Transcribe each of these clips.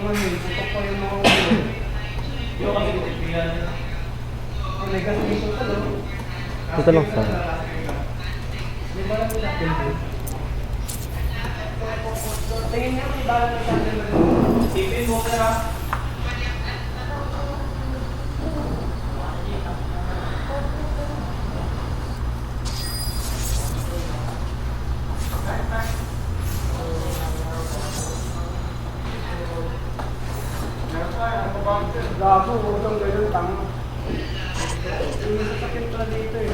yung ano, tutok pa yung mga ulo. Yung kasi titipigan. May ganun dito sa loob. Dito lang sa. Di ba lang nila? Tingin niya may balang ng sandal na rin. Sipin mo ka na. Gago, huwag kang ganyan, tanga. Yung sasakyan pala dito eh.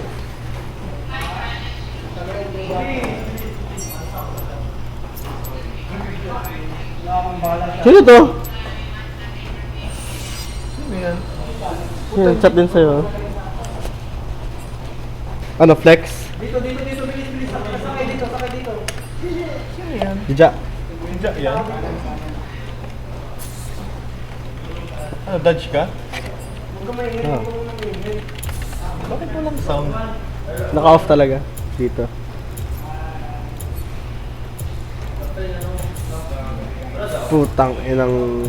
Sino to? Sino yan? Yan, chat din sa'yo. Ano, flex? Dito, bilis. Sakay dito. Sino yan? Dija. Ninja yan? Ano, dodge ka? Huwag ka maingay, Ah. huwag ka maingay. Bakit walang sound? Naka-off talaga. Dito. Putang inang...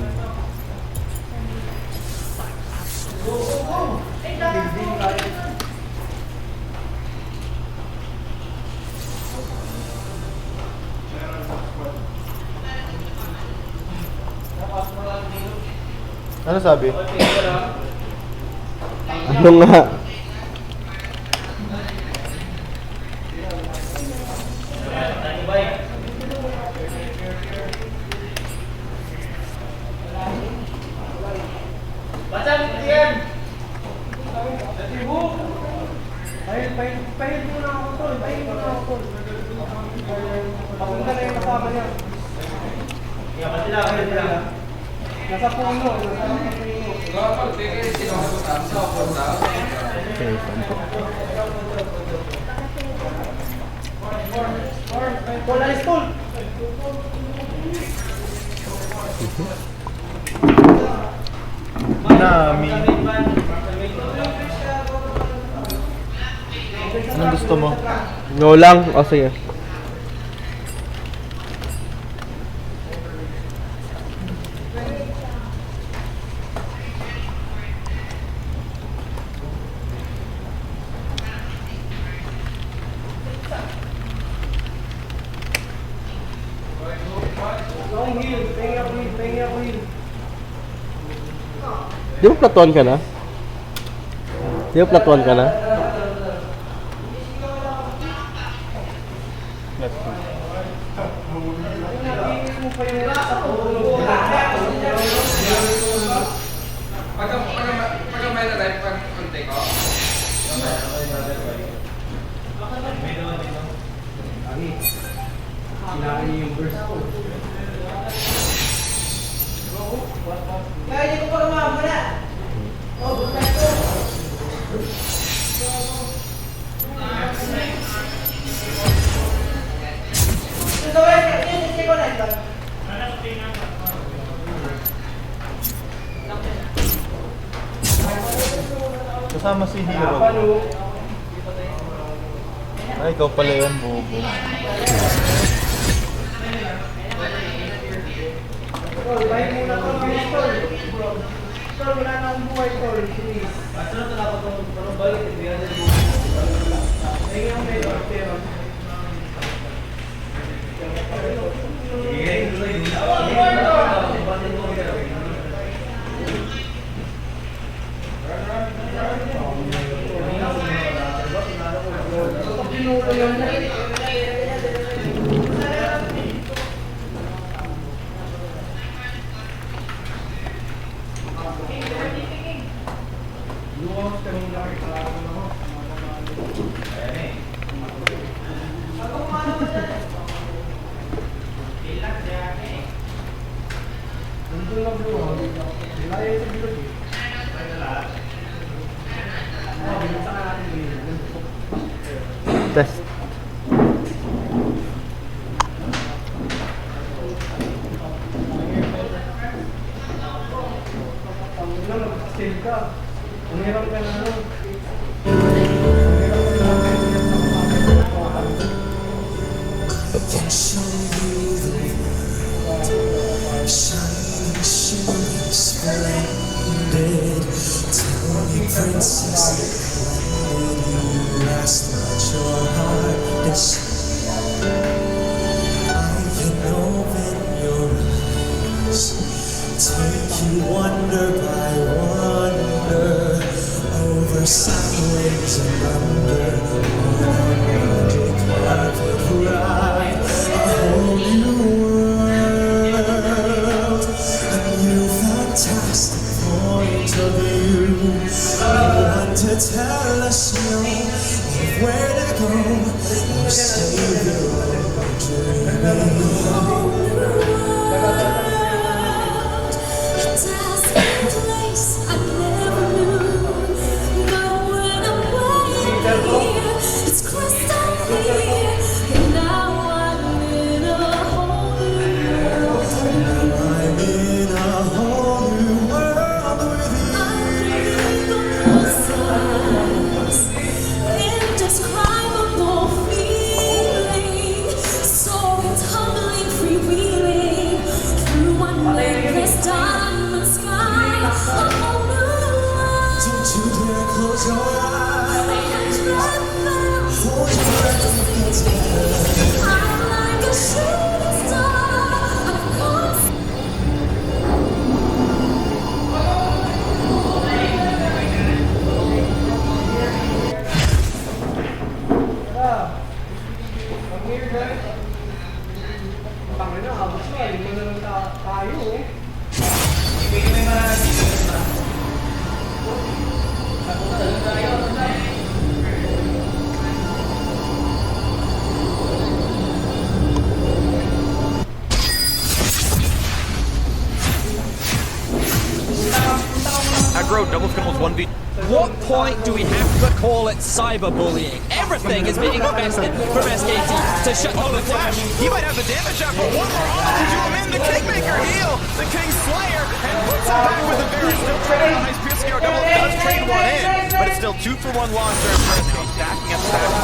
Ano sabi? Ano nga? Pahil mo na ako, tol. Papunta na yung kasama niya. Nasa puno. Okay, Tol, alis, tol. Nami. Anong gusto mo? No lang? O sige. Long hill. Pengi ako hill. Di ba platuan ka na? Di ba platuan ka na? Let's go. Nakikinig mo pa yung sa puno. Pagka may na-live pag konti ko. Kailangan niyo yung verse ko. Kaya hindi ko pa lumamala. Oh, bukas ko. Ito ba yung hindi ko na ito? Kasama si Hero. Ay, ikaw pala yun, bobo. Tol, bahay muna tol. Bilis, tol. Tol, wala na akong buhay, tol. Bilis. Tingin ang medyo, pero. Pinuto yun. Nandun lang bro. Layo sa bilog eh. Binagsak ka natin bilog. Test. Panginoon, mag-save ka. Ang hirap ka na ano. Shining Take you wonder by wonder over sideways and under on a magic carpet ride, a whole new world, a new fantastic point of view. Want to tell us no of where to go or save your own dreaming. It's crystal clear, and now I'm in a whole new world. I'm in a whole new world with you. Indescribable feeling, soaring, tumbling, freewheeling through one endless diamond sky. A whole new world. Don't you dare close your eyes. Hold your breath. I'm like a shooting star. I'm constant. Ang weird guys. Tangin na, abot siya. Hindi mo na lang tayo. Hindi kami marami. Aggro double scummels 1v. What point do we have to call it cyberbullying? Everything is being invested from SKT to shut down the Flash. He might have the damage up, but one more on to do him in. The Kingmaker heal, the King Slayer, and puts him back with a very still trading on nice PSKR double. Does trade one in, but it's still 2-for-1 long term for SK. Stacking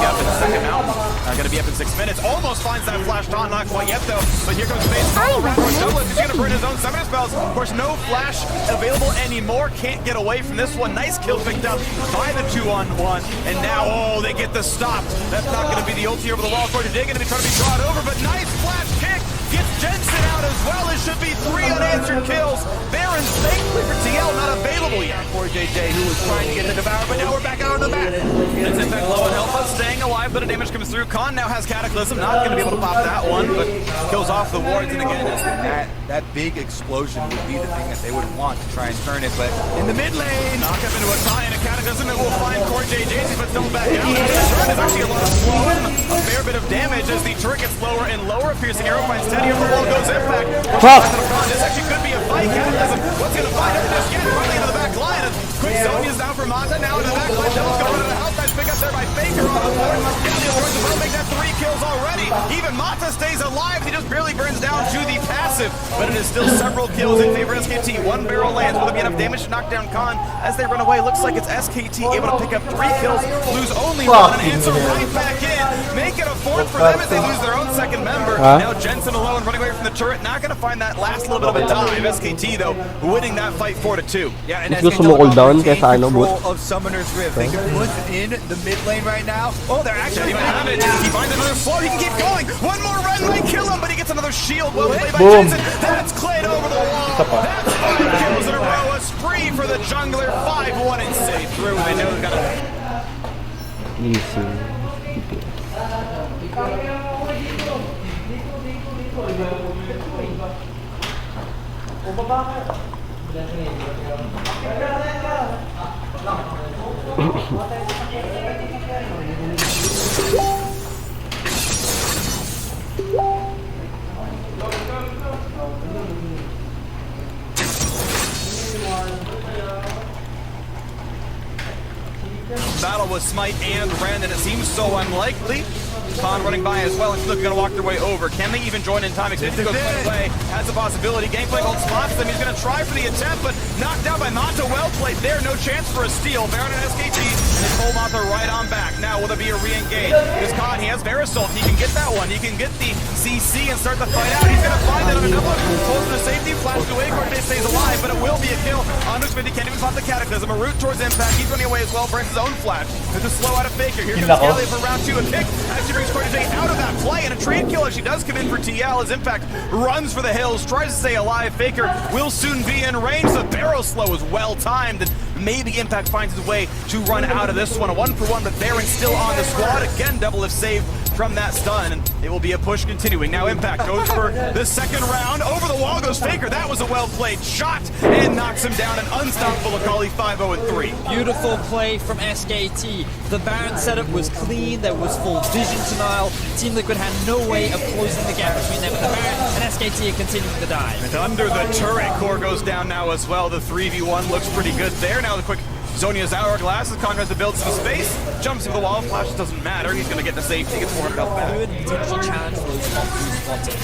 up in the second mountain. Gonna be up in 6 minutes. Almost finds that flash taunt, not quite yet though. But here comes Face. He's gonna burn his own summoner spells. Of course, no flash available anymore. Can't get away from this one. Nice kill picked up by the 2-on-1. And now, oh, they get the stop. That's not gonna be the ulti over the wall. Corey Day gonna be trying to be brought over, but nice flash kick. Gets Jensen out as well. It should be 3 unanswered kills. Baron, thankfully for TL, not available yet. Corey JJ, who was trying to get the Devour, but now we're back out on the back. It's in fact low on health, but staying alive, but a damage comes through. Khan now has Cataclysm, not going to be able to pop that one, but kills off the wards, and again, that big explosion would be the thing that they would want to try and turn it, but in the mid lane, knock up into a tie and a Cataclysm that will find Corey JJ, but still back down. There's actually a lot of slow, a fair bit of damage as the turret gets lower and lower. A piercing arrow finds Teddy over the wall, goes Impact. This actually could be a fight. Cataclysm, what's going to find him just yet? Running into the back line. Quick Sonya's down for Mata, now into the back line. Devil's going to run out of health. Nice pick up there by Faker on the board. Daniel Jordan will make that 3 kills already. Even Mata stays alive. He just barely burns down to the passive, but it is still several kills in favor of SKT. 1 barrel lands. Will there be enough damage to knock down Khan as they run away? Looks like it's SKT able to pick up 3 kills, lose only 1, and answer right back in. Make it a 4th for them as they lose their own second member. Now Jensen alone running away from the turret. Not going to find that last little bit of a dive. SKT though winning that fight 4-2. Yeah, and gusto mo cooldown kaysa ano, bot? of Summoner's Rift. They can put in the mid lane right now. Oh, they're actually going to have it. He finds another slow. He can keep going. One more run might kill him, but he gets another shield. Well played by Jensen. That's Clade over the wall. That's 5 kills in a row. A spree for the jungler. 5-1 and safe through. They know they've got to... Easy. O baba ka. Battle with Smite and Ren, and it seems so unlikely. Khan running by as well, and Snook gonna walk their way over. Can they even join in time? Xavier goes right away, has a possibility. Gameplay hold spots them. He's gonna try for the attempt, but knocked down by Mata. Well played there, no chance for a steal. Baron and SKT, and they pull Mata right on back. Now will there be a re-engage? Because Khan, he has Verisol. He can get that one. He can get the CC and start the fight out. He's gonna find it on a double. Close to safety, flashed away. Cortez stays alive, but it will be a kill. Onto Smitty, can't even spot the Cataclysm. A route towards Impact, he's running away as well, burns his own flash. There's a slow out of Faker. Here comes Nako. Gallia for round 2, a pick. Actually brings Cortege out of that play, and a trade kill actually does come in for TL as Impact runs for the hills, tries to stay alive. Faker will soon be in range. The barrel slow is well timed, and maybe Impact finds his way to run out of this one. A 1-for-1, but Baron still on the squad. Again, double if saved from that stun, and it will be a push continuing. Now Impact goes for the second round. Over the wall goes Faker. That was a well-played shot, and knocks him down. An unstoppable Akali 5-0-3. Beautiful play from SKT. The Baron setup was clean, there was full vision denial. Team Liquid had no way of closing the gap between them and the Baron, and SKT are continuing to die. And under the turret, core goes down now as well. The 3v1 looks pretty good there. Now the quick Zonia's Hourglass as Kong has to build some space. Jumps into the wall, flash doesn't matter. He's going to get the safety, gets 400 health back. Good potential challenge for those top two spotting.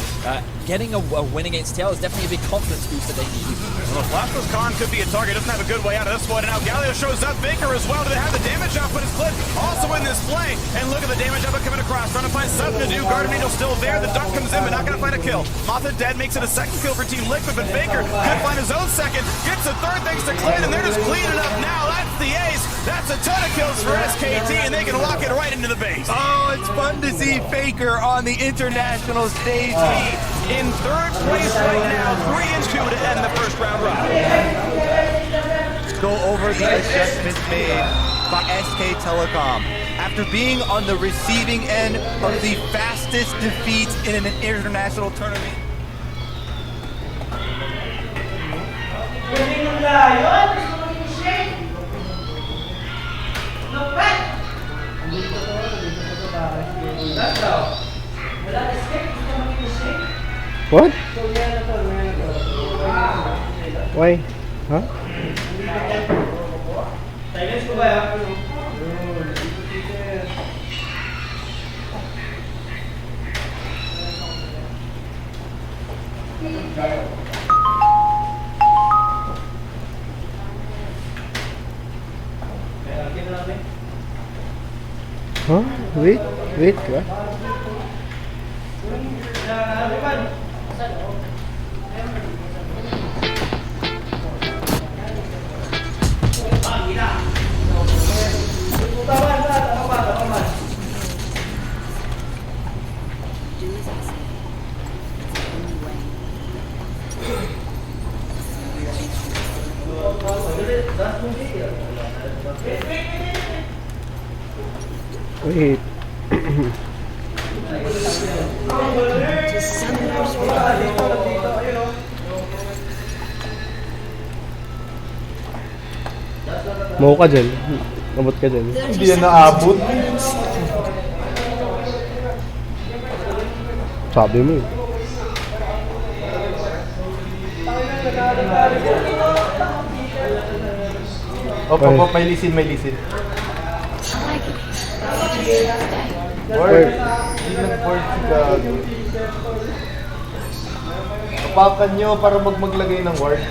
Getting a win against TL is definitely a big confidence boost that they need. Well, the flashless Khan could be a target. Doesn't have a good way out of this one. And now Galio shows up. Faker as well. Do they have the damage output? Is Cliff also in this play? And look at the damage output coming across. Trying to find something to do. Guardian Angel still there. The duck comes in, but not going to find a kill. Motha dead makes it a second kill for Team Liquid, but Faker could find his own second. Gets a third thanks to Clint, and they're just cleaning up now. That's the ace. That's a ton of kills for SKT, and they can lock it right into the base. Oh, it's fun to see Faker on the international stage. In third place right now, 3-2 to end the first round run. Go over the adjustments made by SK Telecom. After being on the receiving end of the fastest defeats in an international tournament. What? Why? Huh? Silence ko ba yan? Huh? Wait ka? Wait. Mau ka dyan. Abot ka dyan. Hindi yan naabot. Sabi mo eh. Op, may lisin. Word. Hindi nag-word si Gago. Apakan nyo para maglagay ng word.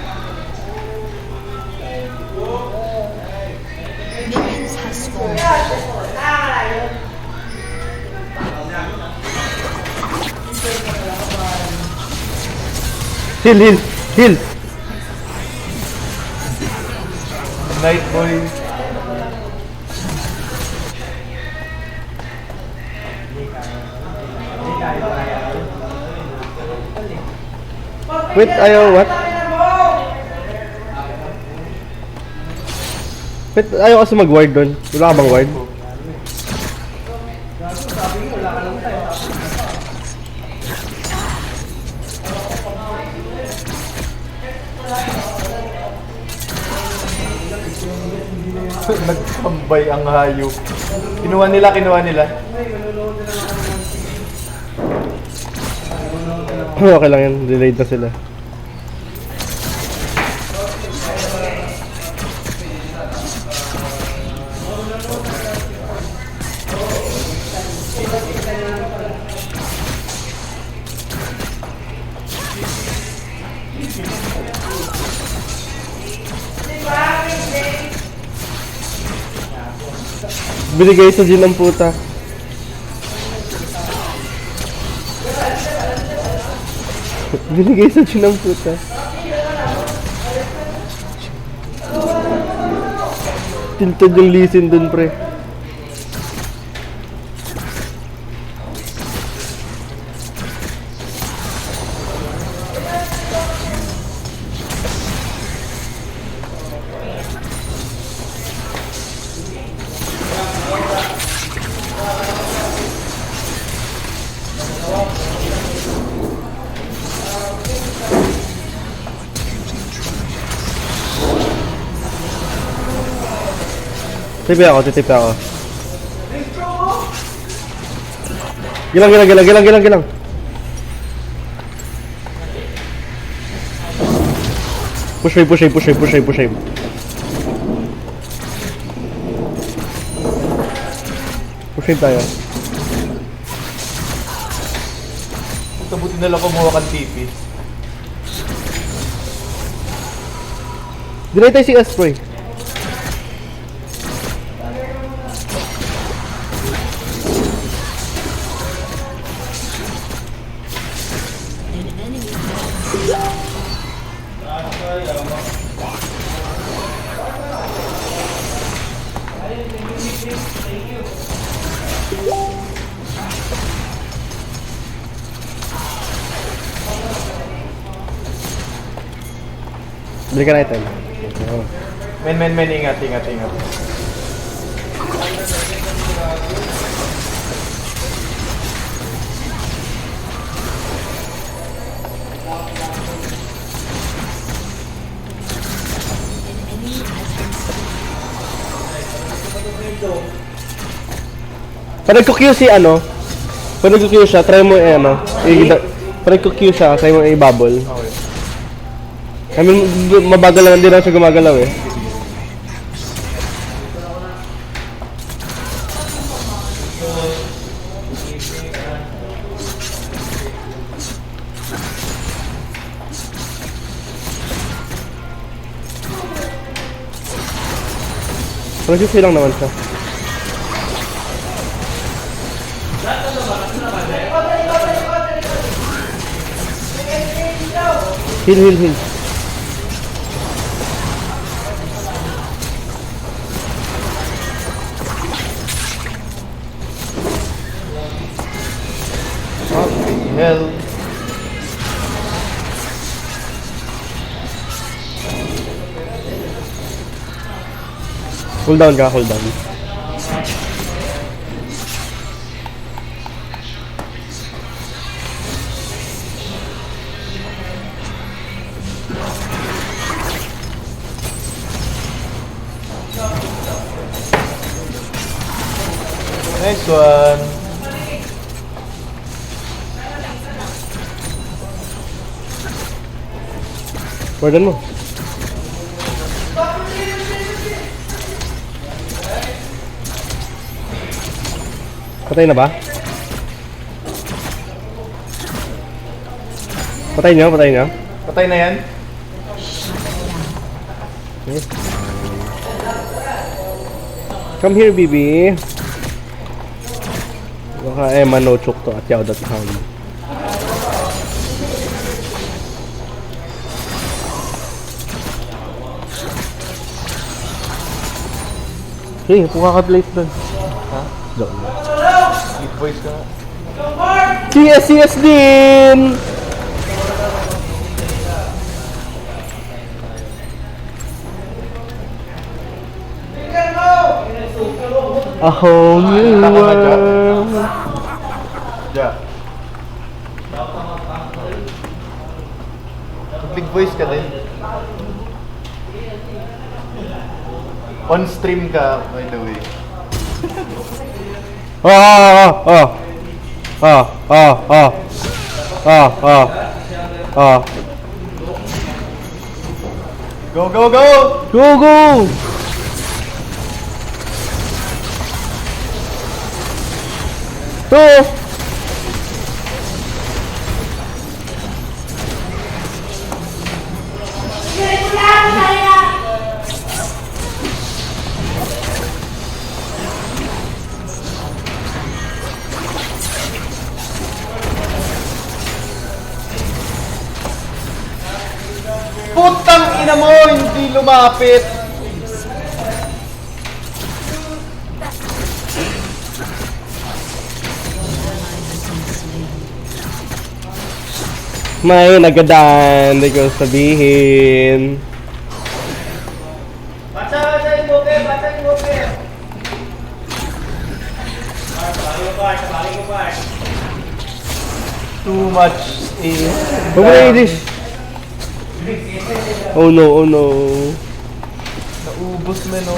Minions have spawned. Heal! Night boy. Wait, ayaw what? Wait, ayaw kasi mag-ward doon. Wala ka bang ward? Nagtambay ang hayop. Kinuha nila. Okay lang yan, delayed na sila. Binigay sa Jin ang puta. Binigay sa Jin ang puta. tilted yung Lee Sin dun, pre. Titipi ako. Gilang. Push wave. Push wave tayo. Tabuti na lang kumuha kang TP. Dinay tayo si Astroy. Bili ka na item. Men, ingat. Pag nagko-Q si pag nagko-Q siya, try mo pag nagko-Q siya, try mo i-bubble. Okay. I mean, mabagal lang din lang siya gumagalaw eh. Nag-Q lang naman siya. Heal. Hell. Hold down. Nice one. Warden mo. Patay na ba? Patay niyo? Patay na yan. Okay. Come here, baby. Baka Emma no choke to at yaw.com. Hey, puka ka plate doon. Ha? Doon. Sweet voice ka. CS din! A whole new world. Ja. Big voice ka din. On stream ka, by the way. Go! Go! Putang ina mo! Hindi lumapit! May nagadan, hindi ko sabihin. Baca yung buke, baca yung buke. Sabali ko ba? Too much is... Huwag mo na i-dish. Oh no, oh no. Naubos mo, no?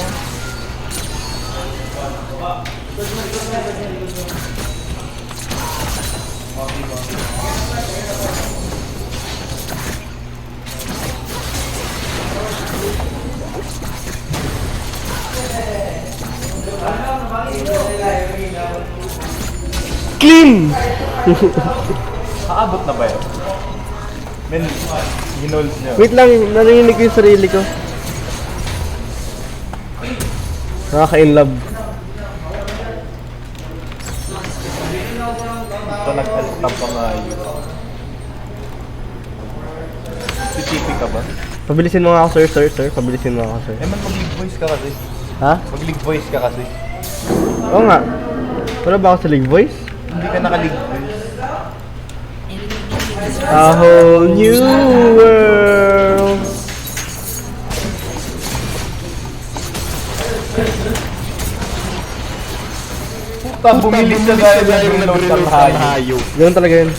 Clean! Aabot na ba yun? Men, ginolds nyo. Wait lang, narinig ko yung sarili ko. Nakaka-inlove. Ito nag-alstab pa nga yun. Titipi ka ba? Pabilisin mo nga ako, sir. Pabilisin mo ako, sir. Eh man, mag-league voice ka kasi. Ha? Mag-league voice ka kasi. Oo nga. Wala ba ako sa League Voice? Hindi ka naka-league voice. A whole new world. Puta, bumilis na dahil nag-reload ang hayop. Ganun talaga yun.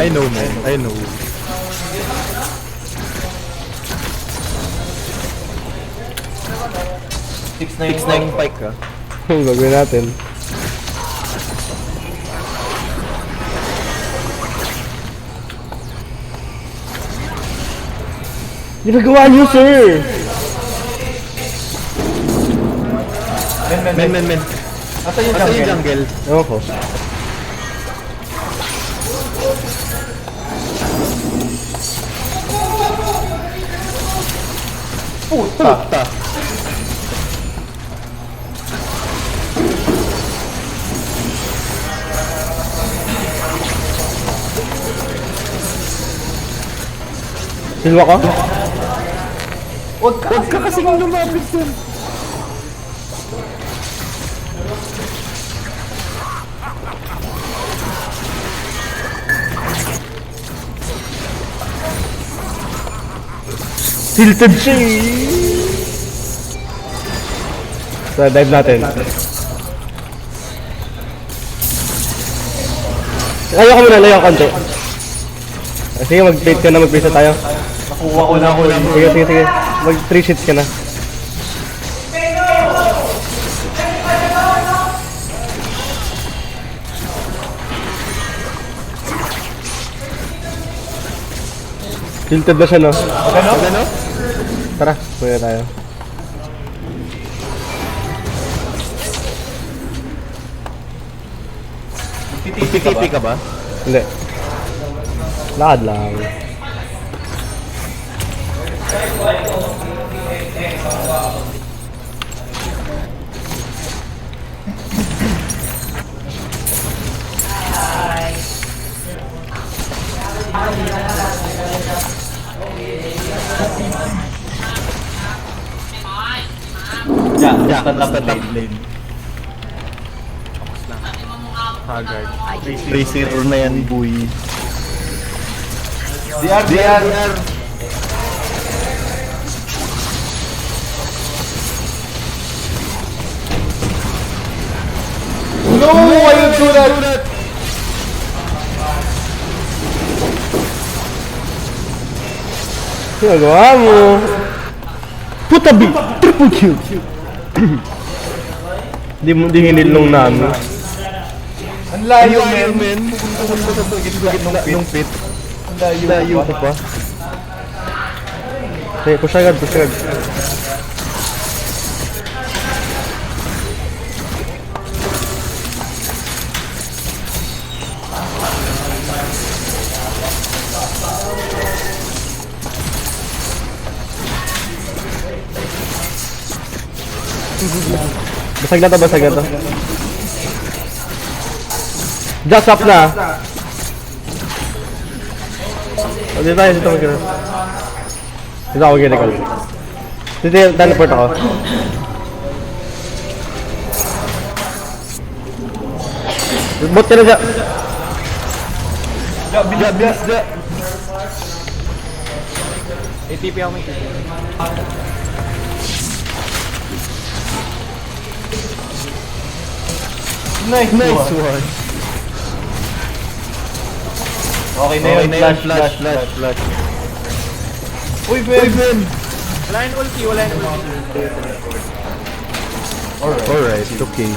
I know, man. I know. Six nine pike ka. Ang gagawin natin. Ginagawa niyo, sir! Men. Asa yung jungle? Ewan ko. Puta. Silwa ka? Huwag ka kasing lumapit dun. Tilted siya eh! So, dive natin. Layo ka muna, layo ka konti. Sige, mag-bait ka na, mag-bait na tayo. Nakuha ko na. Sige. Mag-3 sheets ka na. Tilted na siya, no? Ano? Tara, punya tayo. Titipi ka ba? Hindi. Lakad lang. Yeah, top lane. Haggard. 3-0 na yan, boy. DR. No, why you do that? Ginagawa mo. Puta B! Triple kill! Di hinilong namin. Ang layo, men. Pupunta sa tugit-tugit ng pit. Ang layo ko pa. Okay, push agad. Basag na to. Just up na. Dito magkano. Dito ako ginagawa. Dito teleport ako. Bot ka na siya. Bilis na. ATP ako may Nice one. Okay na yun, Flash. Uy, Ben! Wala yung ulti. Alright, okay.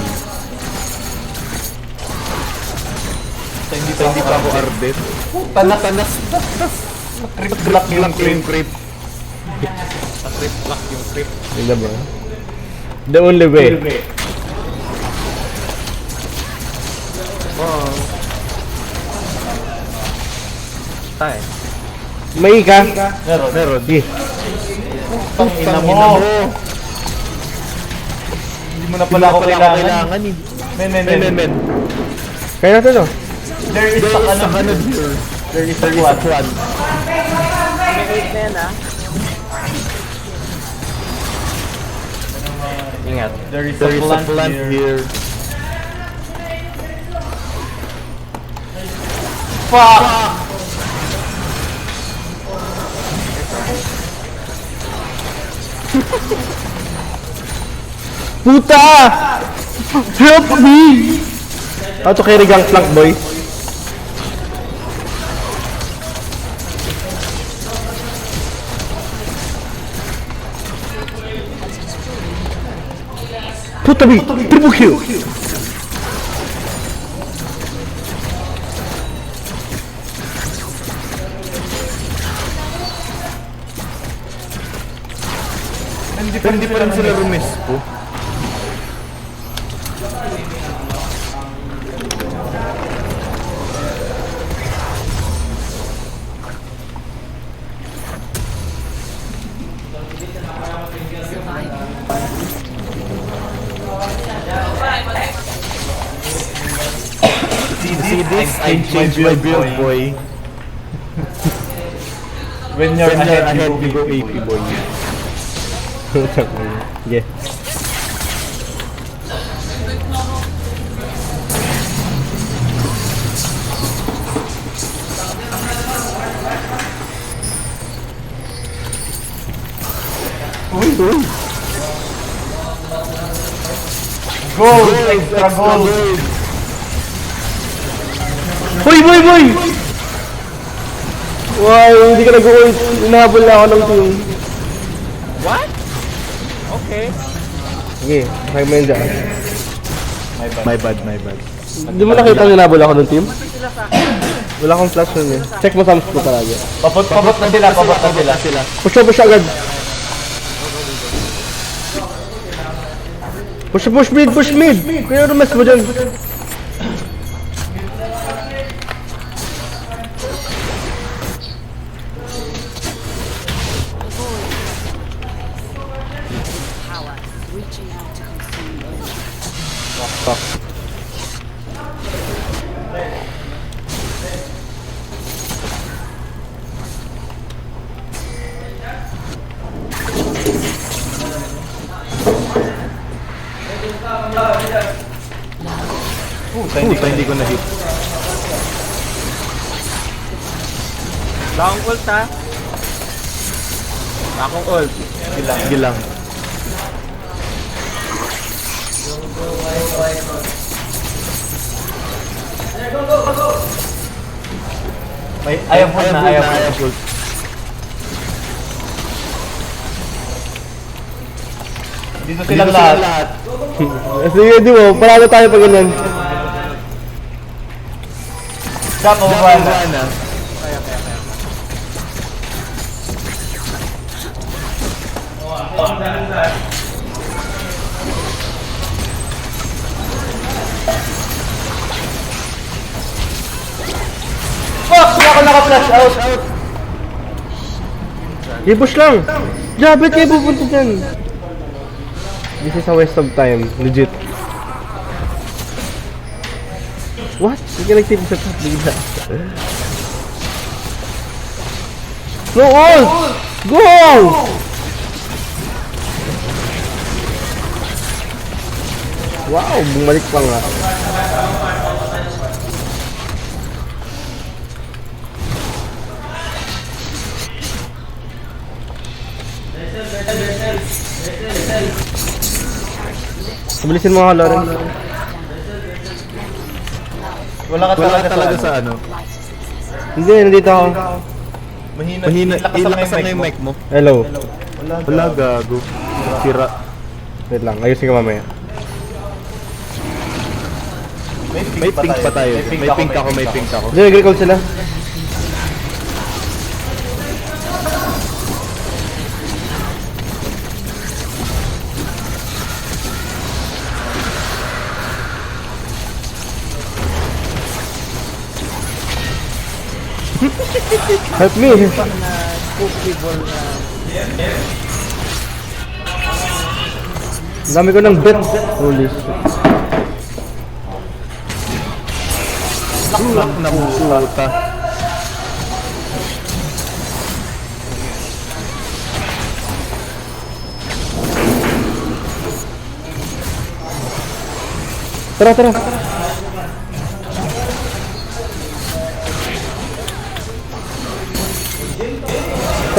Hindi pa ako arbit. Tanas. Trip-lock yung creep. Hindi ba? The only way. Tayo. May ka? Meron. Sige. Ina mo. Hindi mo na pala ako kailangan eh. Men. Kaya natin, no? There is a cannon here. There is a quad. Ingat. There is a plant here. Fuck! Puta! Help me! How to carry gang flank, boy? Puta me! Triple kill! Hindi pa rin sila rumispo. See this? I changed my build, boy. When you're ahead, you go AP, boy. Yeah. Gold! Extra gold! Boy! Wow, hindi ka nag-ult. Inahabol na ako ng team. What? Okay. Sige, sakay mo yun dyan. My bad. Hindi mo nakita ang hinabol ako ng team? Wala akong flash nun eh. Check mo Sams ko talaga. Pabot na sila. Push agad. Push mid. Kaya rumas mo dyan. Hindi ko na-hit. Wala akong ult ha. Wala akong ult. Sige lang. Ayaw full. Dito silang lahat. Sige, di mo. Parado tayo pag ganyan. Stop, mababa na. Fuck! Wala ko naka-flash out! I-push lang. Jabet kayo pupunta dyan. This is a waste of time. Legit. What? Hindi ka nag-tip sa top bigla. No ult! Go! Wow, bumalik pa nga. Bilisin mo ako, Lawrence. Wala ka talaga sa ano. Hindi, nandito ako. Mahina. Ilakas na yung mic mo. Hello. Wala gago. Sira. Wait lang, ayusin ko mamaya. May pink pa tayo. May pink ako. Diyan, agree sila. Help me! Ang dami ko ng bet. Holy shit. Lak na puta. Tara, tara.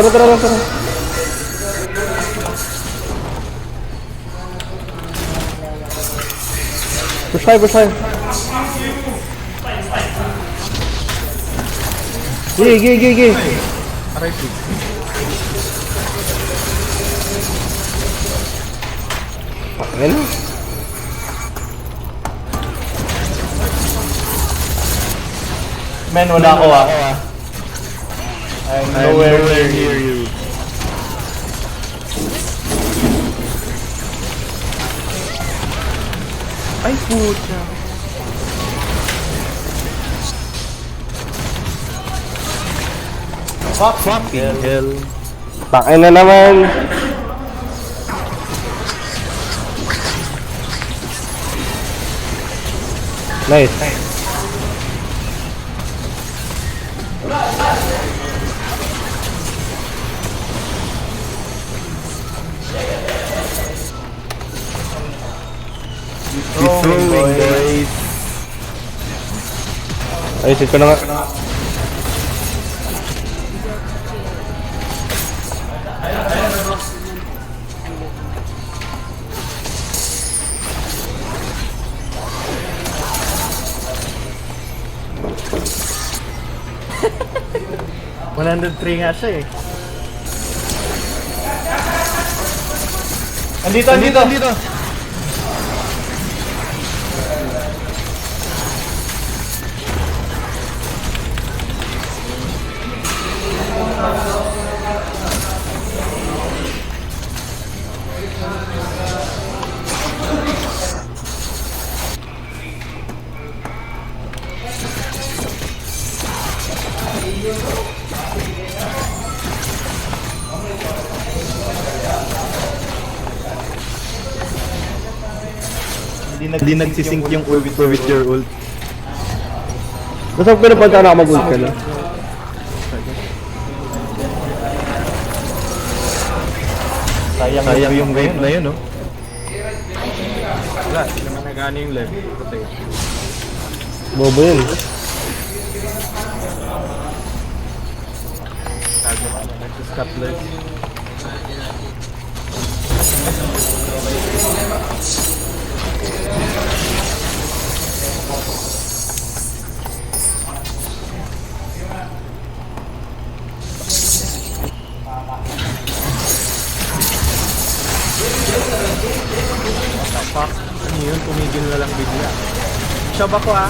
Tara lang, tara. Push high. Gih. Ayan na. Men, wala ako I'm nowhere near you. Ay, puta. Fucking hell. Takin na naman. Nice. Throwing, boys. Ayusin ko na nga. nga siya eh. Andito. Hindi nagsisync yung ult with your ult. Basta pinapunta na ako mag-ult ka na. Sayang yung wave na yun, no? Wala, hindi naman nagana yung left. Protect. Bobo yun. Cutlet. Fuck, ano yun? Tumigil na lang bigla. Shove ako ah.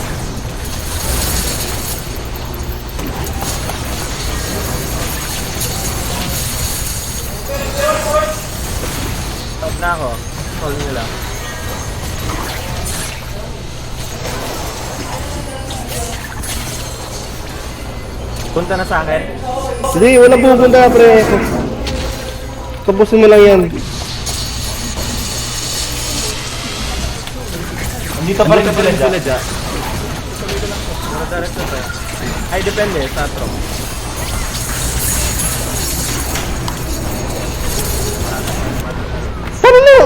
Stop na ako. Call nyo lang. Punta na sa akin. Hindi, wala pupunta pre. Tapusin mo lang yan. Andito pa rin sila dyan. Direct na pre. Ay, depende. Sa trop.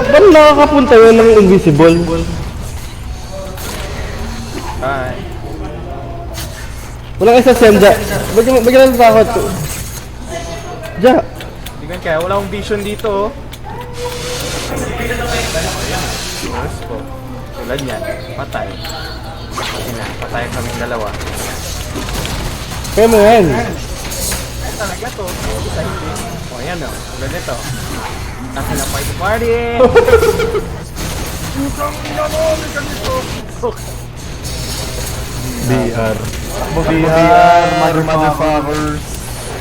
Paano nakakapunta yun ng invisible? Ay. Walang isa send dyan. Ba't ka natatakot? Dyan. Hindi kaya wala akong vision dito oh. Tulad yan, patay. Yun na, patay kaming dalawa. Kaya mo yan. Talaga to, isa hindi. O yan o, tulad nito. Nasa na party! BR. BR, motherfuckers.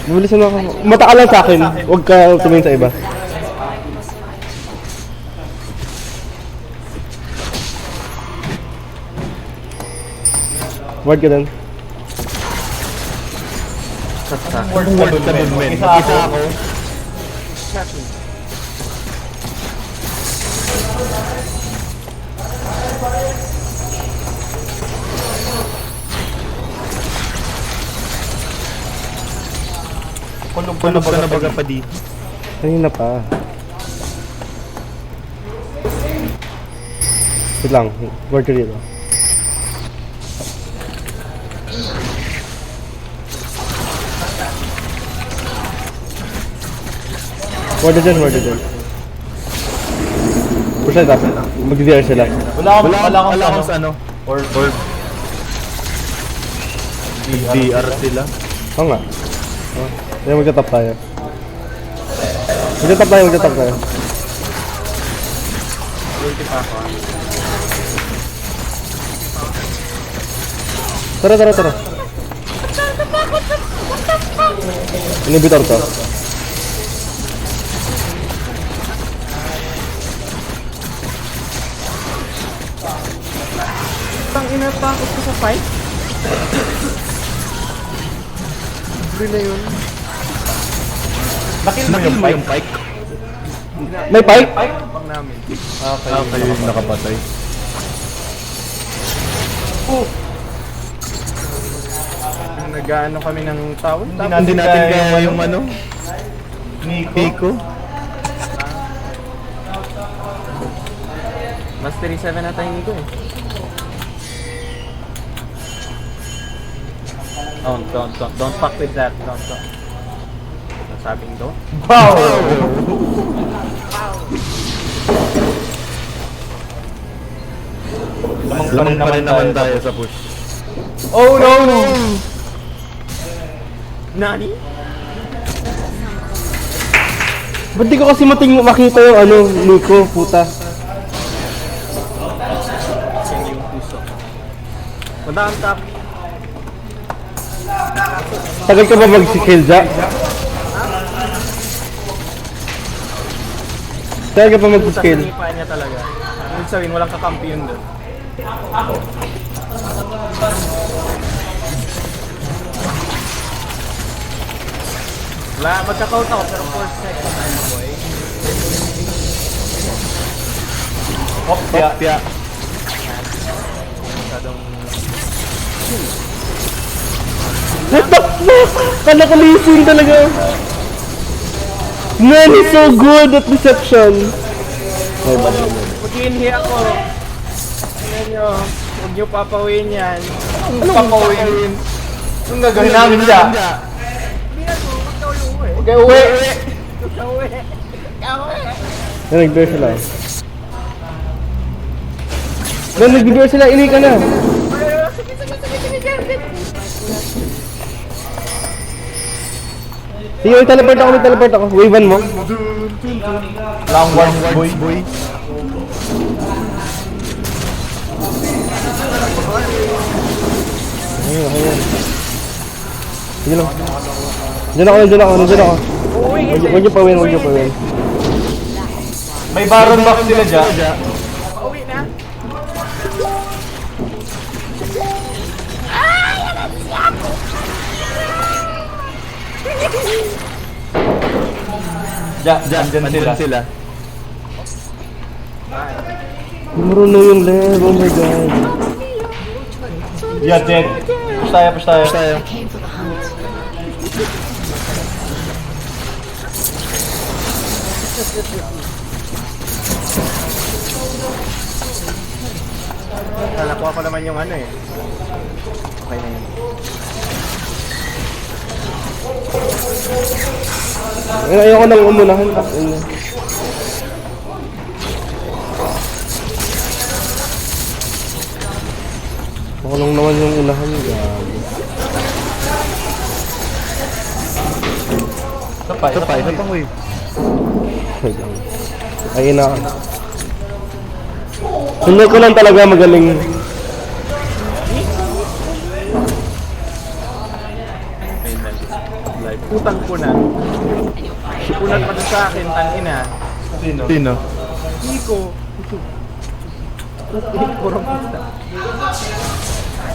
Bilisan mo ako. Mata ka lang sa akin. Huwag ka tumingin sa iba. Ward ka din. Word ka dun, men. Isa ako. Kulog ka na baga pa di. Kanina pa. Wait lang. Ward ka dito. Ward dyan, ward dyan. Push it up. Mag-VR sila. Wala akong sa ano. Or DR sila. Oo nga. Oh. Kaya magtatap tayo. Magtatap tayo. Tara. Inhibitor to. Tang ina, takot ko sa fight. Libre na yun. Nakil mo yung fight? May pipe? Pang namin. Okay, yung nakapatay. Nag-ano kami ng tawon. Hindi natin kaya yung ano? Nico. Mas 37 na tayo Nico eh. Don't fuck with that. Don't. Nasabing to? Wow! Lamang pa rin naman tayo sa push. Oh no! Nani? Ba't di ko kasi makita yung ano, Nico, puta. Yung puso. Madaan tap. Tagal ka ba mag-skill dyan? Tagal ka pa mag-skill? Sasanipa niya talaga. Ibig sabihin, walang kakampi yun doon. Wala, magka-count ako pero 4 seconds ano boy. Opya. Masyadong... What the fuck? Kanakalising talaga. Man, he's so good at reception. Mag-inhi ako. Tingnan nyo, huwag nyo papawin yan. Anong papawin? Anong gagawin namin dyan? Huwag kayo uwi! Yan, nag-bear sila. Man, nag-bear sila. Ini ka na. Sige, may teleport ako. Wavean mo. Lang one boy. Ayun. Sige lang. Diyan ako. Huwag niyo pa win. May baron box sila dyan. Uwi na? Dyan sila. Marunong yung level. Oh my god. Yeah, dead. Push tayo. Nakuha ko naman yung ano eh. Okay na yun. Ayoko nang umunahan. Ako lang naman yung unahan niya. Gago. Isa pang wave. Ayun na. Sunod ko lang talaga magaling. Putang kunan. Kunat pa sa akin, tangina. Sino? Nico. Nico Ramista.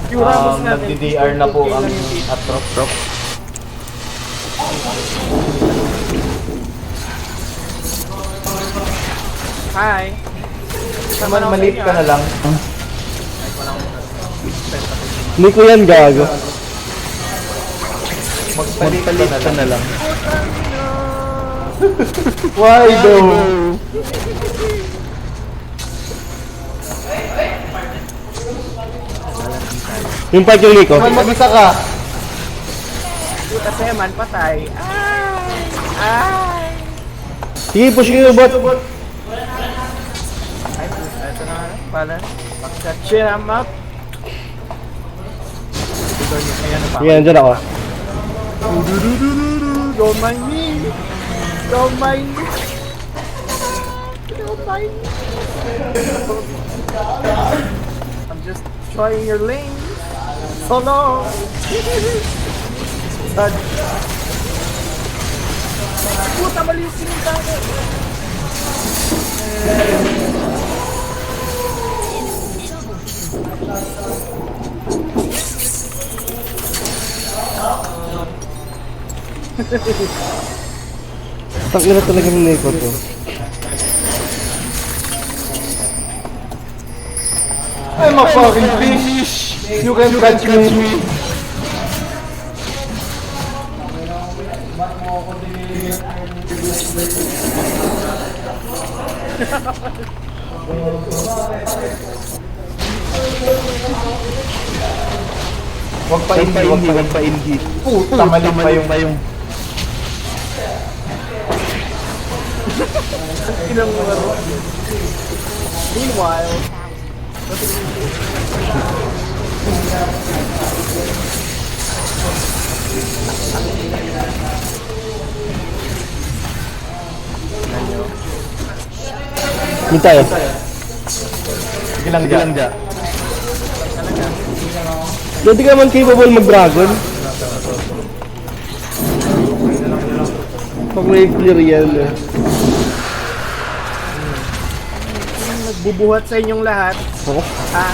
Yung Ramos natin. Nagdi-DR na po ang at Atrox. Hi. Naman maliit ka na lang. Hindi ko yan gago. Magpalit ka na lang. Why though? Yung part yung Nico. Naman mag-isa ka. Puta Seman, patay. Ay! Sige, push ko yung bot. Ay, puta. Ito na nga. Pala. Cheer em up. Sige, andyan ako. Don't mind me. Don't mind me. Don't mind me. I'm just trying your lane. So long. Sad. Puta, mali yung sinita ko. Tangina talaga ng Nico to. I'm a fucking fish. You can catch me. Wag pa indie. Puta, mali pa yung. Ilang laro. Meanwhile, Hindi tayo. Sige lang dyan. Hindi ka man capable mag-dragon. Pag may clear yan. nagbubuhat sa inyong lahat. Ako? Ha?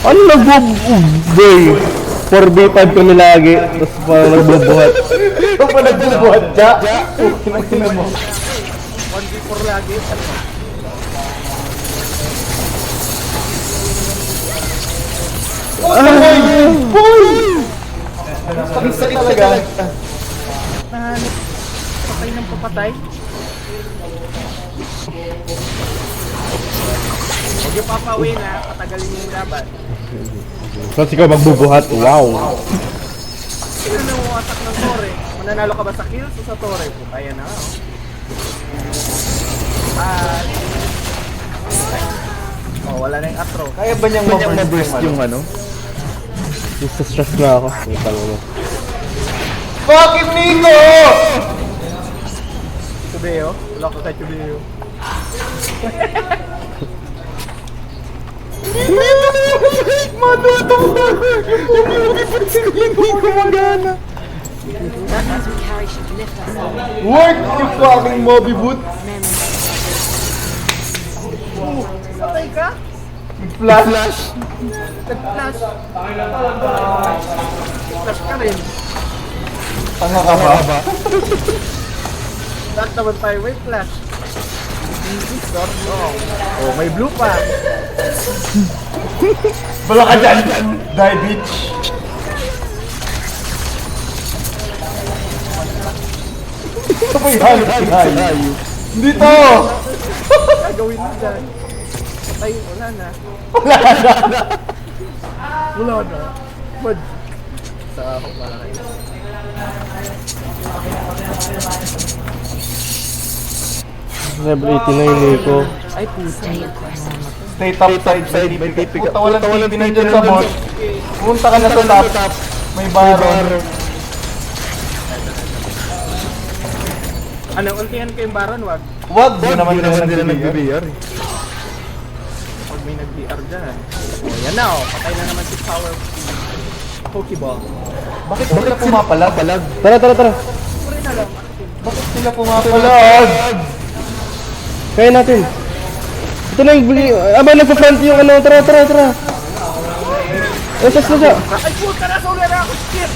Ano nagbubuhay? 4v5 kami lagi, tapos parang nagbubuhat. Ito pa nagbubuhat ka? Kinakina mo. 1v4 lagi. Boy! Sakit talaga. Nahanap. Patay ng papatay. Huwag yung papawin ha. Patagalin yung laban. Tapos ikaw magbubuhat, wow! Sino na wasak ng Torre? Mananalo ka ba sa kills o sa Torre? Kaya na oh. Oh, wala na yung atro. Kaya ba niyang ma-burst yung ano? Gusto stress na ako. Putang mo. Fucking Nico! Chubeo. Wala ko kay Chubeo. Work you fucking Moby Boot! Patay ka? Flash! Nag-flash. Flash ka rin. Tanga ka ba? Lahat naman tayo may flash. Oh, may blue pa. Bala ka dyan! Die bitch! Ito ba yan? Hindi to! Gagawin mo dyan. Patay, wala na. Wala na. Bad. Sa ako para kayo. Level 80 na yun Nico. Ay, puta. Stay top side, may tipi ka. Puta, walang tipi nandyan sa bot. Punta ka na sa top. May baron. Ano, ultihan ko yung Baron, wag. Wag, di naman nila nag-BR. Pag may nag-BR dyan. Oh, yan na oh. Patay na naman si Power Pokeball. Bakit sila pumapalag? Tara. Bakit sila pumapalag? Kaya natin. Ito na yung bigay. Aba, nagpa-front yung ano. Tara. Esas na siya. Ay, puta na! Solar ako! Shit!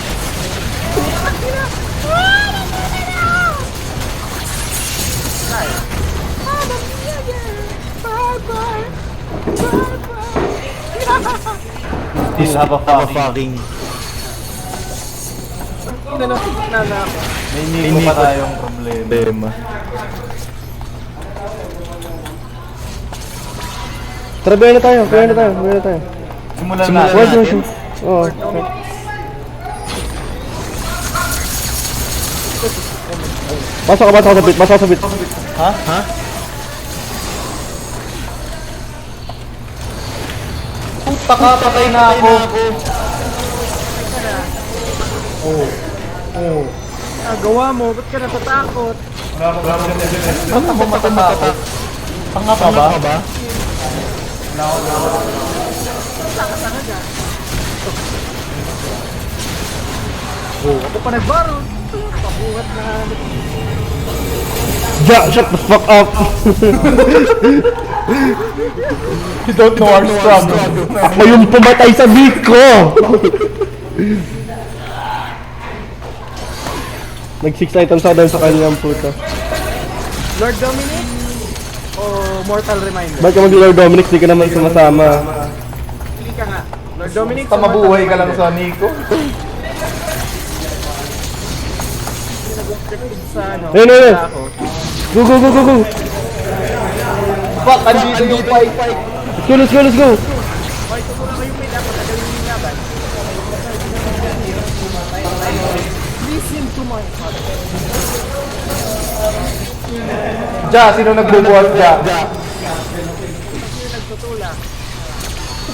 Still have a fucking... Ina na, na ako. May Nico pa tayong problema. Tara, buhay na tayo. Simulan na Wag natin. Oo. Pasok ka sa bit. Ha? Puta ka, patay na ako. Gawa mo, ba't ka natatakot? Ba't ako matatakot? Tanga ka ba? Ako pa nag-Baron. Pabuhat na. Shut the fuck up. You don't know our struggle. Ako yung pumatay sa beat ko. Nag-6 items ako dahil sa kanyang puta. Lord Dominic? O Mortal Reminder? Ba't ka mag-Lord Dominic? Di ka naman sumasama. Hindi ka nga. Lord Dominic? Basta mabuhay ka lang sa Nico. Sa ano? Ayun. Sa ako. Go. Fuck, andito yung fight. Let's go. Okay, tutunan ko yung pin ako. Nagawin yung laban. Listen to my heart. Ja, sino nagbubuhat Ja? Sino nagtutulak?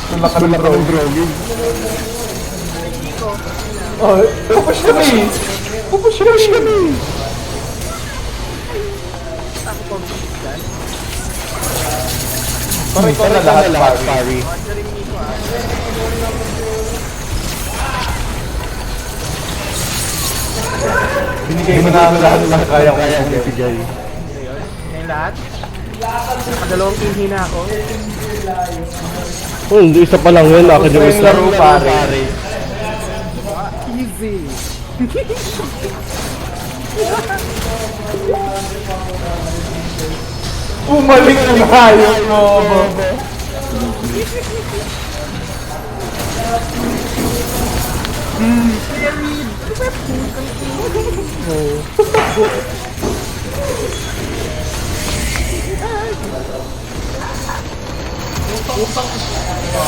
Tulak ka ng drogi. Oh, pupush kami. Ako complete dyan. Parang ikaw na lahat, pari. Wondering Nico ah. Binigay mo na lahat ng kaya ko ibigay. Ngayon lahat? Nakadalawang inhina ako. Hindi, isa pa lang yun. Akin yung isa. Laro, pare. Easy. Umalik ang hayop mo, Bobo.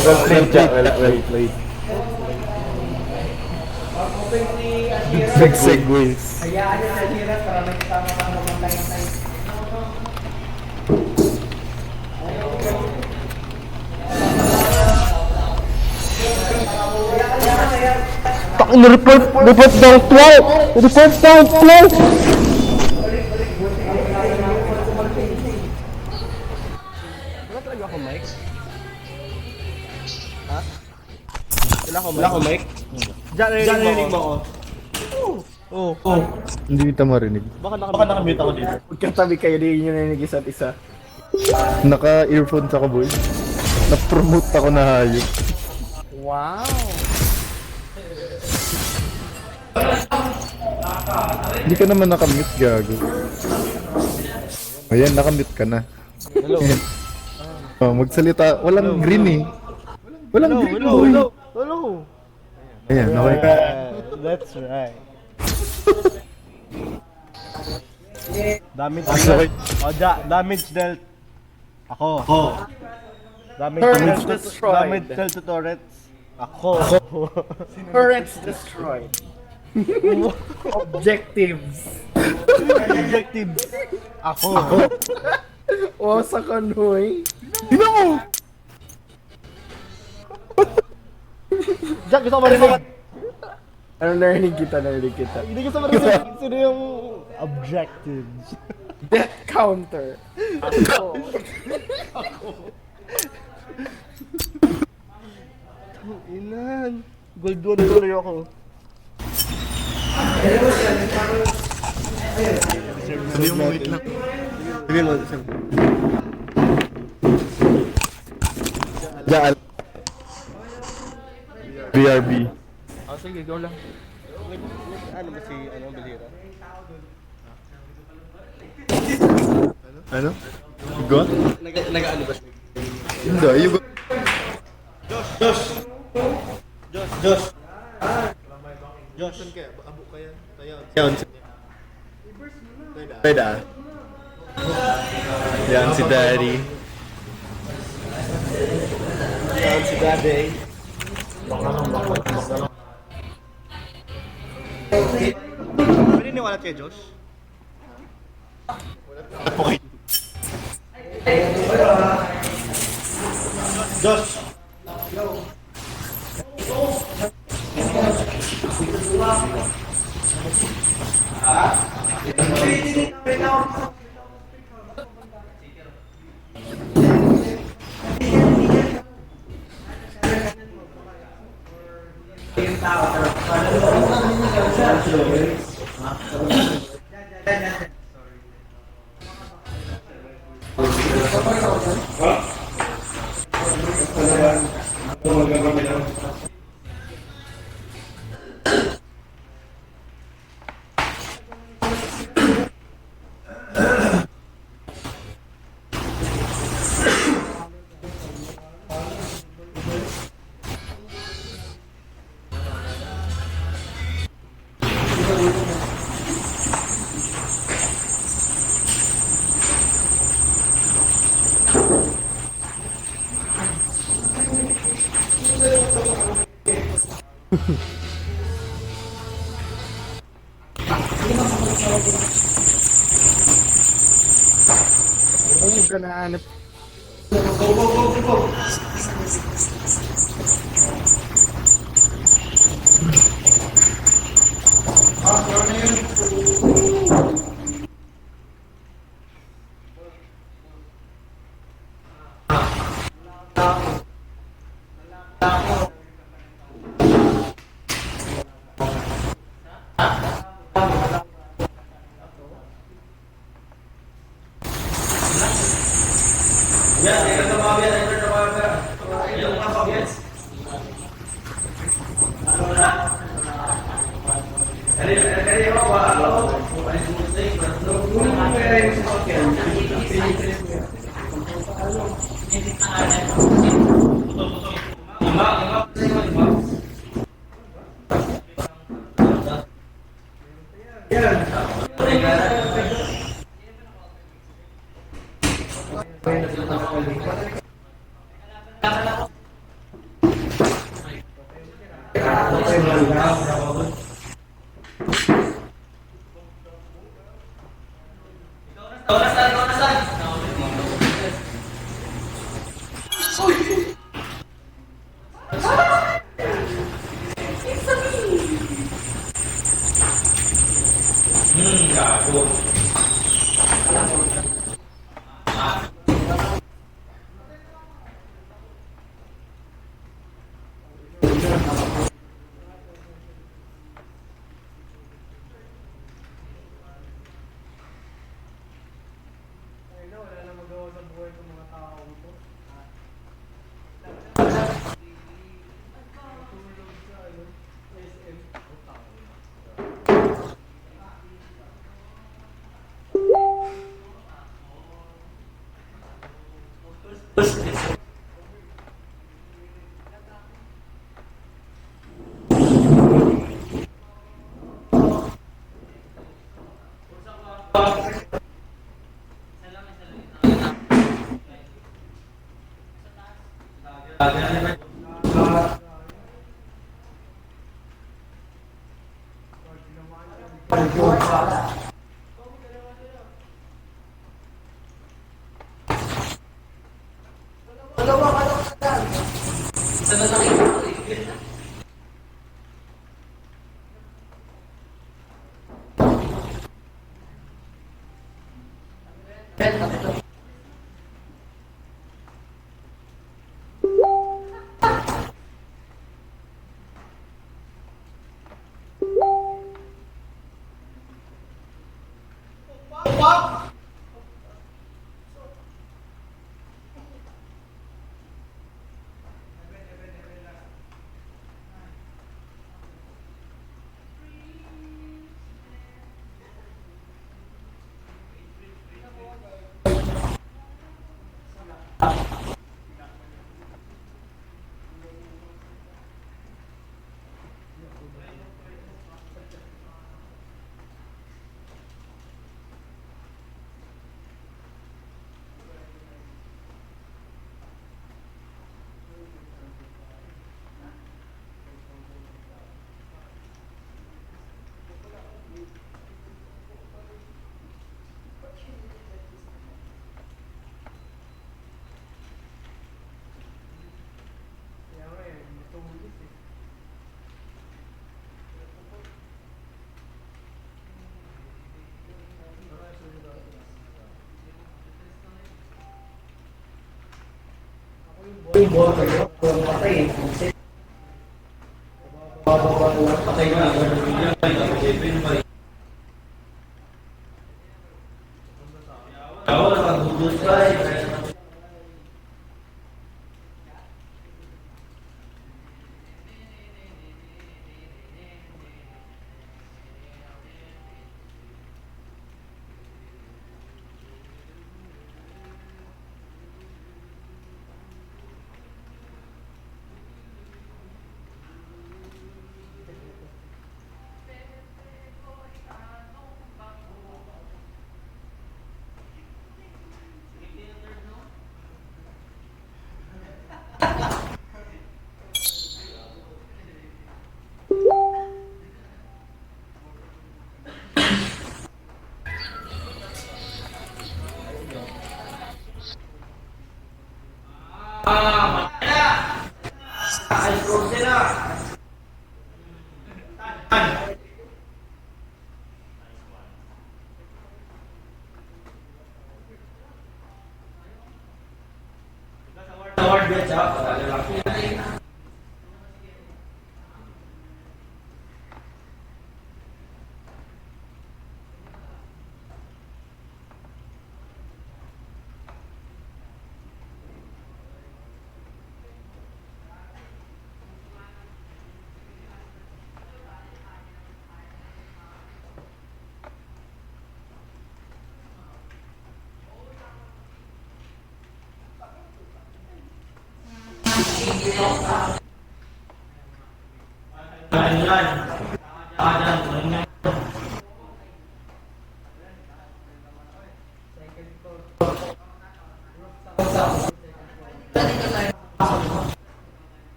Well played, Ja. Well played. Big segues. Report down 12! Report down 12! Wala ko mic? Diyan mo ako. Hindi kita marinig. Baka nakamute ako dito. Magkatabi kayo, di nyo narinig isa't isa. Naka-earphones ako, boy. Na-promote ako na hayop. Wow! Hindi ka naman nakamute, gago. Ayan, nakamute ka na. Hello. Oh, magsalita. Walang green eh. Walang green, boy. Hello! Ayan, okay. That's right. Damage dealt. Damage dealt. Ako. Turrets destroyed. Damage dealt to turrets. Ako. Turrets destroyed. Objectives. Objectives. Ako. O sa kanoy. Jack, gusto ko marinig. Ano, narinig kita. Hindi gusto marinig. Sino yung objectives? Death counter. Inan. Gold 1 tuloy ako. Sabi mo, wait lang. Sige mo. Diyan. BRB. Oh, sige, go lang. Ano ba si Balira? Ano? Go? Nag-ano ba? Hindi, you go. Pwede. Yan si Daddy. Yan si Daddy. Pwede niwala kay Josh? Josh! Huwag ka nahanap.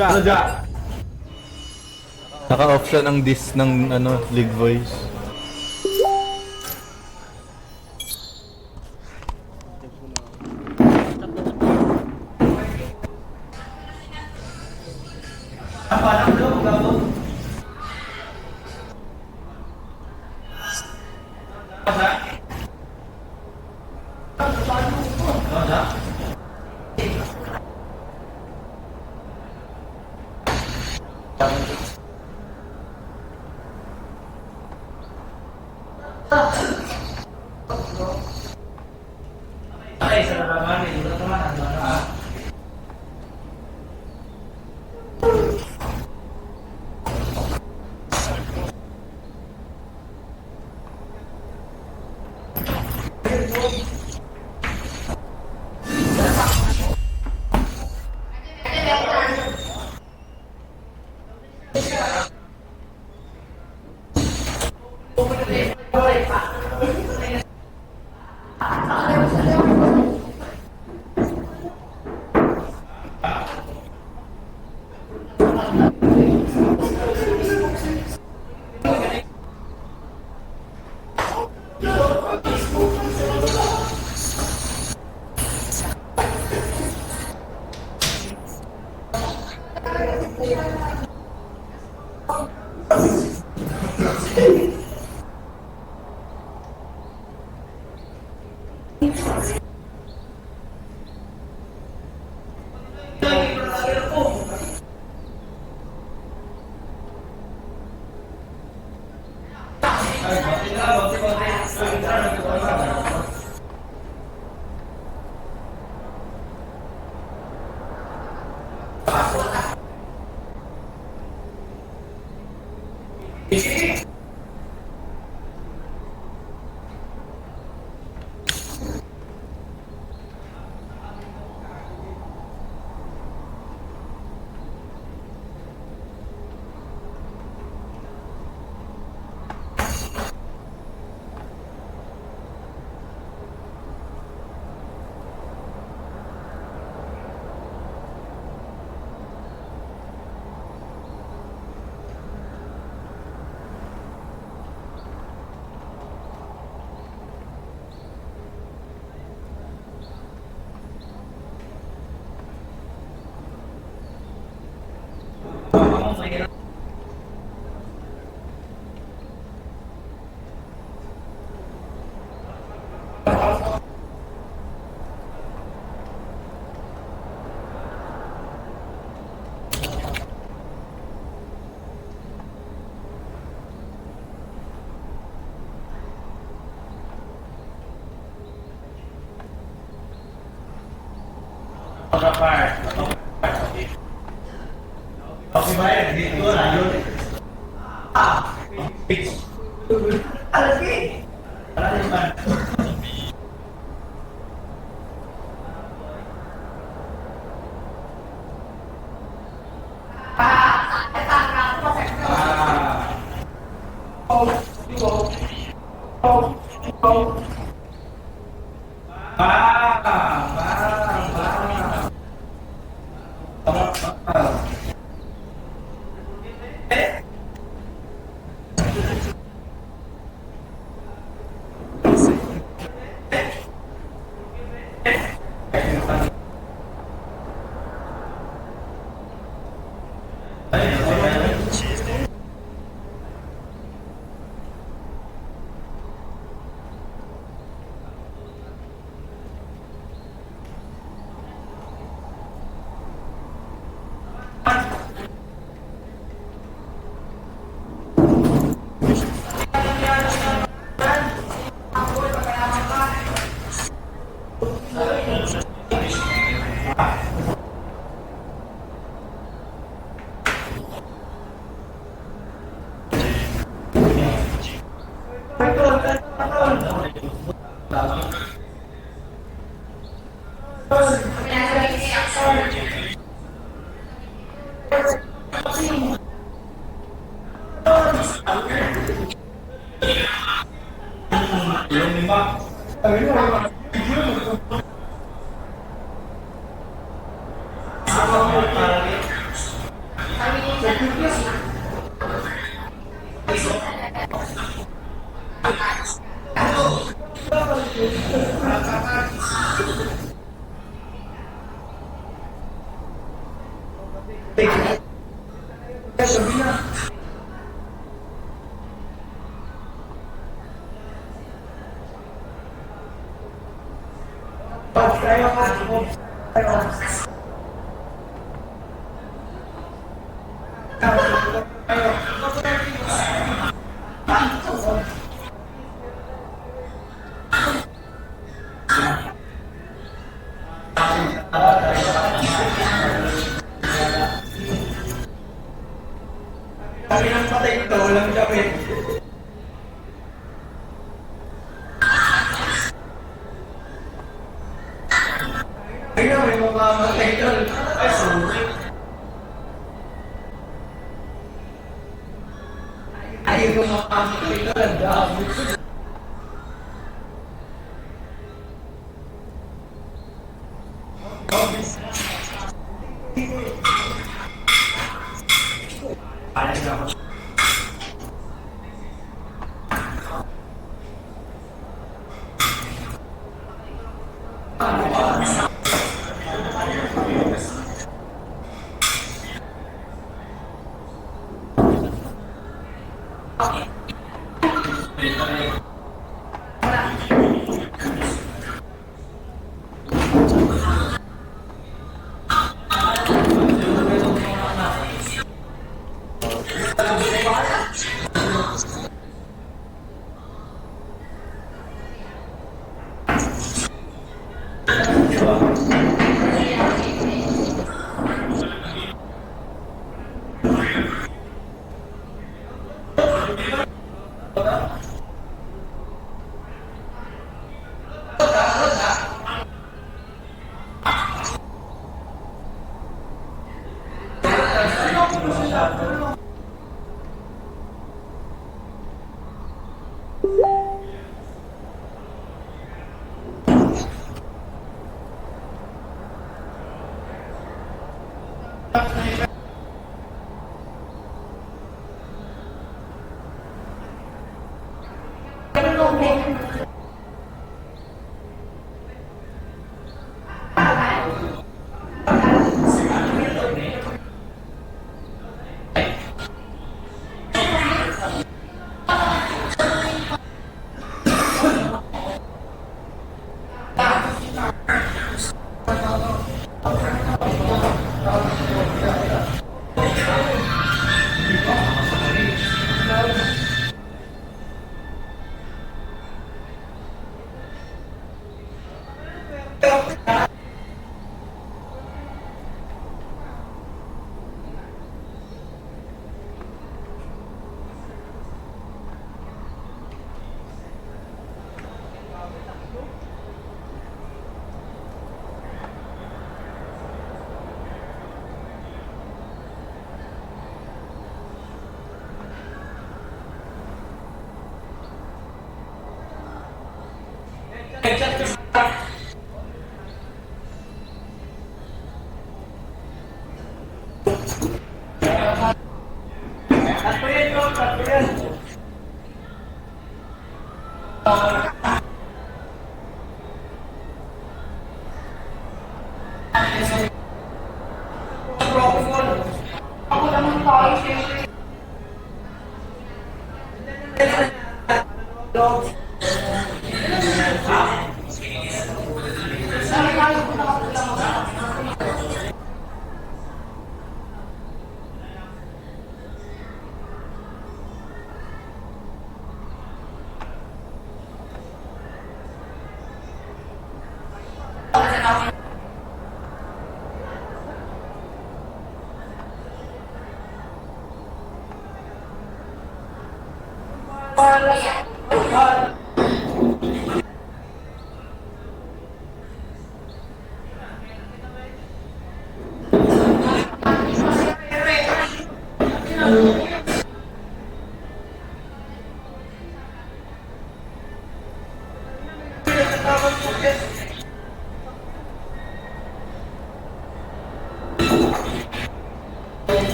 Ano dyan? Naka-off siya ng disc ng League Voice.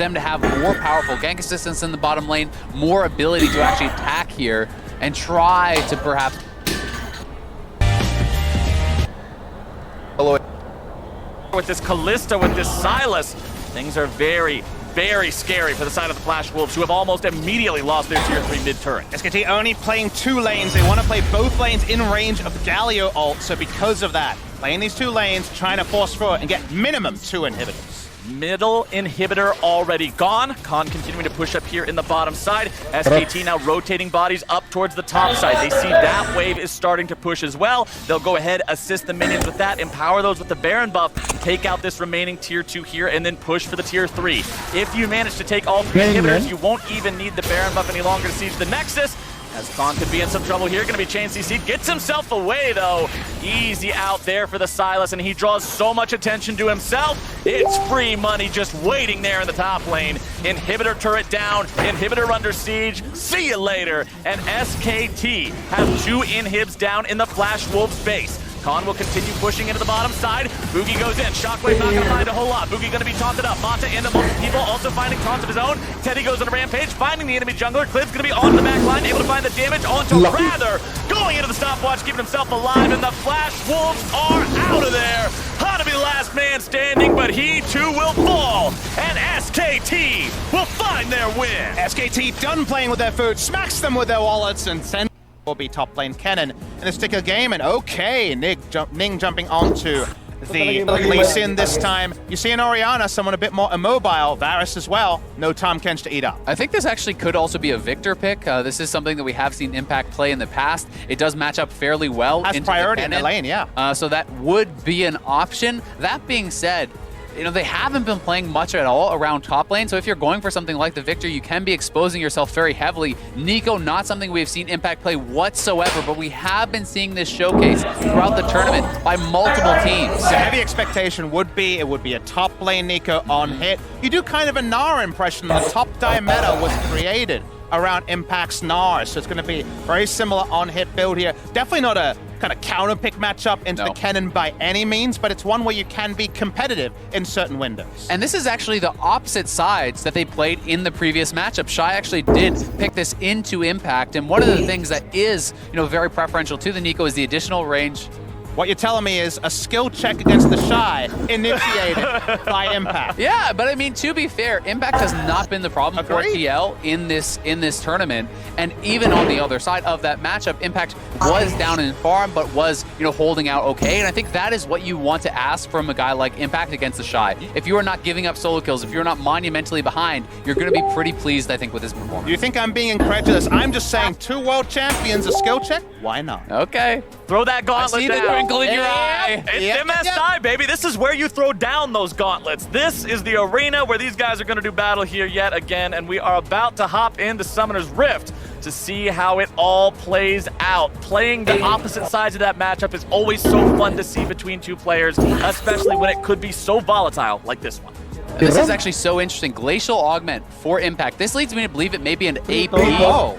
them to have more powerful gank assistance in the bottom lane, more ability to actually attack here and try to perhaps... With this Kalista, with this Sylas, things are very, very scary for the side of the Flash Wolves, who have almost immediately lost their tier 3 mid turret. SKT only playing 2 lanes. They want to play both lanes in range of Galio ult, so because of that, playing these 2 lanes, trying to force forward and get minimum 2 inhibitors. Middle inhibitor already gone. Khan continuing to push up here in the bottom side. SKT now rotating bodies up towards the top side. They see that wave is starting to push as well. They'll go ahead, assist the minions with that, empower those with the Baron buff, take out this remaining tier 2 here, and then push for the tier 3. If you manage to take all 3 inhibitors, you won't even need the Baron buff any longer to siege the Nexus. As Khan could be in some trouble here, going to be chain CC. Gets himself away though. Easy out there for the Sylas, and he draws so much attention to himself. It's free money just waiting there in the top lane. Inhibitor turret down, inhibitor under siege. See you later. And SKT have 2 inhibs down in the Flash Wolves base. Khan will continue pushing into the bottom side. Boogie goes in. Shockwave not going to find a whole lot. Boogie going to be taunted up. Mata and the multiple people also finding taunts of his own. Teddy goes on a rampage, finding the enemy jungler. Cliv's going to be on the back line, able to find the damage onto Rather. Going into the stopwatch, keeping himself alive, and the Flash Wolves are out of there. Hana be last man standing, but he too will fall. And SKT will find their win. SKT done playing with their food, smacks them with their wallets, and send will be top lane Kennen in this particular game. And okay, Ning jumping onto the Lee Sin this time. You see an Orianna, someone a bit more immobile. Varus as well. No Tahm Kench to eat up. I think this actually could also be a Victor pick. This is something that we have seen Impact play in the past. It does match up fairly well. Has into priority the in the lane, yeah. So that would be an option. That being said, you know, they haven't been playing much at all around top lane, so if you're going for something like the Victor, you can be exposing yourself very heavily. Neeko, not something we've seen Impact play whatsoever, but we have been seeing this showcase throughout the tournament by multiple teams. The heavy expectation would be, it would be a top lane Neeko on hit. You do kind of a Nara impression. The top die meta was created around Impact's Nars. So it's going to be very similar on-hit build here. Definitely not a kind of counter-pick matchup into the Kennen by any means, but it's one where you can be competitive in certain windows. And this is actually the opposite sides that they played in the previous matchup. Shy actually did pick this into Impact, and one of the things that is, very preferential to the Nico is the additional range. What you're telling me is a skill check against the Shy initiated by Impact. Yeah, but I mean, to be fair, Impact has not been the problem for TL in this tournament. And even on the other side of that matchup, Impact was down in farm, but was holding out okay. And I think that is what you want to ask from a guy like Impact against the Shy. If you are not giving up solo kills, if you're not monumentally behind, you're going to be pretty pleased, I think, with his performance. You think I'm being incredulous? I'm just saying 2 world champions, a skill check? Why not? Okay. Throw that gauntlet down. I see the twinkle in your eye. It's MSI, baby. This is where you throw down those gauntlets. This is the arena where these guys are going to do battle here yet again, and we are about to hop into Summoner's Rift to see how it all plays out. Playing the opposite sides of that matchup is always so fun to see between two players, especially when it could be so volatile like this one. And this is actually so interesting. Glacial Augment for Impact. This leads me to believe it may be an AP.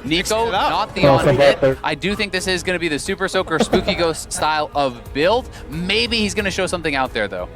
Nico, not the on-hit. I do think this is going to be the Super Soaker Spooky Ghost style of build. Maybe he's going to show something out there, though.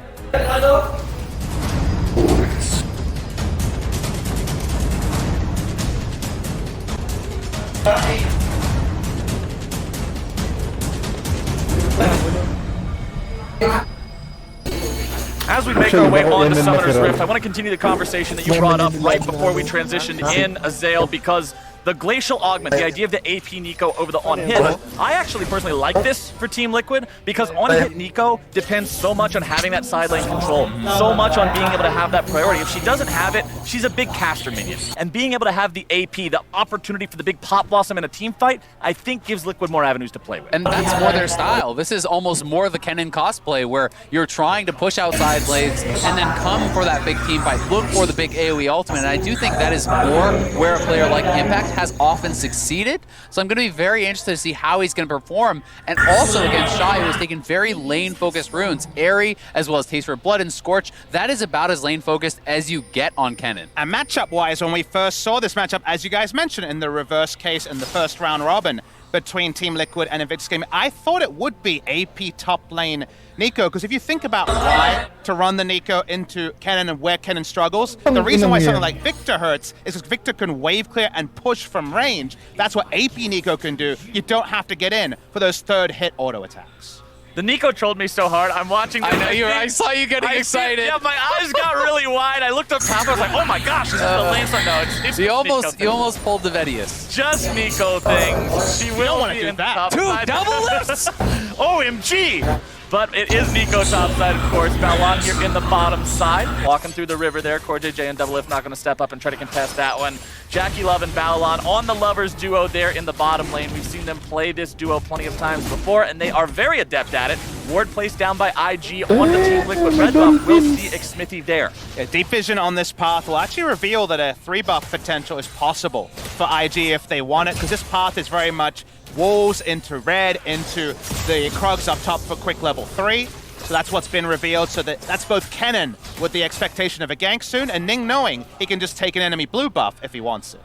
As we make our way on to Summoner's Rift, I want to continue the conversation that you brought up right before we transitioned in, Azael, because the Glacial Augment, the idea of the AP Nico over the on-hit, I actually personally like this for Team Liquid because on-hit Nico depends so much on having that side lane control, so much on being able to have that priority. If she doesn't have it, she's a big caster minion. And being able to have the AP, the opportunity for the big Pop Blossom in a team fight, I think gives Liquid more avenues to play with. And that's more their style. This is almost more the Kennen cosplay where you're trying to push outside blades and then come for that big team fight, look for the big AoE ultimate. And I do think that is more where a player like Impact has often succeeded. So I'm going to be very interested to see how he's going to perform. And also against Shy, who has taken very lane-focused runes. Airy, as well as Taste for Blood and Scorch. That is about as lane-focused as you get on Kennen. And matchup-wise, when we first saw this matchup, as you guys mentioned, in the reverse case in the first round robin between Team Liquid and Invictus Gaming, I thought it would be AP top lane Nico, because if you think about why to run the Nico into Kennen and where Kennen struggles, the reason why something like Victor hurts is because Victor can wave clear and push from range. That's what AP Nico can do. You don't have to get in for those third hit auto attacks. The Nico trolled me so hard. I'm watching. I saw you getting excited. Yeah, my eyes got really wide. I looked up top. I was like, oh my gosh, this is the lane start. No, it's you almost pulled the Vedius. Just Nico things. She will want to do that. 2 double lifts. OMG. But it is Nico topside, of course. Balon here in the bottom side. Walking through the river there. CoreJJ and Doublelift not going to step up and try to contest that one. JackeyLove and Balon on the Lovers duo there in the bottom lane. We've seen them play this duo plenty of times before, and they are very adept at it. Ward placed down by IG on the Team Liquid red buff. We'll see Xmithy there. Yeah, Deep Vision on this path will actually reveal that a 3-buff potential is possible for IG if they want it, because this path is very much walls into red, into the Krugs up top for quick level 3. So that's what's been revealed. So that's both Kennen with the expectation of a gank soon, and Ning knowing he can just take an enemy blue buff if he wants it.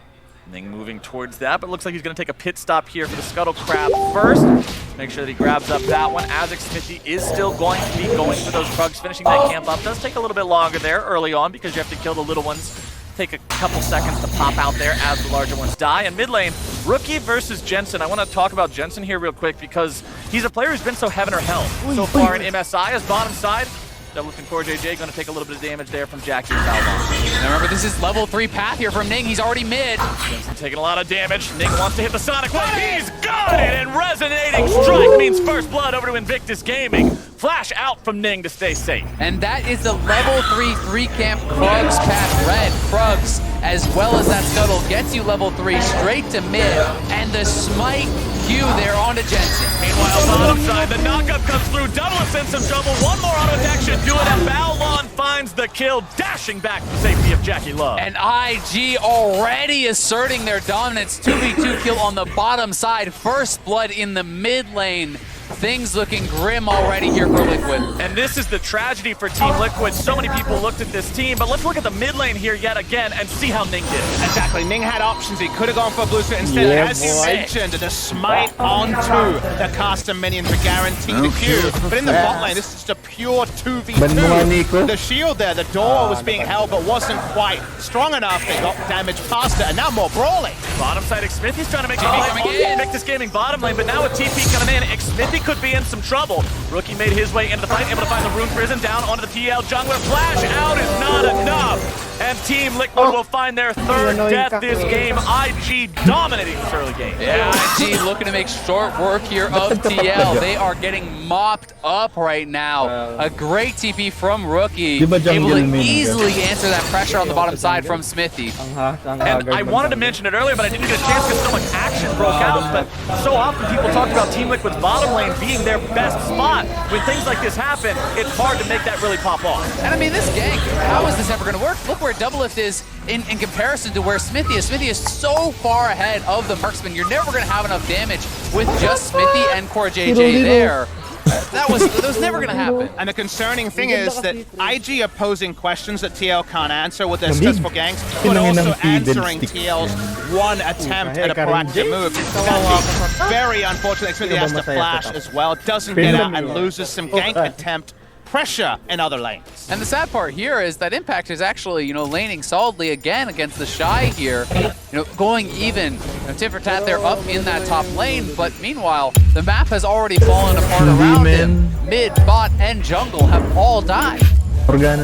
Ning moving towards that, but looks like he's going to take a pit stop here for the Scuttle Crab first. Make sure that he grabs up that one. Azek Smithy is still going to be going for those Krugs. Finishing that camp up does take a little bit longer there early on because you have to kill the little ones. Take a couple seconds to pop out there as the larger ones die. And mid lane, Rookie versus Jensen. I want to talk about Jensen here real quick because he's a player who's been so heaven or hell so far in MSI. As bottom side, Doublelift and CoreJJ going to take a little bit of damage there from Jackie and Balon. Now remember, this is level 3 path here from Ning. He's already mid. Jensen taking a lot of damage. Ning wants to hit the Sonic Wave. He's got it! And Resonating Strike means first blood over to Invictus Gaming. Flash out from Ning to stay safe. And that is the level 3 camp Krugs path red. Krugs, as well as that Scuttle, gets you level 3 straight to mid. And the smite Q there onto Jensen. Meanwhile, bottom side, the knockup comes through. Doublelift in some trouble. One more auto attack should do it, and Balon finds the kill, dashing back to the safety of JackeyLove. And IG already asserting their dominance. 2v2 kill on the bottom side. First blood in the mid lane things looking grim already here for Liquid. And this is the tragedy for Team Liquid. So many people looked at this team, but let's look at the mid lane here yet again and see how Ning did. Exactly, Ning had options. He could have gone for a blue suit. Instead, Yeah, as you boy. mentioned, the smite onto the caster minion to guarantee the Q. But in the bot lane, this is just a pure 2v2. Ban mo nga, Nico. The shield there, the door was being held, but wasn't quite strong enough. They got damage past it, and now more brawling. Bottom side, Xmithy's trying to make a play on the Invictus Gaming bottom lane, but now with TP coming in, Xmithy could be in some trouble. Rookie made his way into the fight, able to find the Rune Prison down onto the TL jungler. Flash out is not enough. And Team Liquid will find their third death this game. IG dominating this early game. Yeah, IG looking to make short work here of TL. They are getting mopped up right now. A great TP from Rookie, Di ba able jungle to main easily answer that pressure on the bottom side from Smithy. And I wanted to mention it earlier, but I didn't get a chance because so much action broke out. But so often people talk about Team Liquid's bottom lane being their best spot. When things like this happen, it's hard to make that really pop off. And I mean, this gank, how is this ever going to work? Look where Doublelift is in comparison to where Smithy is. Smithy is so far ahead of the marksman. You're never going to have enough damage with just Smithy and Core JJ there. That was never going to happen. And the concerning thing is that IG are posing questions that TL can't answer with their successful ganks, but also answering TL's one attempt at a proactive move. Very unfortunate. Smithy has to flash as well, doesn't get out and loses some gank attempt pressure in other lanes. And the sad part here is that Impact is actually, laning solidly again against the Shy here. Going even. Tit for tat, they're up in that top lane, but meanwhile, the map has already fallen apart around him. Mid, bot, and jungle have all died.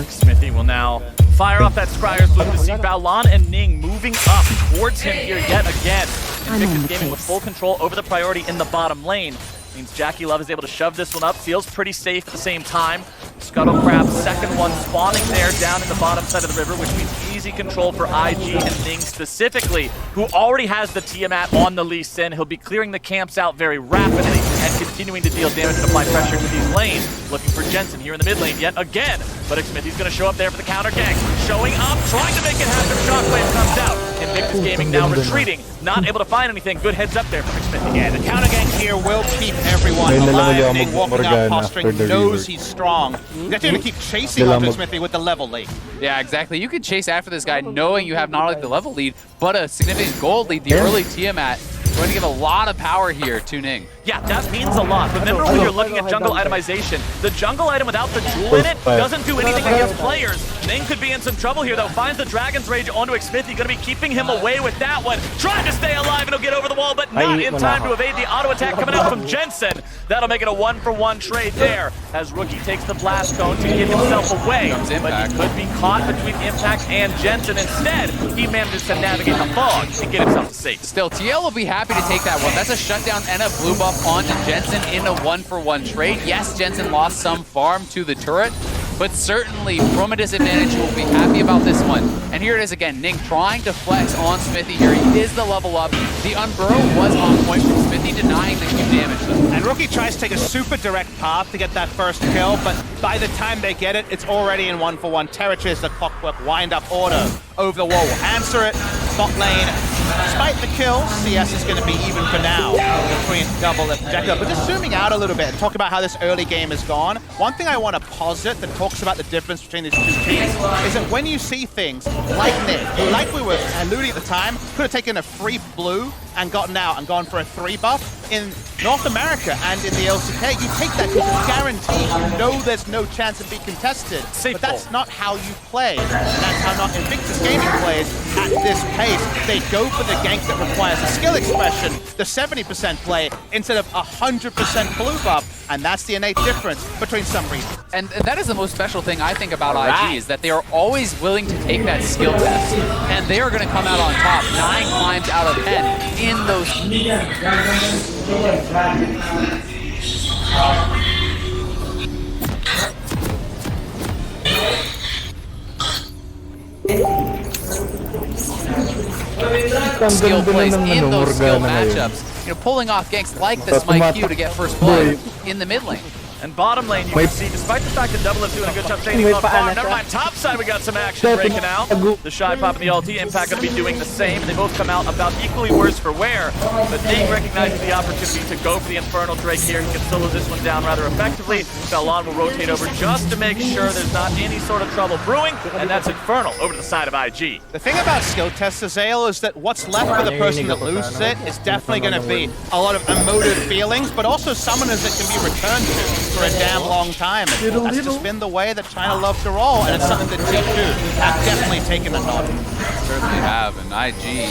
Smithy will now fire off that Scryer's Loop to see Balan and Ning moving up towards him here yet again. Invictus Gaming with full control over the priority in the bottom lane. Means Jackie Love is able to shove this one up. Feels pretty safe at the same time. Scuttle Crab, second one spawning there down in the bottom side of the river, which means easy control for IG and Ning specifically, who already has the Tiamat on the Lee Sin. He'll be clearing the camps out very rapidly and continuing to deal damage and apply pressure to these lanes. Looking for Jensen here in the mid lane yet again. But Xmithy's going to show up there for the counter gank. Showing up, trying to make it happen. Shockwave comes out. Invictus Gaming now retreating. Not able to find anything. Good heads up there from Xmithy. Yeah, the counter gank here will keep everyone alive. Ning walking out posturing, knows he's strong. He's actually going to keep chasing after Smithy with the level lead. Yeah, exactly. You can chase after this guy knowing you have not only the level lead, but a significant gold lead. The early Tiamat going to give a lot of power here to Ning. Yeah, that means a lot. Remember when you're looking at jungle itemization, the jungle item without the jewel in it doesn't do anything against players. Ning could be in some trouble here, though. Finds the Dragon's Rage onto Xmithy. Going to be keeping him away with that one. Trying to stay alive and he'll get over the wall, but not in time to evade the auto attack coming out from Jensen. That'll make it a 1-for-1 trade there as Rookie takes the blast cone to get himself away. But he could be caught between Impact and Jensen. Instead, he manages to navigate the fog and get himself to safety. Still, TL will be happy to take that one. That's a shutdown and a blue buff onto Jensen in a 1-for-1 trade. Yes, Jensen lost some farm to the turret, but certainly from a disadvantage, you will be happy about this one. And here it is again, Ning trying to flex on Smithy here. He is the level up. The Unburrow was on point from Smithy, denying the Q damage though. And Rookie tries to take a super direct path to get that first kill, but by the time they get it, it's already in 1-for-1 territory as the Clockwork wind-up order over the wall will answer it. Bot lane, despite the kill, CS is going to be even for now between Doublelift and Jackie. But just zooming out a little bit and talk about how this early game has gone, one thing I want to posit that talks about the difference between these two teams is that when you see things like Nick, who, like we were alluding at the time, could have taken a free blue and gotten out and gone for a 3 buff in North America and in the LCK, you take that because it's guaranteed. You know there's no chance of being contested. But that's not how you play. And that's how not Invictus Gaming plays at this pace. They go for the gank that requires a skill expression, the 70% play, instead of 100% blue buff. And that's the innate difference between some reasons. And that is the most special thing I think about IG, is that they are always willing to take that skill test. And they are going to come out on top 9 times out of 10 in those. Skill plays in those skill matchups. Pulling off ganks like the Smite Q to get first blood in the mid lane. And bottom lane, you can see, despite the fact that Double is doing a good job staying on farm, never mind, top side we got some action breaking out. The Shy Pop and the ulti, Impact going to be doing the same. They both come out about equally worse for wear, but Ning recognizes the opportunity to go for the Infernal Drake here. He can solo this one down rather effectively. Balon will rotate over just to make sure there's not any sort of trouble brewing, and that's Infernal over to the side of IG. The thing about skill test, Azael, is that what's left for the person that loses it is definitely going to be a lot of emotive feelings, but also summoners that can be returned to for a damn long time. And that's just been the way that China love to roll, and it's something that G2 have definitely taken a nod. Certainly have, and IG,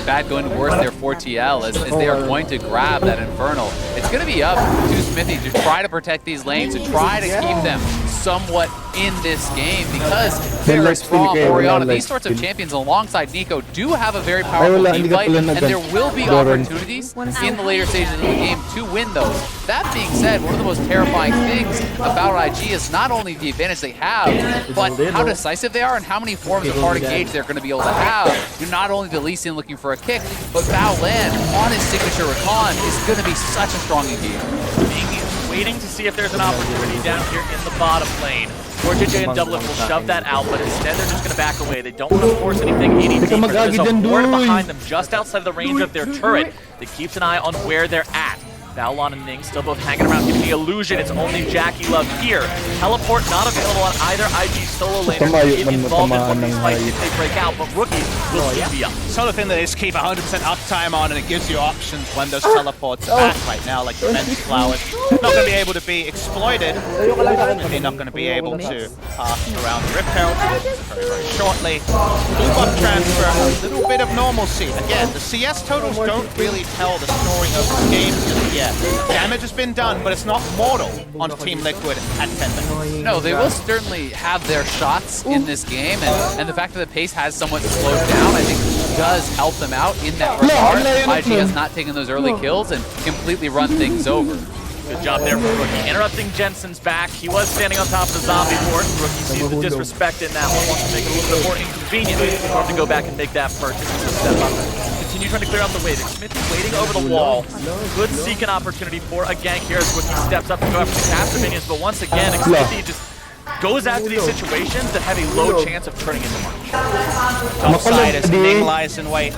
bad going to worse there for TL as they are going to grab that Infernal. It's going to be up to Smithy to try to protect these lanes, to try to keep them somewhat in this game, because Ferris, Braum, Orianna, these sorts of champions alongside Nico do have a very powerful team fight, and there will be opportunities in the later stages of the game to win those. That being said, one of the most terrifying things about IG is not only the advantage they have, but how decisive they are and how many forms of hard engage they're going to be able to have. Not only the Lee Sin looking for a kick, but Bao Lan on his signature Rakan is going to be such a strong engagement. Waiting to see if there's an opportunity down here in the bottom lane. JJ and Doublelift will shove that out, but instead they're just going to back away. They don't want to force anything any deeper. There's a ward behind them just outside of the range of their turret that keeps an eye on where they're at. Balon and Ning still both hanging around, giving the illusion it's only Jackie Love here. Teleport not available on either IG solo laners to get involved in one of these fights if they break out, but Rookie will still be up. Sort of thing that is keep 100% uptime on, and it gives you options when those teleports are back right now, like you mentioned, Flowers. Not going to be able to be exploited, definitely not going to be able to pass around the Rip Herald very, very shortly. Blue buff transfer, a little bit of normalcy. Again, the CS totals don't really tell the story of this game just yet. Damage has been done, but it's not mortal on Team Liquid at 10 minutes. No, they will certainly have their shots in this game, and the fact that the pace has somewhat slowed down, I think, does help them out in that regard. IG has not taken those early kills and completely run things over. Good job there from Rookie. Interrupting Jensen's back. He was standing on top of the zombie port. Rookie sees the disrespect in that one, wants to make it a little bit more inconvenient for him to go back and make that purchase and step up. Continue trying to clear out the wave. Smithy waiting over the wall. Good seek an opportunity for a gank here as Rookie steps up to go after the caster minions, but once again, Smithy just goes after these situations that have a low chance of turning into much. Top side as Ning lies in wait.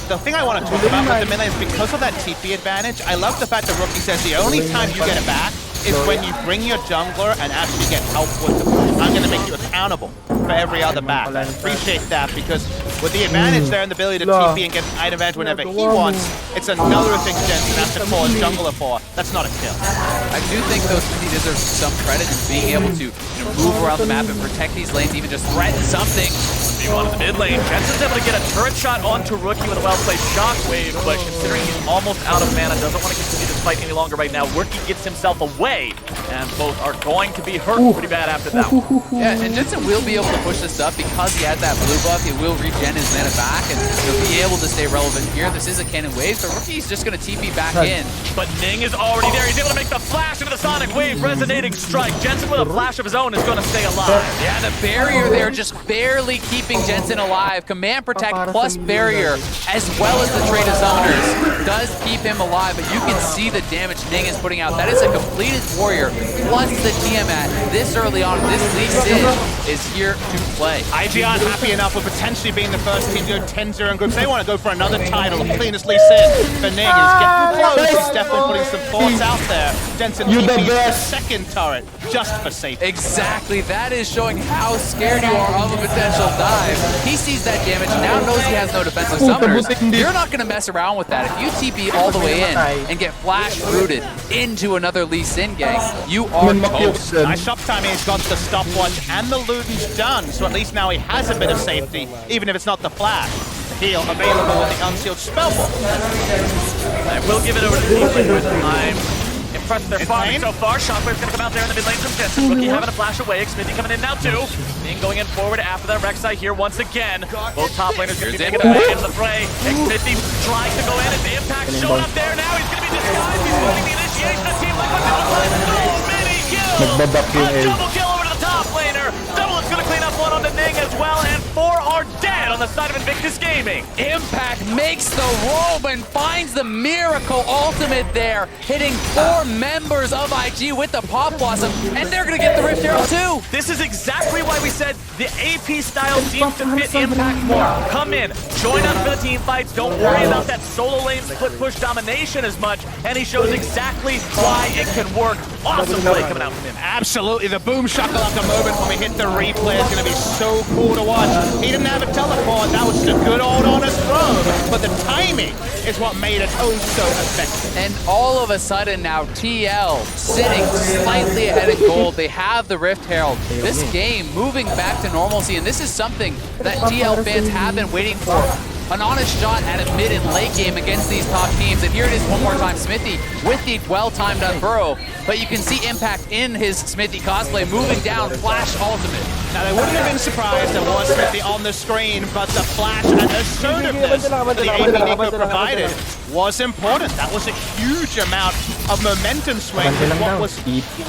The thing I want to talk about with the melee is because of that TP advantage, I love the fact that Rookie says the only time you get it back is when you bring your jungler and actually get help with the push. I'm going to make you accountable for every other back. I appreciate that because with the advantage there and the ability to TP and get an item edge whenever he wants, it's another thing Jensen has to call his jungler for. That's not a kill. I do think though Smithy deserves some credit in being able to move around the map and protect these lanes, even just threaten something. On the mid lane, Jensen's able to get a turret shot onto Rookie with a well-played shockwave, but considering he's almost out of mana, doesn't want to continue this fight any longer right now. Rookie gets himself away, and both are going to be hurt pretty bad after that one. Yeah, and Jensen will be able to push this up because he has that blue buff. He will regen his mana back and be able to stay relevant here. This is a cannon wave, so Rookie's just going to TP back in. But Ning is already there. He's able to make the flash into the Sonic Wave, resonating strike. Jensen with a flash of his own is going to stay alive. Yeah, the barrier there just barely keeping Jensen alive. Command Protect plus barrier, as well as the trade of summoners, does keep him alive, but you can see the damage Ning is putting out. That is a completed warrior, plus the Tiamat this early on. This Lee Sin is here to play. IG aren't happy enough with potentially being the first team to go 10-0 in groups. They want to go for another title, the cleanest Lee Sin. For Ning is getting close. He's definitely putting some thoughts out there. Jensen TP's the second turret, just for safety. Exactly. That is showing how scared you are of a potential dive. He sees that damage, now knows he has no defensive summoners. You're not going to mess around with that. If you TP all the way in and get flash rooted into another Lee Sin gang, you are toast. Nice uptime. He's got the stopwatch and the Luden's done, so at least now he has a bit of safety, even if it's not the flash. The heal available with the unsealed spellbook. I will give it over to the team with time. Impressed their farming so far. Shockwave's gonna come out there in the mid lane from Jensen. Rookie having a flash away. Xmithy coming in now too. Ning going in forward after that Rek'Sai here once again. Both top laners gonna be taking it back into the fray. Xmithy trying to go in and the Impact showing up there now. He's gonna be disguised. He's moving the initiation of Team Liquid. So many kills. A double kill over to the top laner. Double is gonna clean up one on the Ning as well, and 4 are dead on the side of Invictus Gaming. Impact makes the robe and finds the Miracle ultimate there, hitting 4 members of IG with the Pop Blossom, and they're gonna get the Rift Herald too. This is exactly why we said the AP style seems to fit Impact more. Come in, join us for the team fights, don't worry about that solo lane split push domination as much, and he shows exactly why it can work. Awesome play coming out from him. Absolutely, the boom shakalaka moment when we hit the replay is going to be so cool to watch. He didn't have a teleport, that was just a good old honest throw, but the timing is what made it oh so effective. And all of a sudden now, TL sitting slightly ahead of gold. They have the Rift Herald. This game moving back to normalcy, and this is something that TL fans have been waiting for. An honest shot at a mid and late game against these top teams. And here it is one more time, Smithy with the well-timed Unfurrow. But you can see Impact in his Smithy cosplay moving down, Flash ultimate. Now they wouldn't have been surprised there was Smithy on the screen, but the flash and assertiveness that the AP Nico provided was important. That was a huge amount of momentum swing with what was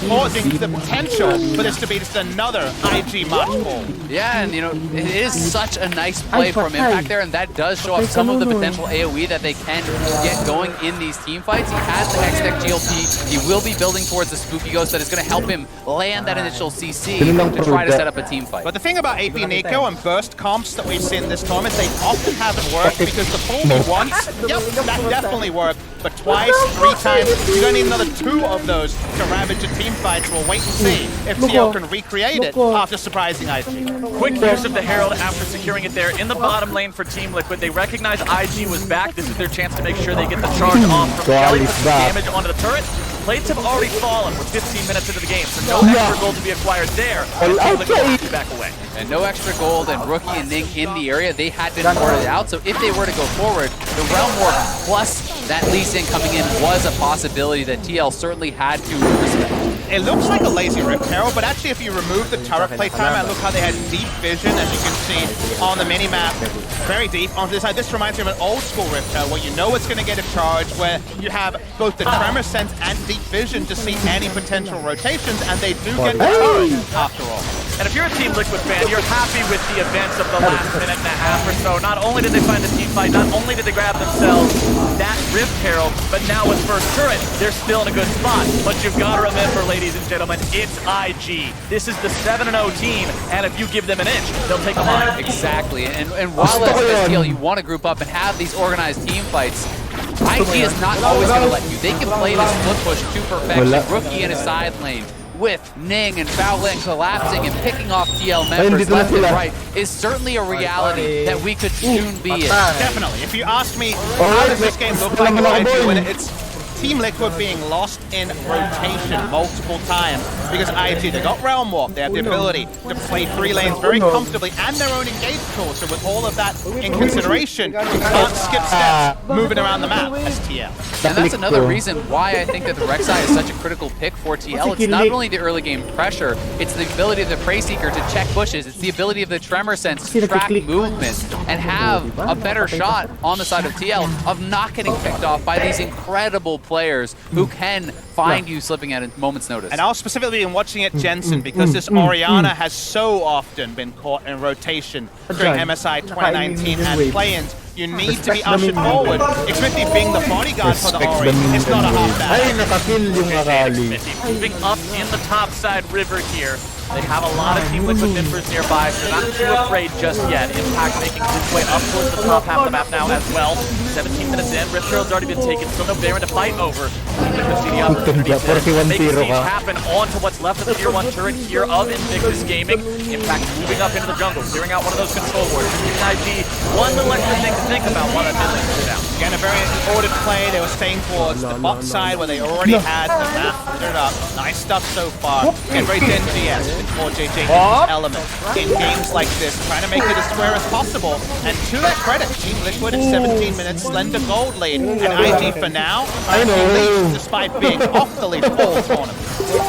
causing the potential for this to be just another IG match ball. Yeah, and you know, it is such a nice play from Impact there, and that does show up some of the potential AoE that they can get going in these team fights. He has the Hextech GLP. He will be building towards the Spooky Ghost that is going to help him land that initial CC to try to set up a team fight. But the thing about AP Nico and burst comps that we've seen this tournament, they often haven't worked because the full once, yep, that definitely worked, but twice, 3 times, you don't need another 2 of those to ravage a team fight. So we'll wait and see if TL can recreate it after surprising IG. Quick use of the Herald after securing it there in the bottom lane for Team Liquid. They recognize IG was back. This is their chance to make sure they get the charge off from Shelly, put some damage onto the turret. Plates have already fallen. We're 15 minutes into the game, so no extra gold to be acquired there. Team Liquid will have to back away. And no extra gold, and Rookie and Ning in the area. They had been ported out, so if they were to go forward, the Realm Warp plus that Lee Sin coming in was a possibility that TL certainly had to respect. It looks like a lazy Rift Herald, but actually if you remove the turret playtime, and look how they had deep vision, as you can see on the mini-map, very deep onto this side. This reminds me of an old school Rift Herald, where you know it's going to get a charge, where you have both the tremor sense and deep vision to see any potential rotations, and they do get the turret after all. And if you're a Team Liquid fan, you're happy with the events of the last minute and a half or so. Not only did they find the team fight, not only did they grab themselves that Rift Herald, but now with first turret, they're still in a good spot. But you've got to remember, ladies and gentlemen, it's IG. This is the 7-0 team, and if you give them an inch, they'll take a mile. Exactly, and while as TL you want to group up and have these organized team fights, IG is not always going to let you. They can play this split push to perfection. Rookie in a side lane with Ning and Fowling collapsing and picking off TL members left and right is certainly a reality that we could soon be in. Definitely. If you ask me, how does this game look like IG when it's Team Liquid being lost in rotation multiple times because IG, they got Realm Warp, they have the ability to play 3 lanes very comfortably and their own engage tool, so with all of that in consideration, you can't skip steps moving around the map as TL. And that's another reason why I think that the Rek'Sai is such a critical pick for TL. It's not only the early game pressure, it's the ability of the Prey Seeker to check bushes, it's the ability of the Tremor Sense to track movement and have a better shot on the side of TL of not getting picked off by these incredible players who can find you slipping at a moment's notice. And I was specifically in watching it Jensen because this Orianna has so often been caught in rotation during MSI 2019 and play-ins. You need to be ushered forward. Xmithie being the bodyguard for the Ori, it's not a half bad. Xmithie moving up in the top side river here. They have a lot of Team Liquid members nearby, so they're not too afraid just yet. Impact making his way up towards the top half of the map now as well. 17 minutes in, Rift Herald's already been taken, still no Baron to fight over. Liquid see the opportunity to make things happen onto what's left of the tier 1 turret here of Invictus Gaming. Impact moving up into the jungle, clearing out one of those control wards. IG, one little extra thing to think about while that mid lane is down. Again, a very ordered play. They were staying towards the bot side where they already had the map cleared up. Nice stuff so far. Again, very DNGS. It's more JJ element in games like this, trying to make it as square as possible. And to their credit, Team Liquid at 17 minutes, slender gold lead, and IG for now, leads despite being off the lead all tournament.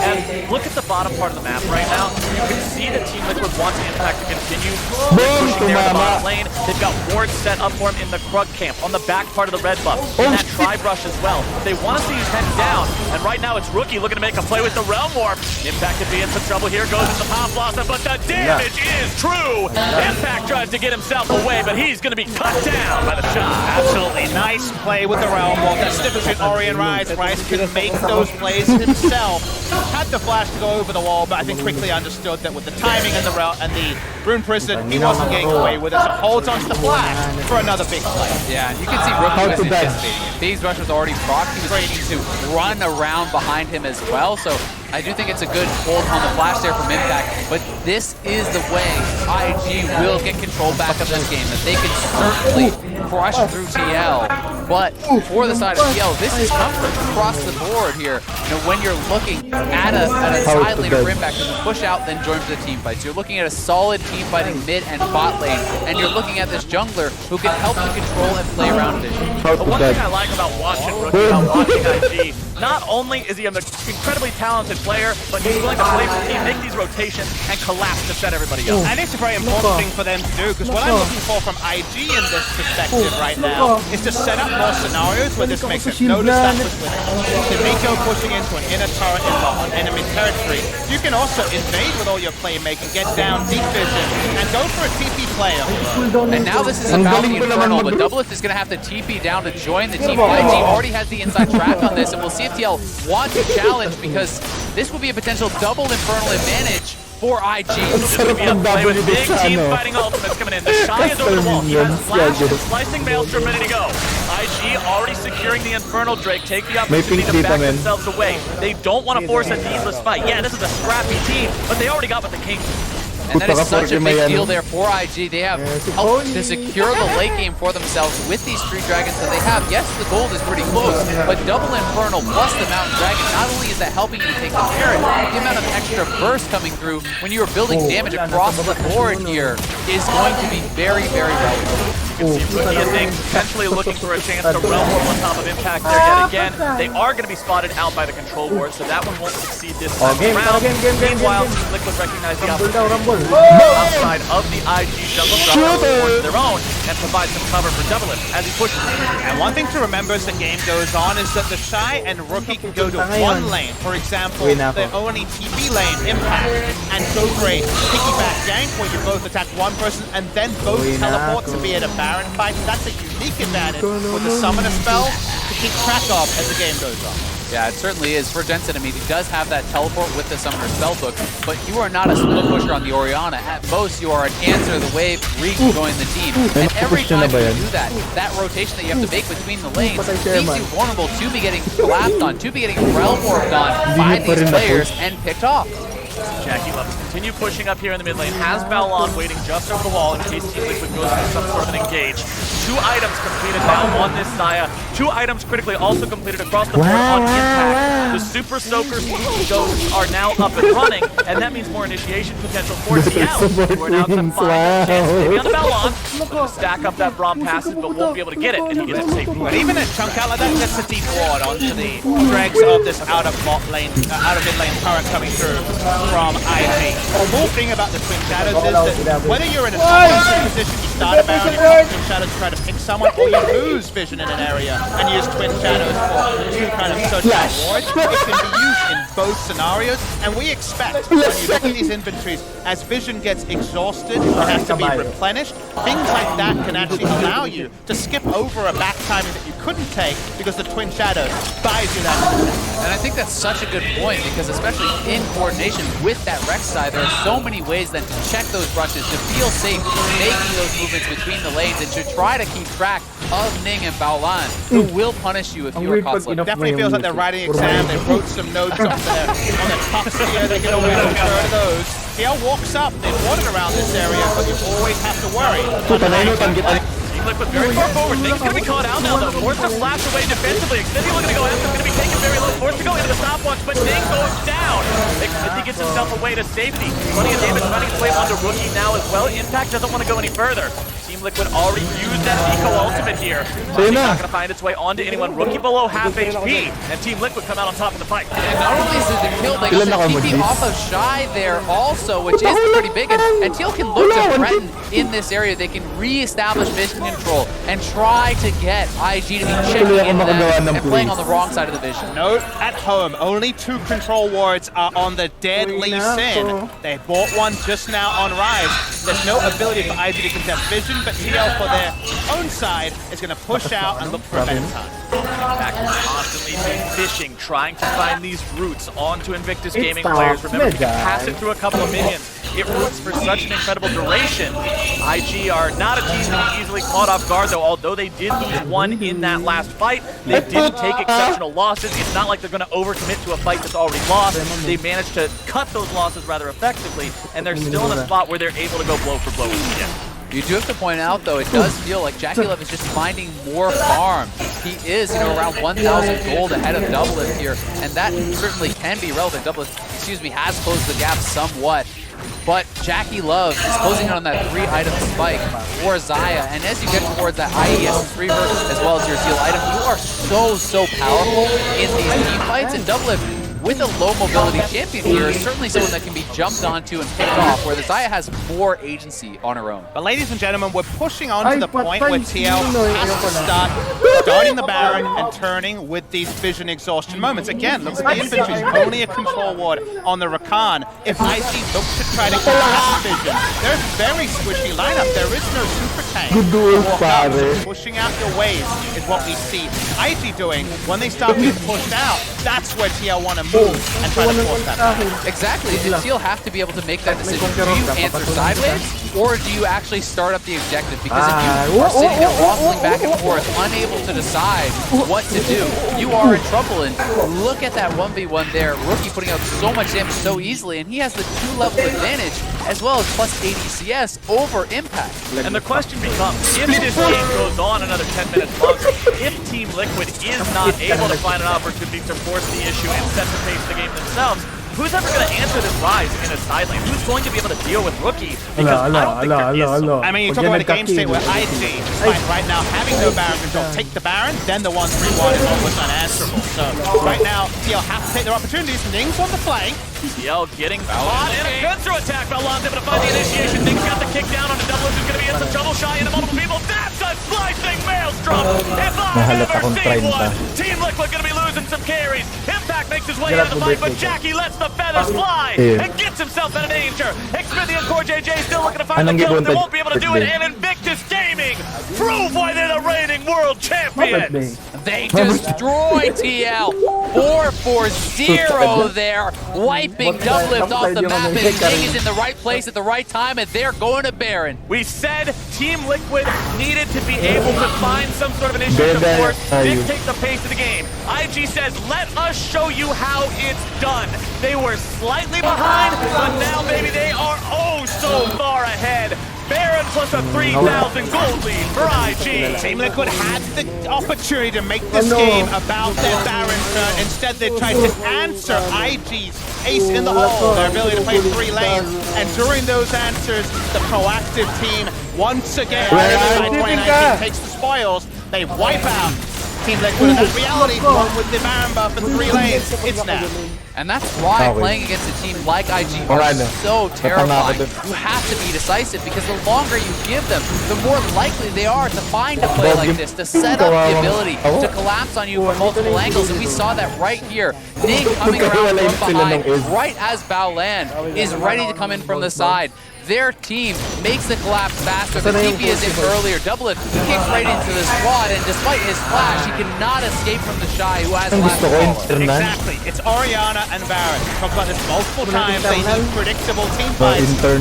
And look at the bottom part of the map right now. You can see that Team Liquid wants Impact to continue pushing there in the bottom lane. They've got wards set up for him in the Krug camp, on the back part of the red buff, in that tri-brush as well. They want us to use head down, and right now it's Rookie looking to make a play with the Realm Warp. Impact could be in some trouble here, goes into Pop Blossom, but the damage is true! Impact tries to get himself away, but he's going to be cut down by the shot. Absolutely nice play with the Realm Walk. That stiffens in Ori and Rise. Rise can make those plays himself. Had the flash to go over the wall, but I think quickly understood that with the timing and the Rune Prison, he wasn't getting away with it, so holds onto the flash for another big play. Yeah, and you can see Rookie was anticipating it. Phase Rush was already procced. He was waiting to run around behind him as well, so I do think it's a good hold on the flash there from Impact, but this is the way IG will get control back of this game, that they can certainly crush through TL, but for the side of TL, this is comfort across the board here. You know, when you're looking at a side lane for Impact who can push out, then join for the team fights. You're looking at a solid team fighting mid and bot lane, and you're looking at this jungler who can help you control and play around Vision. The one thing I like about watching Rookie, about watching IG, not only is he an incredibly talented player, but he's willing to play for the team, make these rotations, and collapse to set everybody up. And it's a very important thing for them to do, because what I'm looking for from IG in this perspective right now is to set up more scenarios where this makes sense. Notice that was with Kimiko pushing into an inner turret on enemy territory. You can also invade with all your playmaking, get down deep vision, and go for a TP player. And now this is about the Infernal, but Doublelift is going to have to TP down to join the team fight. Team already has the inside track on this, and we'll see if TL wants to challenge, because this will be a potential double Infernal advantage for IG. This would be a play with big team fighting ultimates coming in. The Shy is over the wall. He has Flash and Slicing Maelstrom ready to go. IG already securing the Infernal Drake. Take the opportunity to back themselves away. They don't want to force a needless fight. Yeah, this is a scrappy team, but they already got what they came for. And that is such a big deal there for IG. They have helped to secure the late game for themselves with these 3 dragons that they have. Yes, the gold is pretty close, but double Infernal plus the Mountain Dragon, not only is that helping you take the Baron, the amount of extra burst coming through when you are building damage across the board here is going to be very, very valuable. You can see Rookie and Ning potentially looking for a chance to Realm Warp on top of Impact there yet again. They are going to be spotted out by the control ward, so that one won't succeed this time around. Meanwhile, Team Liquid recognize the opportunity outside of the IG jungle towards their own and provide some cover for Doublelift as he pushes. And one thing to remember as the game goes on is that the Shy and Rookie can go to one lane. For example, the only TP lane, Impact, and go for a piggyback gank where you both attack one person and then both teleport to be at a Baron fight. That's a unique advantage with the Summoner spell to keep track of as the game goes on. Yeah, it certainly is. For Jensen, I mean, he does have that teleport with the Summoner Spellbook, but you are not a split pusher on the Orianna. At most, you are an answer the wave, rejoin the team. And every time you do that, that rotation that you have to make between the lanes leaves you vulnerable to be getting collapsed on, to be getting Realm Warped on by these players and picked off. Jackie Love continue pushing up here in the mid lane. Has Balon waiting just over the wall in case Team Liquid goes for some sort of an engage. 2 items completed now on this Xayah. 2 items critically also completed across the board on Impact. The Super Soakers Ghosts are now up and running, and that means more initiation potential for TL. We're now to find a chance maybe on the Balon. Stack up that Braum passes, but won't be able to get it, and he gets it safe. But even a chunk out like that, that's a deep ward onto the dregs of this out of bot lane, out of mid lane current coming through from IG. The whole thing about the Twin Shadows is that whether you're in a top position, you start a Baron, you use Twin Shadows to try to pick someone, or you lose vision in an area and use Twin Shadows to kind of search out wards. It can be used in both scenarios, and we expect when you look at these inventories, as vision gets exhausted and has to be replenished, things like that can actually allow you to skip over a back timing that you couldn't take because the Twin Shadows buys you that. And I think that's such a good point, because especially in coordination with that Rex side, there are so many ways then to check those rushes, to feel safe making those movements between the lanes, and to try to keep track of Ning and Baolan, who will punish you if you are caught slipping. Definitely feels like they're writing exam. They wrote some notes on their tops here. They get away with 1/3 of those. TL walks up. They've wanted around this area, but you always have to worry. Team Liquid very far forward. Things going to be caught out now, though. Forced to flash away defensively. Xfinity looking to go after. Going to be taken very low. Forced to go into the stopwatch, but Ning goes down. Xfinity gets himself away to safety. Plenty of damage running its way onto Rookie now as well. Impact doesn't want to go any further. Team Liquid already used that Nico ultimate here. Rookie's not going to find its way onto anyone. Rookie below half HP, and Team Liquid come out on top of the fight. And not only is it the kill, they get the TP off of Shy there also, which is pretty big. And Teal can look to threaten in this area. They can re-establish vision control and try to get IG to be checking in them and playing on the wrong side of the vision. Note at home, only 2 control wards are on the dead Lee Sin. They bought one just now on Rise. There's no ability for IG to contest vision, but TL for their own side is going to push out and look for a better time. Back constantly fishing, trying to find these routes onto Invictus Gaming players. Remember, you can pass it through a couple of minions. It roots for such an incredible duration. IG are not a team to be easily caught off guard, though. Although they did lose one in that last fight, they didn't take exceptional losses. It's not like they're going to overcommit to a fight that's already lost. They managed to cut those losses rather effectively, and they're still in a spot where they're able to go blow for blow with the end. You do have to point out, though, it does feel like JackeyLove is just finding more farm. He is, around 1,000 gold ahead of Doublelift here, and that certainly can be relevant. Doublelift, has closed the gap somewhat, but JackeyLove is closing in on that 3-item spike for Xayah, and as you get towards that IES Reaver as well as your Zeal item, you are so powerful in these team fights, and Doublelift, with a low mobility champion here, is certainly someone that can be jumped onto and picked off, where the Xayah has more agency on her own. But ladies and gentlemen, we're pushing on to the point where TL has to start starting the Baron and turning with these vision exhaustion moments. Again, look at the inventory, only a control ward on the Rakan. If IC looks to try to contest vision, there's very squishy lineup. There is no super tank. So pushing out your waves is what we see IG doing. When they start being pushed out, that's where TL want to move and try to force that back. Exactly. Teal have to be able to make that decision. Do you answer sideways, or do you actually start up the objective? Because if you are sitting there waffling back and forth, unable to decide what to do, you are in trouble. And look at that 1v1 there. Rookie putting out so much damage so easily, and he has the 2-level advantage, as well as plus 80 CS over Impact. And the question becomes, if this game goes on another 10 minutes longer, if Team Liquid is not able to find an opportunity to force the issue and set the pace of the game themselves, who's ever going to answer this Rise in a side lane? Who's going to be able to deal with Rookie? Because I don't think there is someone. I mean, you talk about a game state where IG, despite right now having no Baron control, take the Baron, then the 1-3-1 is almost unanswerable. So right now, TL have to take their opportunities. Ning's on the flank. TL getting caught in a counter attack. Balon's able to find the initiation. Ning's got the kick down on the Doublelift, who's going to be in some trouble. Shy into multiple people. That's a slicing maelstrom. If I've ever seen one. Team Liquid going to be losing some carries. Impact makes his way out of the fight, but Jackie lets the feathers fly and gets himself out of danger. Xmithie and Core JJ still looking to find the kill, but they won't be able to do it. And Invictus Gaming prove why they're the reigning world champions. They destroy TL. 4-4-0 there, wiping Doublelift off the map, and Ning is in the right place at the right time, and they're going to Baron. We said Team Liquid needed to be able to find some sort of initiative to force, dictate the pace of the game. IG says, let us show you how it's done. They were slightly behind, but now, baby, they are oh so far ahead. Baron plus a 3,000 gold lead for IG. Team Liquid had the opportunity to make this game about their Baron turn. Instead, they tried to answer IG's ace in the hole, their ability to play 3 lanes. And during those answers, the proactive team, once again, 2019 takes the spoils. They wipe out Team Liquid, and that's reality. One with the Baron buff and 3 lanes, it's now. And that's why playing against a team like IG are so terrifying. You have to be decisive, because the longer you give them, the more likely they are to find a play like this, to set up the ability to collapse on you from multiple angles. And we saw that right here. Ning coming around from behind, right as Baolan is ready to come in from the side. Their team makes the collapse faster. The TP is in earlier. Doublelift kicks right into the squad, and despite his flash, he cannot escape from the Shy, who has last caller. Exactly. It's Orianna and Baron. We've talked about this multiple times. They need predictable team fights. A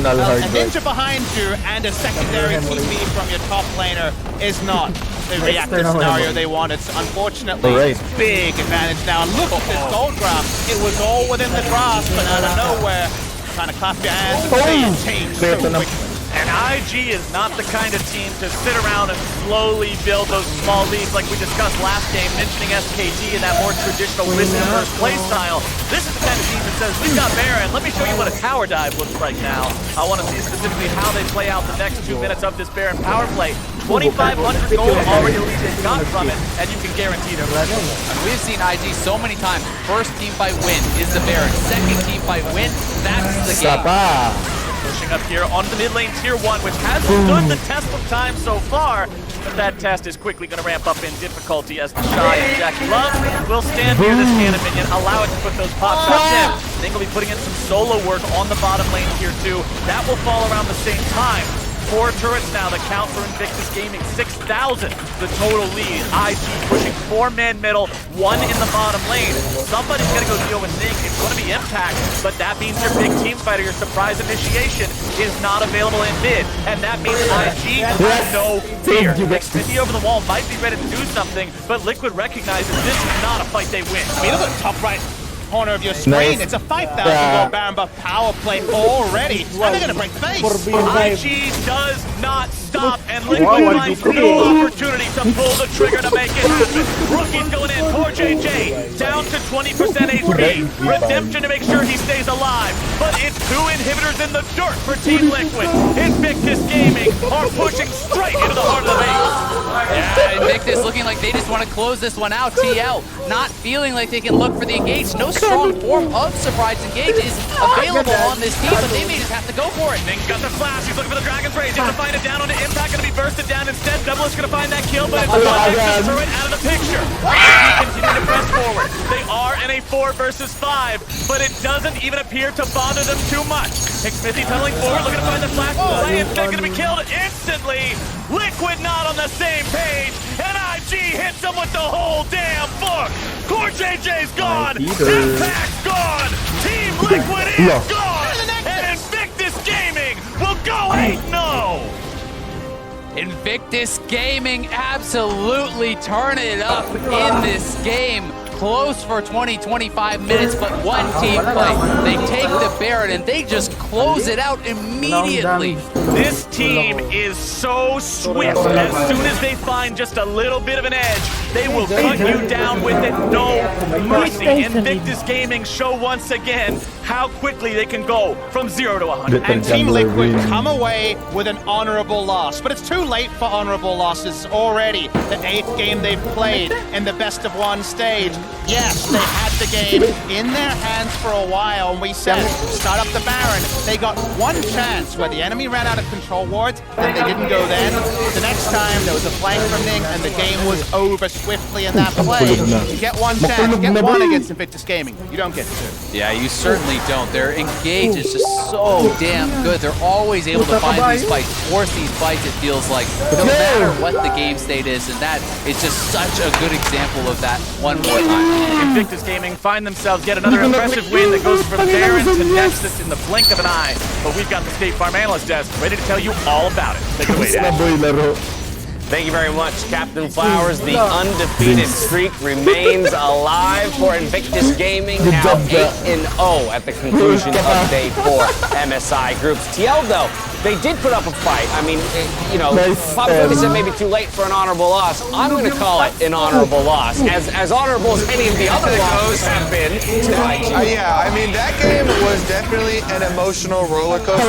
ninja behind you and a secondary TP from your top laner is not the reactive scenario they wanted. So unfortunately, it's big advantage now. Look at this gold graph. It was all within the grasp, but out of nowhere, kind of clap your hands and say it changed so quickly. And IG is not the kind of team to sit around and slowly build those small leads like we discussed last game, mentioning SKT and that more traditional risk-averse play style. This is the kind of team that says, we've got Baron, let me show you what a tower dive looks like now. I want to see specifically how they play out the next 2 minutes of this Baron power play. 2,500 gold already at least they've got from it, and you can guarantee their level. We've seen IG so many times. First team fight win is the Baron. Second team fight win, that's the game. Pushing up here onto the mid lane tier 1, which has stood the test of time so far, but that test is quickly going to ramp up in difficulty as the Shy and Jackie Love will stand near this cannon minion, allow it to put those pop shots in. Nick will be putting in some solo work on the bottom lane tier 2. That will fall around the same time. 4 turrets now, the count for Invictus Gaming, 6,000 the total lead. IG pushing 4 man middle, 1 in the bottom lane. Somebody's gonna go deal with Nick. It's gonna be Impact, but that means your big team fighter, your surprise initiation, is not available in mid. And that means IG has no fear. Xmithie over the wall might be ready to do something, but Liquid recognizes this is not a fight they win. I mean, look at the top right corner of your screen. It's a 5,000 gold Baron buff power play already, and they're gonna break face. IG does not stop, and Liquid finds no opportunity to pull the trigger to make it happen. Rookie's going in, poor JJ, down to 20% HP. Redemption to make sure he stays alive, but it's 2 inhibitors in the dirt for Team Liquid. Invictus Gaming are pushing straight into the heart of the base. Yeah, Invictus looking like they just want to close this one out. TL not feeling like they can look for the engage. No strong form of surprise engage is available on this team, but they may just have to go for it. Nick's got the flash, he's looking for the Dragon's Rage, he's gonna find it down onto Impact, gonna be bursted down instead. Double's gonna find that kill, but it's one turret out of the picture. They continue to press forward. They are in a 4 versus 5, but it doesn't even appear to bother them too much. Xmithie tunneling forward, looking to find the flash play, instead gonna be killed instantly. Liquid not on the same page, and IG hits them with the whole damn book. Core JJ's gone, Impact's gone, Team Liquid is gone, and Invictus Gaming will go 8-0. Invictus Gaming absolutely turning it up in this game. Close for 20-25 minutes, but one team fight. They take the Baron and they just close it out immediately. This team is so swift. As soon as they find just a little bit of an edge, they will cut you down with it. No mercy. Invictus Gaming show once again how quickly they can go from 0 to 100. And Team Liquid come away with an honorable loss, but it's too late for honorable losses already. The 8th game they've played in the best of 1 stage. Yes, they had the game in their hands for a while, and we said, start up the Baron. They got 1 chance where the enemy ran out of control wards, and they didn't go then. The next time, there was a flank from Ning, and the game was over swiftly in that play. You get 1 chance, you get 1 against Invictus Gaming. You don't get 2. Yeah, you certainly don't. Their engage is just so damn good. They're always able to find these fights, force these fights, it feels like, no matter what the game state is, and that is just such a good example of that one more time. Invictus Gaming find themselves yet another impressive win that goes from Baron to Nexus in the blink of an eye. But we've got the State Farm Analyst desk ready to tell you all about it. Take it away, Dash. Thank you very much, Captain Flowers. The undefeated streak remains alive for Invictus Gaming, now 8-0 at the conclusion of Day 4 MSI Groups. TL, though, they did put up a fight. I mean, you know, probably said maybe too late for an honorable loss. I'm going to call it an honorable loss, as honorable as any of the other losses have been to IG. Yeah, I mean, that game was definitely an emotional roller coaster.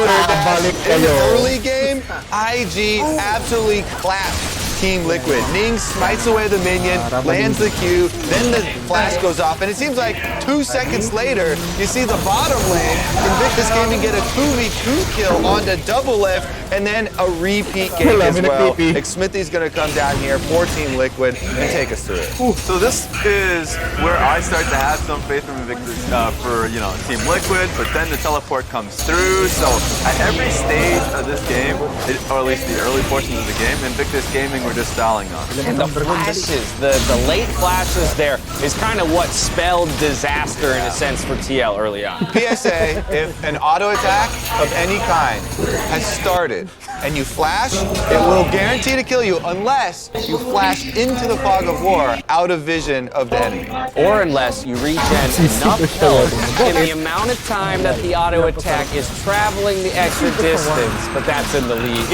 In the early game, IG absolutely clapped Team Liquid. Ning smites away the minion, lands the Q, then the flash goes off, and it seems like 2 seconds later, you see the bottom lane, Invictus Gaming get a 2v2 kill onto double lift, and then a repeat game as well. Xmithie's gonna come down here for Team Liquid and take us through it. So this is where I start to have some faith from Invictus for, you know, Team Liquid, but then the teleport comes through. So at every stage of this game, or at least the early portions of the game, Invictus Gaming were just styling on. And the flashes, the late flashes there is kind of what spelled disaster in a sense for TL early on. PSA, if an auto attack of any kind has started and you flash, it will guarantee to kill you unless you flash into the fog of war out of vision of the enemy. Or unless you regen enough health in the amount of time that the auto attack is traveling the extra distance. But that's in the weeds.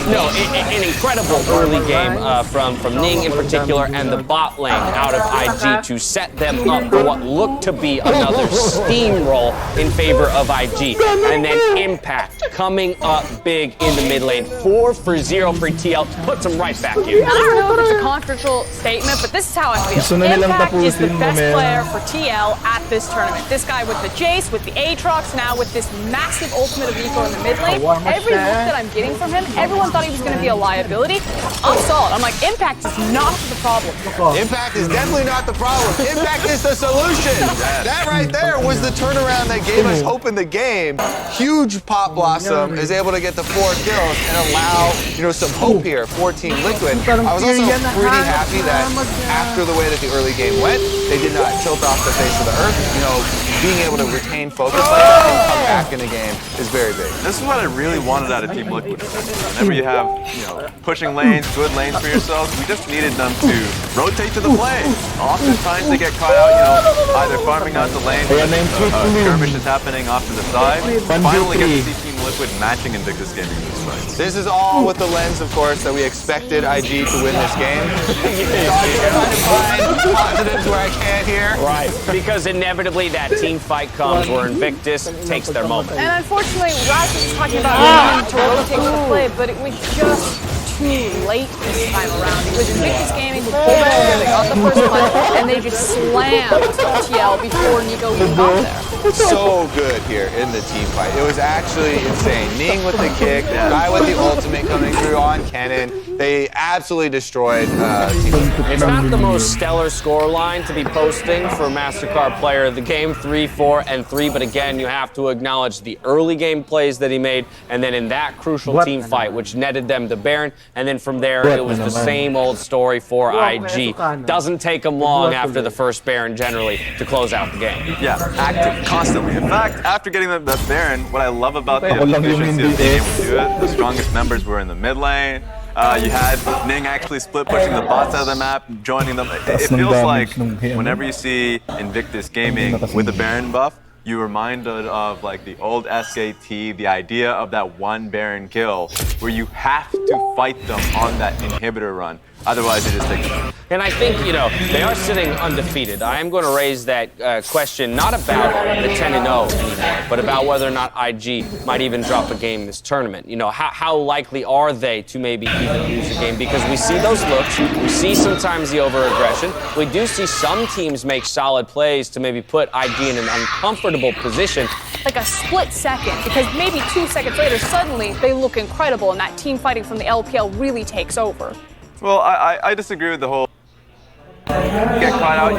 No, an incredible early game from Ning in particular and the bot lane out of IG to set them up for what looked to be another steamroll in favor of IG. And then Impact coming up big in the mid lane. 4 for 0 for TL, puts them right back in. I don't know if it's a controversial statement, but this is how I feel. Impact is the best player for TL at this tournament. This guy with the Jace, with the Aatrox, now with this massive ultimate of Nico in the mid lane. Every look that I'm getting from him, everyone thought he was going to be a liability. I'm solid. I'm like, Impact is not the problem. Impact is definitely not the problem. Impact is the solution. That right there was the turnaround that gave us hope in the game. Huge Pop Blossom is able to get the 4 kills and allow, some hope here for Team Liquid. I was also pretty happy that after the way that the early game went, they did not tilt off the face of the earth. Being able to retain focus like that and come back in the game is very big. This is what I really wanted out of Team Liquid. Whenever you have, pushing lanes, good lanes for yourselves, we just needed them to rotate to the play. Oftentimes they get caught out, either farming out the lane, skirmish is happening off to the side. Finally get to see Team Liquid matching Invictus Gaming in this fight. This is all with the lens, of course, that we expected IG to win this game. Trying to find positives where I can't here. Right, because inevitably that team fight comes where Invictus takes their moment. And unfortunately, Raz was talking about to rotate to the play, but it was just too late this time around because Invictus Gaming was pulled together, they got the first one, and they just slammed TL before Nico even got there. So good here in the team fight. It was actually insane. Ning with the kick, Guy with the ultimate coming through on Kennen. They absolutely destroyed Team Liquid. It's not the most stellar scoreline to be posting for MasterCard Player of the Game, 3, 4, and 3, but again, you have to acknowledge the early game plays that he made, and then in that crucial team fight, which netted them the Baron, and then from there, it was the same old story for IG. Doesn't take them long after the first Baron, generally, to close out the game. Yeah, active constantly. In fact, after getting the Baron, what I love about the efficiency of being able to do it, the strongest members were in the mid lane. You had Ning actually split pushing the bots out of the map, joining them. It feels like whenever you see Invictus Gaming with the Baron buff, you're reminded of like the old SKT, the idea of that one Baron kill, where you have to fight them on that inhibitor run. Otherwise, it just takes them. And I think, they are sitting undefeated. I am going to raise that question not about the 10-0 anymore, but about whether or not IG might even drop a game this tournament. How likely are they to maybe even lose a game? Because we see those looks, we see sometimes the over-aggression. We do see some teams make solid plays to maybe put IG in an uncomfortable position. Like a split second, because maybe 2 seconds later, suddenly they look incredible and that team fighting from the LPL really takes over. Well, I disagree with the whole get caught out.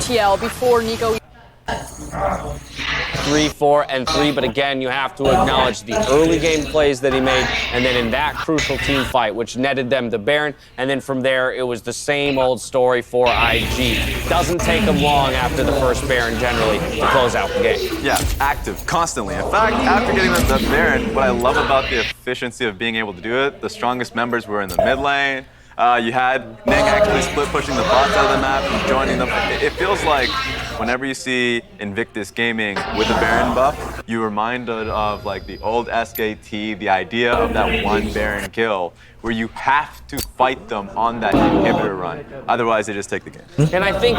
TL before Nico. 3, 4, and 3, but again, you have to acknowledge the early game plays that he made, and then in that crucial team fight, which netted them the Baron, and then from there, it was the same old story for IG. Doesn't take them long after the first Baron, generally, to close out the game. Yeah, active, constantly. In fact, after getting the Baron, what I love about the efficiency of being able to do it, the strongest members were in the mid lane. You had Ning actually split pushing the bots out of the map and joining them. It feels like whenever you see Invictus Gaming with the Baron buff, you're reminded of like the old SKT, the idea of that one Baron kill, where you have to fight them on that inhibitor run. Otherwise, they just take the game. And I think,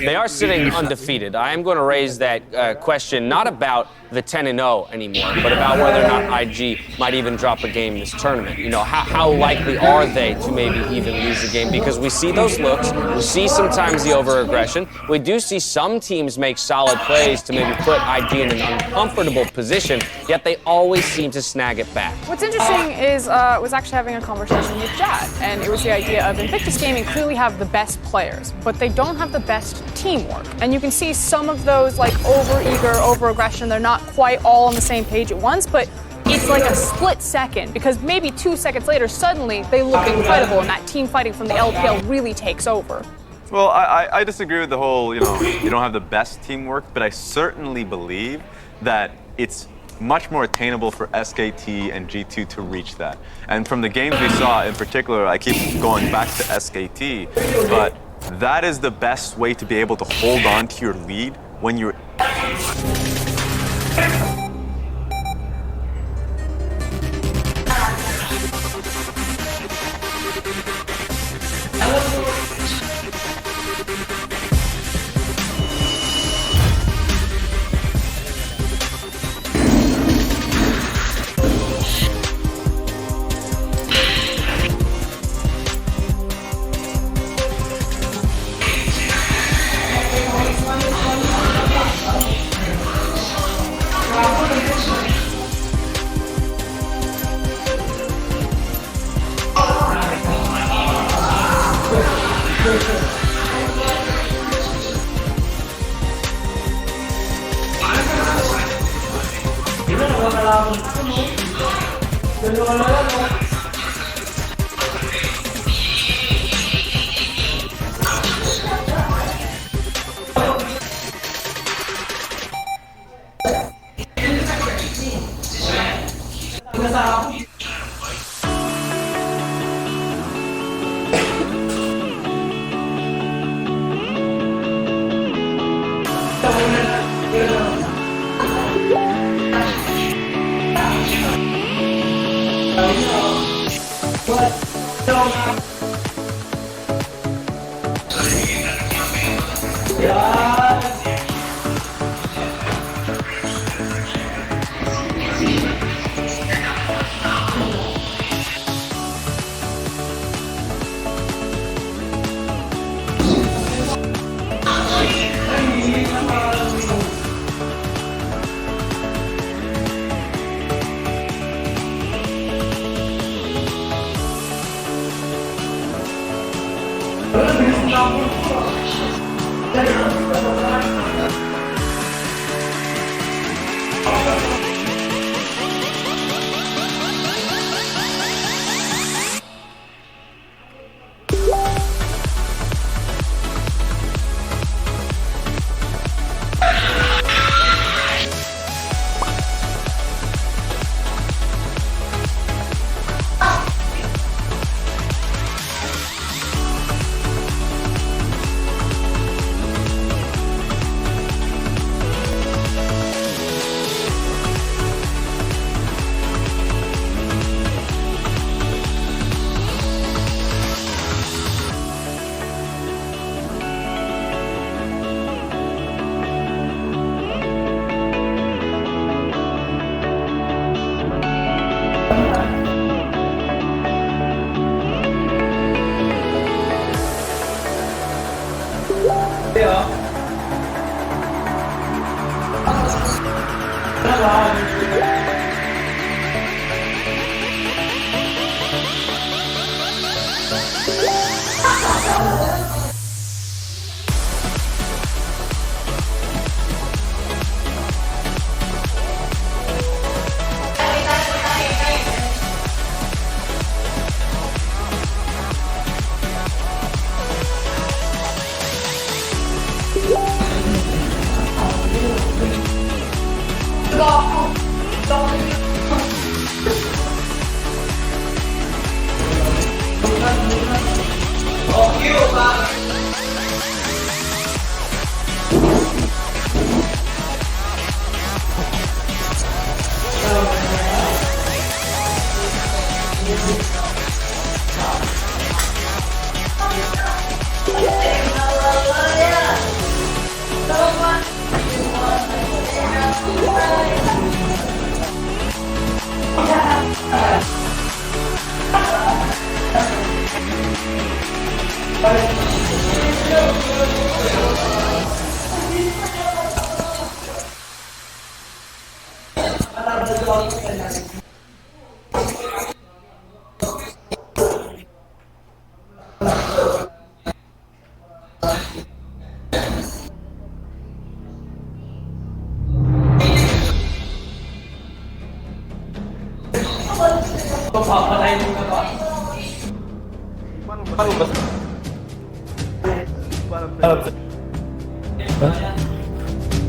they are sitting undefeated. I am going to raise that question not about the 10-0 anymore, but about whether or not IG might even drop a game this tournament. How likely are they to maybe even lose a game? Because we see those looks, we see sometimes the over-aggression, we do see some teams make solid plays to maybe put IG in an uncomfortable position, yet they always seem to snag it back. What's interesting is I was actually having a conversation with Jad, and it was the idea of Invictus Gaming clearly have the best players, but they don't have the best teamwork. And you can see some of those like over-eager, over-aggression, they're not quite all on the same page at once, but it's like a split second, because maybe 2 seconds later, suddenly they look incredible and that team fighting from the LPL really takes over. Well, I disagree with the whole, you don't have the best teamwork, but I certainly believe that it's much more attainable for SKT and G2 to reach that. And from the games we saw in particular, I keep going back to SKT, but that is the best way to be able to hold on to your lead when you're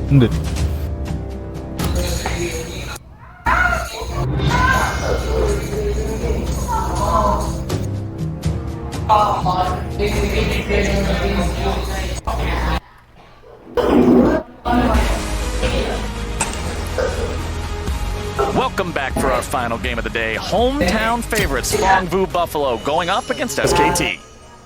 Hindi. Welcome back for our final game of the day. Hometown favorites, Fongvu Buffalo, going up against SKT.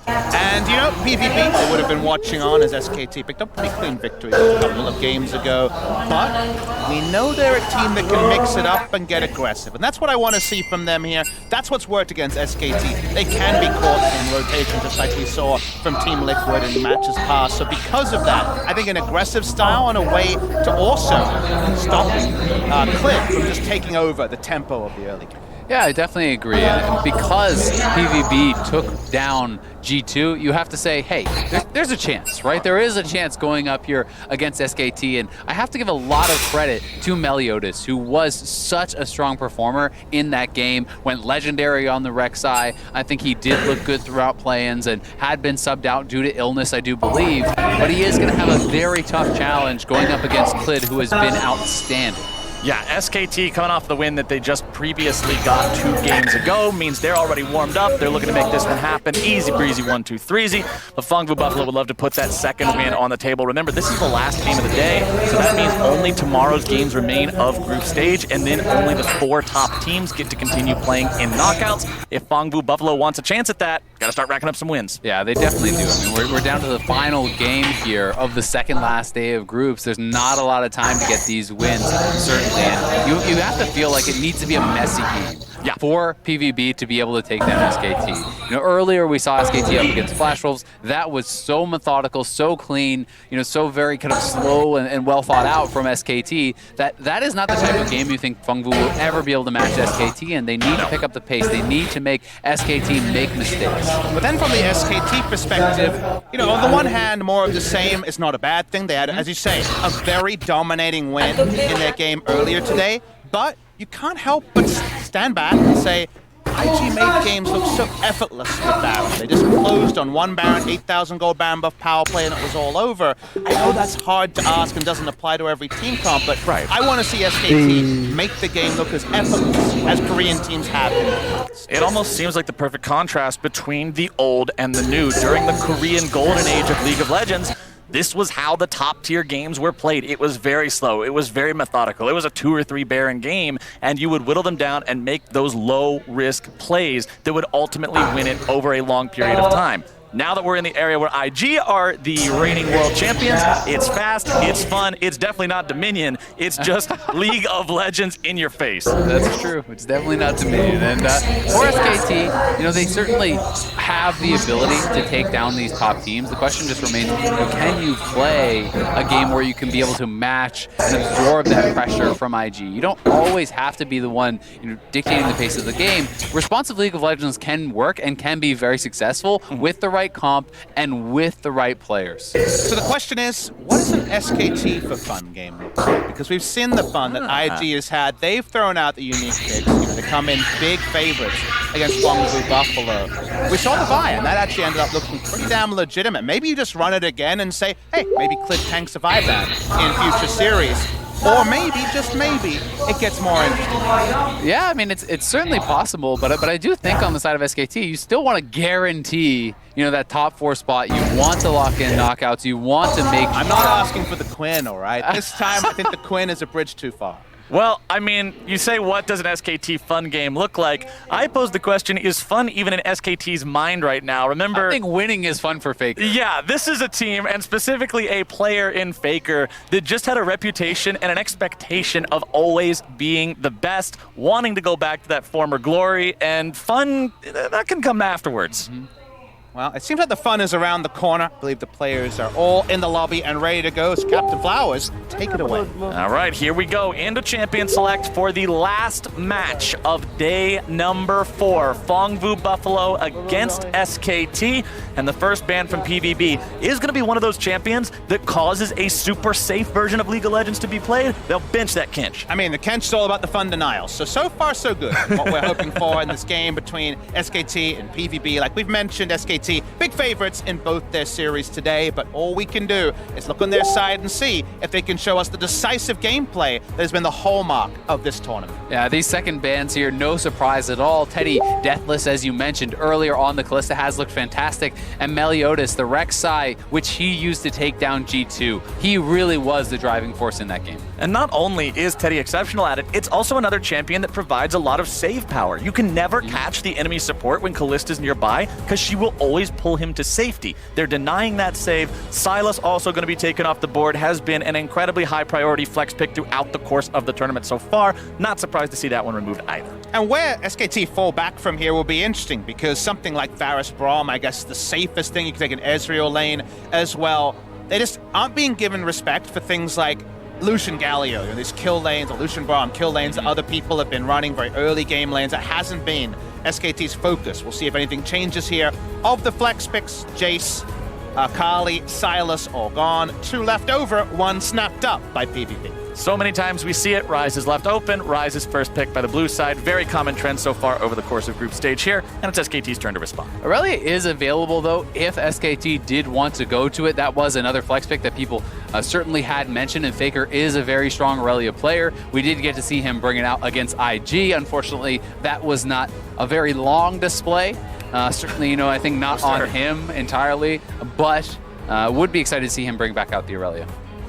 And you know, PvP, they would have been watching on as SKT picked up pretty clean victories a couple of games ago. But we know they're a team that can mix it up and get aggressive. And that's what I want to see from them here. That's what's worked against SKT. They can be caught in rotation, just like we saw from Team Liquid in matches past. So because of that, I think an aggressive style and a way to also stop Clip from just taking over the tempo of the early game. Yeah, I definitely agree. And because PvB took down G2, you have to say, hey, there's a chance, right? There is a chance going up here against SKT, and I have to give a lot of credit to Meliodas, who was such a strong performer in that game, went legendary on the Rek'Sai. I think he did look good throughout play-ins and had been subbed out due to illness, I do believe, but he is going to have a very tough challenge going up against Clid, who has been outstanding. Yeah, SKT coming off the win that they just previously got 2 games ago means they're already warmed up. They're looking to make this one happen. Easy breezy, 1-2 3-zy. But Fongvu Buffalo would love to put that second win on the table. Remember, this is the last game of the day, so that means only tomorrow's games remain of group stage, and then only the 4 top teams get to continue playing in knockouts. If Fongvu Buffalo wants a chance at that, gotta start racking up some wins. Yeah, they definitely do. I mean, we're down to the final game here of the second last day of groups. There's not a lot of time to get these wins, certainly. And you have to feel like it needs to be a messy game for PvB to be able to take down SKT. You know, earlier we saw SKT up against Flash Wolves. That was so methodical, so clean, you know, so very kind of slow and well thought out from SKT that is not the type of game you think Fongvu will ever be able to match SKT, and they need to pick up the pace. They need to make SKT make mistakes. But then from the SKT perspective, you know, on the one hand, more of the same is not a bad thing. They had, as you say, a very dominating win in their game earlier today, but you can't help but stand back and say, IG made games look so effortless with Baron. They just closed on one Baron, 8,000 gold Baron buff power play, and it was all over. I know that's hard to ask and doesn't apply to every team comp, but I want to see SKT make the game look as effortless as Korean teams have in the past. It almost seems like the perfect contrast between the old and the new. During the Korean golden age of League of Legends, this was how the top tier games were played. It was very slow. It was very methodical. It was a 2 or 3 Baron game, and you would whittle them down and make those low risk plays that would ultimately win it over a long period of time. Now that we're in the area where IG are the reigning world champions, it's fast, it's fun, it's definitely not Dominion, it's just League of Legends in your face. That's true, it's definitely not Dominion. And for SKT, you know, they certainly have the ability to take down these top teams. The question just remains, you know, can you play a game where you can be able to match and absorb that pressure from IG? You don't always have to be the one, you know, dictating the pace of the game. Responsive League of Legends can work and can be very successful with the right comp and with the right players. So the question is, what is an SKT for fun game look like? Because we've seen the fun that IG has had. They've thrown out the unique picks. You know, they come in big favorites against Fongvu Buffalo. We saw the Vi, and that actually ended up looking pretty damn legitimate. Maybe you just run it again and say, hey, maybe Clid tanks a Vi ban in future series. Or maybe, just maybe, it gets more interesting. Yeah, I mean, it's certainly possible, but I do think on the side of SKT, you still want to guarantee, you know, that top 4 spot. You want to lock in knockouts. You want to make I'm not asking for the Quinn, all right? This time, I think the Quinn is a bridge too far. Well, I mean, you say, what does an SKT fun game look like? I pose the question, is fun even in SKT's mind right now? Remember, I think winning is fun for Faker. Yeah, this is a team, and specifically a player in Faker, that just had a reputation and an expectation of always being the best, wanting to go back to that former glory, and fun, that can come afterwards. Well, it seems like the fun is around the corner. I believe the players are all in the lobby and ready to go. So Captain Flowers, take it away. All right, here we go. Into Champion Select for the last match of day number 4. Fongvu Buffalo against SKT. And the first ban from PvB is going to be one of those champions that causes a super safe version of League of Legends to be played. They'll bench that Kench. I mean, the Kench is all about the fun denial. So far, so good. What we're hoping for in this game between SKT and PvB. Like we've mentioned, SKT SKT. Big favorites in both their series today, but all we can do is look on their side and see if they can show us the decisive gameplay that has been the hallmark of this tournament. Yeah, these second bans here, no surprise at all. Teddy, Deathless, as you mentioned earlier on, the Kalista has looked fantastic. And Meliodas, the Rek'Sai, which he used to take down G2. He really was the driving force in that game. And not only is Teddy exceptional at it, it's also another champion that provides a lot of save power. You can never catch the enemy support when Kalista's nearby because she will always pull him to safety. They're denying that save. Sylas also going to be taken off the board, has been an incredibly high priority flex pick throughout the course of the tournament so far. Not surprised to see that one removed either. And where SKT fall back from here will be interesting because something like Varus Braum, I guess the safest thing. You can take an Ezreal lane as well. They just aren't being given respect for things like Lucian Galio, these kill lanes, or Lucian Braum kill lanes that other people have been running, very early game lanes. That hasn't been SKT's focus. We'll see if anything changes here. Of the flex picks, Jace, Kali, Sylas, all gone. 2 left over, 1 snapped up by PvP. So many times we see it. Ryze is left open. Ryze is first pick by the blue side. Very common trend so far over the course of group stage here, and it's SKT's turn to respond. Aurelia is available, though, if SKT did want to go to it. That was another flex pick that people certainly had mentioned, and Faker is a very strong Aurelia player. We did get to see him bring it out against IG. Unfortunately, that was not a very long display. Certainly, I think not on him entirely, but would be excited to see him bring back out the Aurelia.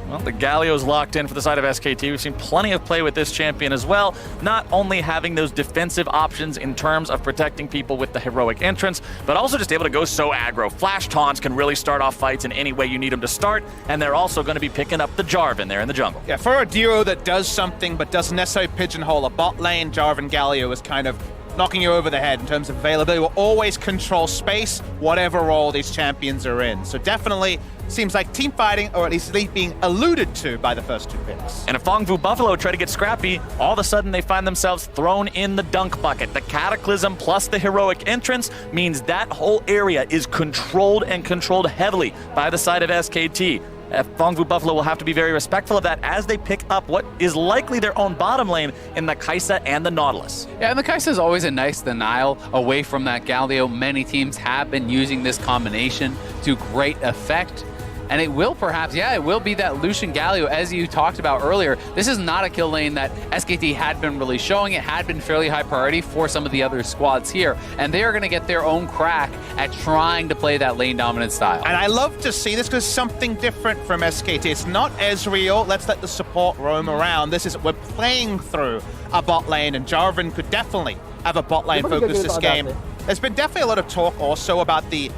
Well, the Galio's locked in for the side of SKT. We've seen plenty of play with this champion as well. Not only having those defensive options in terms of protecting people with the heroic entrance, but also just able to go so aggro. Flash taunts can really start off fights in any way you need them to start, and they're also going to be picking up the Jarvan there in the jungle. Yeah, for a duo that does something but doesn't necessarily pigeonhole a bot lane, Jarvan Galio is kind of knocking you over the head in terms of availability. Will always control space, whatever role these champions are in. So definitely seems like team fighting, or at least being alluded to by the first 2 picks. And if Fongfu Buffalo try to get scrappy, all of a sudden they find themselves thrown in the dunk bucket. The Cataclysm plus the heroic entrance means that whole area is controlled and controlled heavily by the side of SKT. Fongfu Buffalo will have to be very respectful of that as they pick up what is likely their own bottom lane in the Kai'Sa and the Nautilus. Yeah, and the Kai'Sa is always a nice denial away from that Galio. Many teams have been using this combination to great effect. And it will perhaps, it will be that Lucian Galio, as you talked about earlier. This is not a kill lane that SKT had been really showing. It had been fairly high priority for some of the other squads here. And they are going to get their own crack at trying to play that lane dominant style. And I love to see this because something different from SKT. It's not Ezreal, let's let the support roam around. This is, we're playing through a bot lane, and Jarvan could definitely have a bot lane focus this game. There's been definitely a lot of talk also about the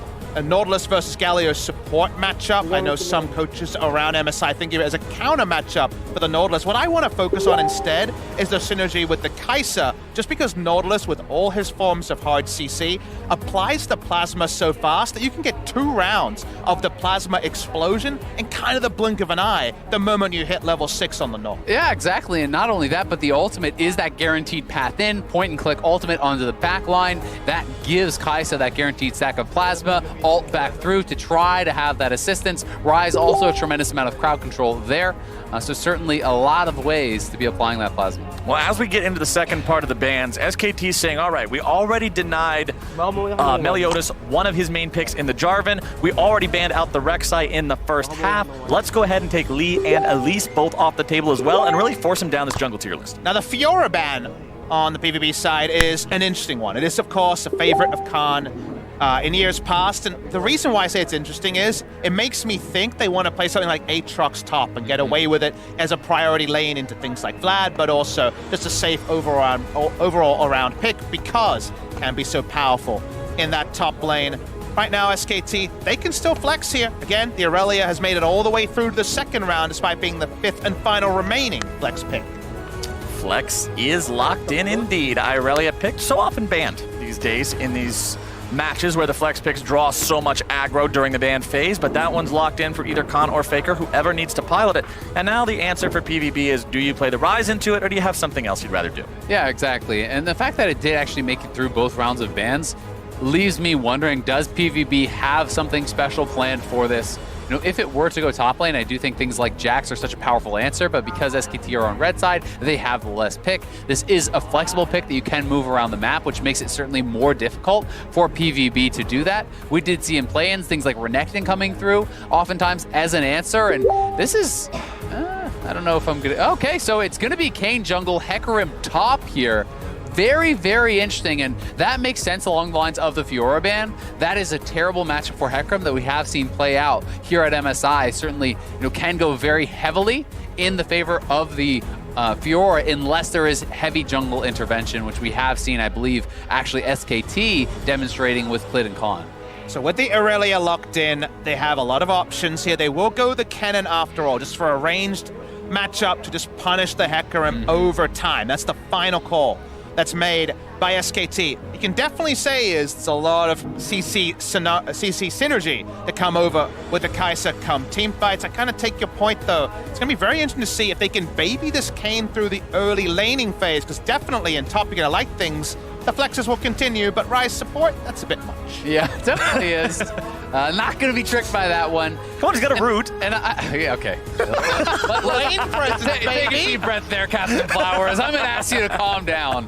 Nautilus versus Galio support matchup. I know some coaches around MSI think of it as a counter matchup for the Nautilus. What I want to focus on instead is the synergy with the Kai'Sa, just because Nautilus, with all his forms of hard CC, applies the plasma so fast that you can get 2 rounds of the plasma explosion in kind of the blink of an eye the moment you hit level 6 on the Naut. Yeah, exactly. And not only that, but the ultimate is that guaranteed path in, point and click ultimate onto the back line. That gives Kai'Sa that guaranteed stack of plasma. Ult back through to try to have that assistance. Ryze also a tremendous amount of crowd control there. So certainly a lot of ways to be applying that plasma. Well, as we get into the second part of the bans, SKT is saying, all right, we already denied Meliodas one of his main picks in the Jarvan. We already banned out the Rek'Sai in the first half. Let's go ahead and take Lee and Elise both off the table as well and really force him down this jungle tier list. Now the Fiora ban on the PvP side is an interesting one. It is, of course, a favorite of Khan in years past, and the reason why I say it's interesting is it makes me think they want to play something like Aatrox top and get away with it as a priority lane into things like Vlad, but also just a safe overall around pick because it can be so powerful in that top lane. Right now, SKT, they can still flex here. Again, the Aurelia has made it all the way through to the second round despite being the 5th and final remaining flex pick. Flex is locked in indeed. Aurelia picked, so often banned these days in these matches where the flex picks draw so much aggro during the ban phase, but that one's locked in for either Khan or Faker, whoever needs to pilot it. And now the answer for PvP is, do you play the Ryze into it, or do you have something else you'd rather do? Yeah, exactly. And the fact that it did actually make it through both rounds of bans leaves me wondering, does PvP have something special planned for this? you know, if it were to go top lane, I do think things like Jax are such a powerful answer, but because SKT are on red side, they have the less pick. This is a flexible pick that you can move around the map, which makes it certainly more difficult for PvB to do that. We did see in play-ins things like Renekton coming through oftentimes as an answer, and this is, I don't know if I'm gonna, okay, so it's gonna be Kayn jungle, Hecarim top here. Very, very interesting, and that makes sense along the lines of the Fiora ban. That is a terrible matchup for Hecarim that we have seen play out here at MSI. Certainly, you know, can go very heavily in the favor of the Fiora unless there is heavy jungle intervention, which we have seen, I believe, actually SKT demonstrating with Clid and Khan. So with the Aurelia locked in, they have a lot of options here. They will go the Kennen after all, just for a ranged matchup to just punish the Hecarim over time. That's the final call that's made by SKT. You can definitely say it's a lot of CC synergy to come over with the Kai'Sa come team fights. I kind of take your point though. It's going to be very interesting to see if they can baby this Kayn through the early laning phase, because definitely in top you're going to like things. The flexes will continue, but Ryze support, that's a bit much. Yeah, definitely is. Not going to be tricked by that one. Come on, he's got a root. And yeah, okay. Lane presence, Take a deep breath there, Captain Flowers. I'm going to ask you to calm down.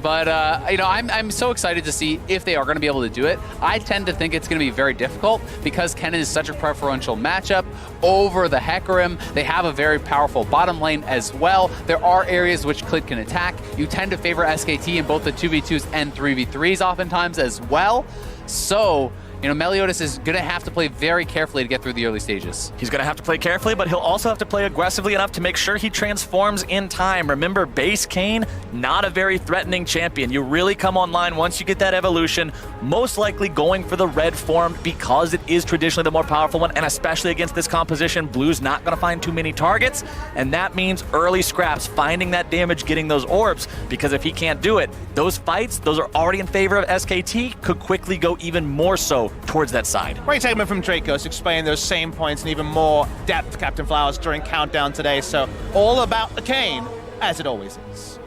But, you know, I'm so excited to see if they are going to be able to do it. I tend to think it's going to be very difficult because Kennen is such a preferential matchup over the Hecarim. They have a very powerful bottom lane as well. There are areas which Clid can attack. You tend to favor SKT in both the 2v2s and 3v3s oftentimes as well. So, you know, Meliodas is going to have to play very carefully to get through the early stages. He's going to have to play carefully, but he'll also have to play aggressively enough to make sure he transforms in time. Remember, base Kayn, not a very threatening champion. You really come online once you get that evolution, most likely going for the red form because it is traditionally the more powerful one, and especially against this composition, Blue's not going to find too many targets, and that means early scraps, finding that damage, getting those orbs, because if he can't do it, those fights, those are already in favor of SKT, could quickly go even more so towards that side. Great segment from Dracos explaining those same points in even more depth, Captain Flowers, during Countdown today. So all about the Kayn, as it always is.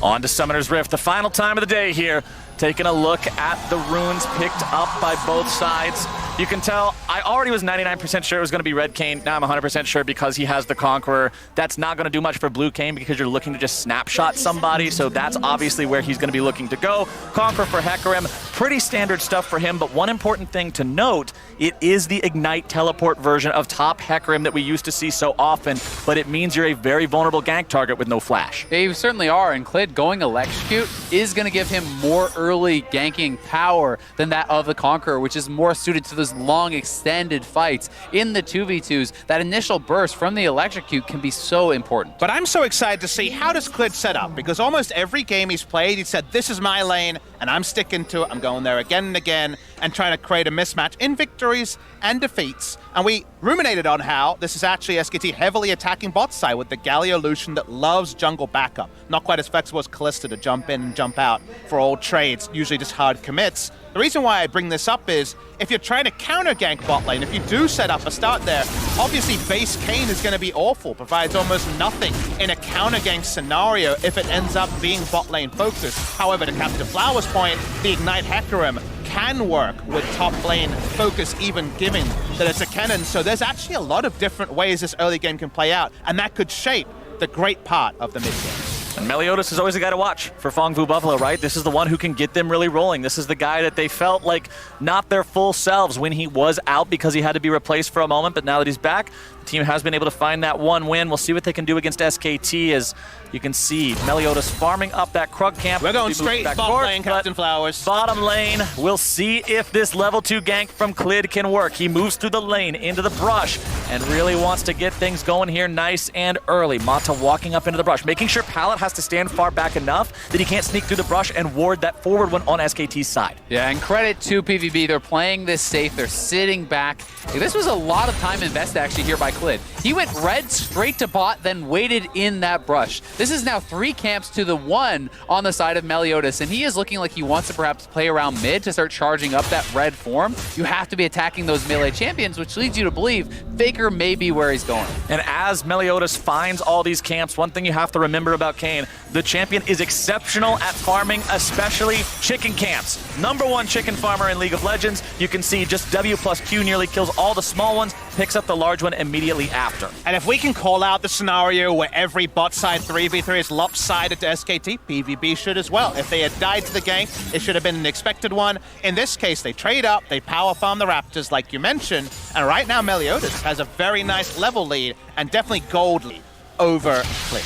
On to Summoner's Rift, the final time of the day here. Taking a look at the runes picked up by both sides. You can tell I already was 99% sure it was going to be Red Kayn. Now I'm 100% sure because he has the Conqueror. That's not going to do much for Blue Kayn because you're looking to just snapshot somebody, so that's obviously where he's going to be looking to go. Conqueror for Hecarim, pretty standard stuff for him, but one important thing to note, it is the Ignite teleport version of top Hecarim that we used to see so often, but it means you're a very vulnerable gank target with no flash. Yeah, you certainly are, and Clid going Electrocute is going to give him more early ganking power than that of the Conqueror, which is more suited to those long extended fights in the 2v2s. That initial burst from the Electrocute can be so important. But I'm so excited to see how does Clid set up, because almost every game he's played, he said, this is my lane, and I'm sticking to it. I'm going there again and again and trying to create a mismatch in victories and defeats. And we ruminated on how this is actually SKT heavily attacking bot side with the Galio Lucian that loves jungle backup. Not quite as flexible as Kalista to jump in and jump out for all trades, usually just hard commits. The reason why I bring this up is if you're trying to counter gank bot lane, if you do set up a start there, obviously base Kayn is going to be awful, provides almost nothing in a counter gank scenario if it ends up being bot lane focused. However, to Captain Flowers' point, the Ignite Hecarim can work with top lane focus, even given that it's a Kennen. So there's actually a lot of different ways this early game can play out, and that could shape the great part of the mid game. And Meliodas is always the guy to watch for Fong Vu Buffalo, right? This is the one who can get them really rolling. This is the guy that they felt like not their full selves when he was out because he had to be replaced for a moment, but now that he's back, the team has been able to find that one win. We'll see what they can do against SKT. As you can see, Meliodas farming up that Krug camp. We're going straight bot lane, Captain Flowers. Bottom lane, we'll see if this level 2 gank from Clid can work. He moves through the lane into the brush, and really wants to get things going here nice and early. Mata walking up into the brush, making sure Pallet has to stand far back enough that he can't sneak through the brush and ward that forward one on SKT's side. Yeah, and credit to PvB. They're playing this safe. They're sitting back. This was a lot of time invested actually here by Clid. He went red straight to bot, then waited in that brush. This is now 3 camps to the 1 on the side of Meliodas, and he is looking like he wants to perhaps play around mid to start charging up that red form. You have to be attacking those melee champions, which leads you to believe Faker may be where he's going. And as Meliodas finds all these camps, one thing you have to remember about Kayn, the champion is exceptional at farming, especially chicken camps. #1 chicken farmer in League of Legends. You can see just W plus Q nearly kills all the small ones, picks up the large one immediately after. And if we can call out the scenario where every bot side 3v3 is lopsided to SKT, PvB should as well. If they had died to the gank, it should have been an expected one. In this case, they trade up, they power farm the Raptors like you mentioned, and right now Meliodas has a very nice level lead and definitely gold lead over Clid.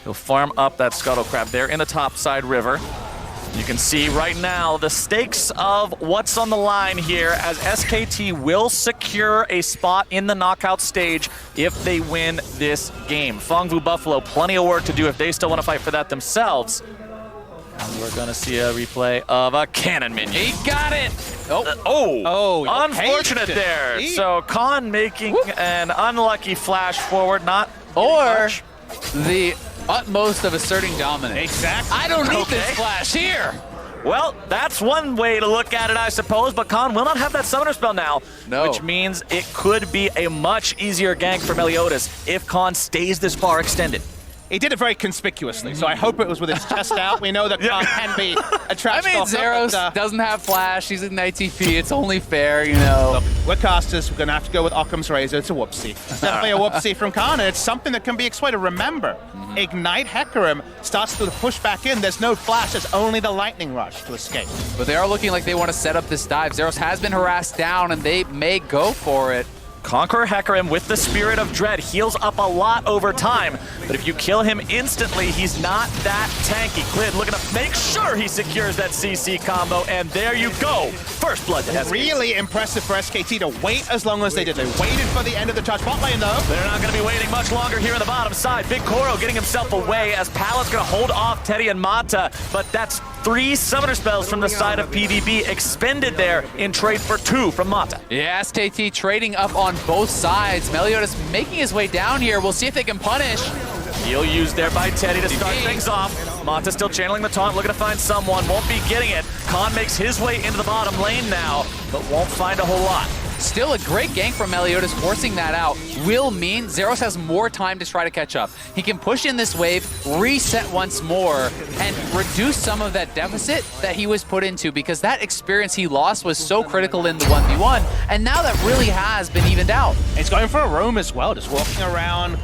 He'll farm up that Scuttle Crab there in the top side river. You can see right now the stakes of what's on the line here as SKT will secure a spot in the knockout stage if they win this game. Fongvu Buffalo, plenty of work to do if they still want to fight for that themselves. And we're going to see a replay of a cannon minion. He got it! Unfortunate there. So Khan making an unlucky flash forward, not or the utmost of asserting dominance. Exactly. I don't need this flash here. Well, that's one way to look at it, I suppose, but Khan will not have that summoner spell now, which means it could be a much easier gank for Meliodas if Khan stays this far extended. He did it very conspicuously, so I hope it was with his chest out. We know that Khan can be a trap I mean, Zeros doesn't have flash. He's in ITP. It's only fair, you know. Look, we're casters. We're going to have to go with Occam's Razor. It's a whoopsie. It's definitely a whoopsie from Khan, and it's something that can be exploited. Remember, Ignite Hecarim starts to push back in. There's no flash. There's only the Lightning Rush to escape. But they are looking like they want to set up this dive. Zeros has been harassed down, and they may go for it. Conqueror Hecarim with the Spirit of Dread heals up a lot over time, but if you kill him instantly, he's not that tanky. Clid looking to make sure he secures that CC combo, and there you go. First blood to SKT. Really impressive for SKT to wait as long as they did. They waited for the end of the touch bot lane, though. They're not going to be waiting much longer here on the bottom side. Big Koro getting himself away as Pallet's going to hold off Teddy and Mata, but that's 3 summoner spells from the side of PvB expended there in trade for 2 from Mata. Yeah, SKT trading up on both sides. Meliodas making his way down here. We'll see if they can punish. He'll use there by Teddy to start things off. Mata still channeling the taunt, looking to find someone. Won't be getting it. Khan makes his way into the bottom lane now, but won't find a whole lot. Still a great gank from Meliodas, forcing that out will mean Zeros has more time to try to catch up. He can push in this wave, reset once more, and reduce some of that deficit that he was put into, because that experience he lost was so critical in the 1v1, and now that really has been evened out. He's going for a roam as well, just walking around,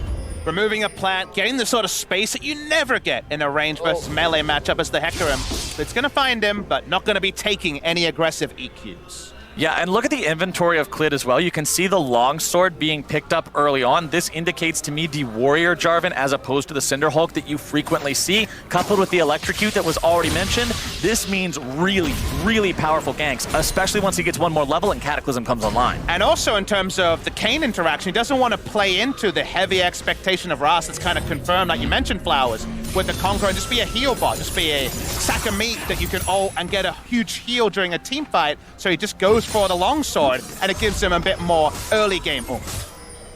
removing a plant, getting the sort of space that you never get in a range versus melee matchup as the Hecarim. It's going to find him, but not going to be taking any aggressive EQs. Yeah, and look at the inventory of Clid as well. You can see the longsword being picked up early on. This indicates to me the Warrior Jarvan as opposed to the Cinderhulk that you frequently see, coupled with the Electrocute that was already mentioned. This means really, really powerful ganks, especially once he gets one more level and Cataclysm comes online. And also in terms of the Kayn interaction, he doesn't want to play into the heavy expectation of Ras that's kind of confirmed, like you mentioned, Flowers, with the Conqueror, and just be a heal bot, just be a sack of meat that you can ult and get a huge heal during a team fight. So he just goes for the longsword, and it gives him a bit more early game oomph.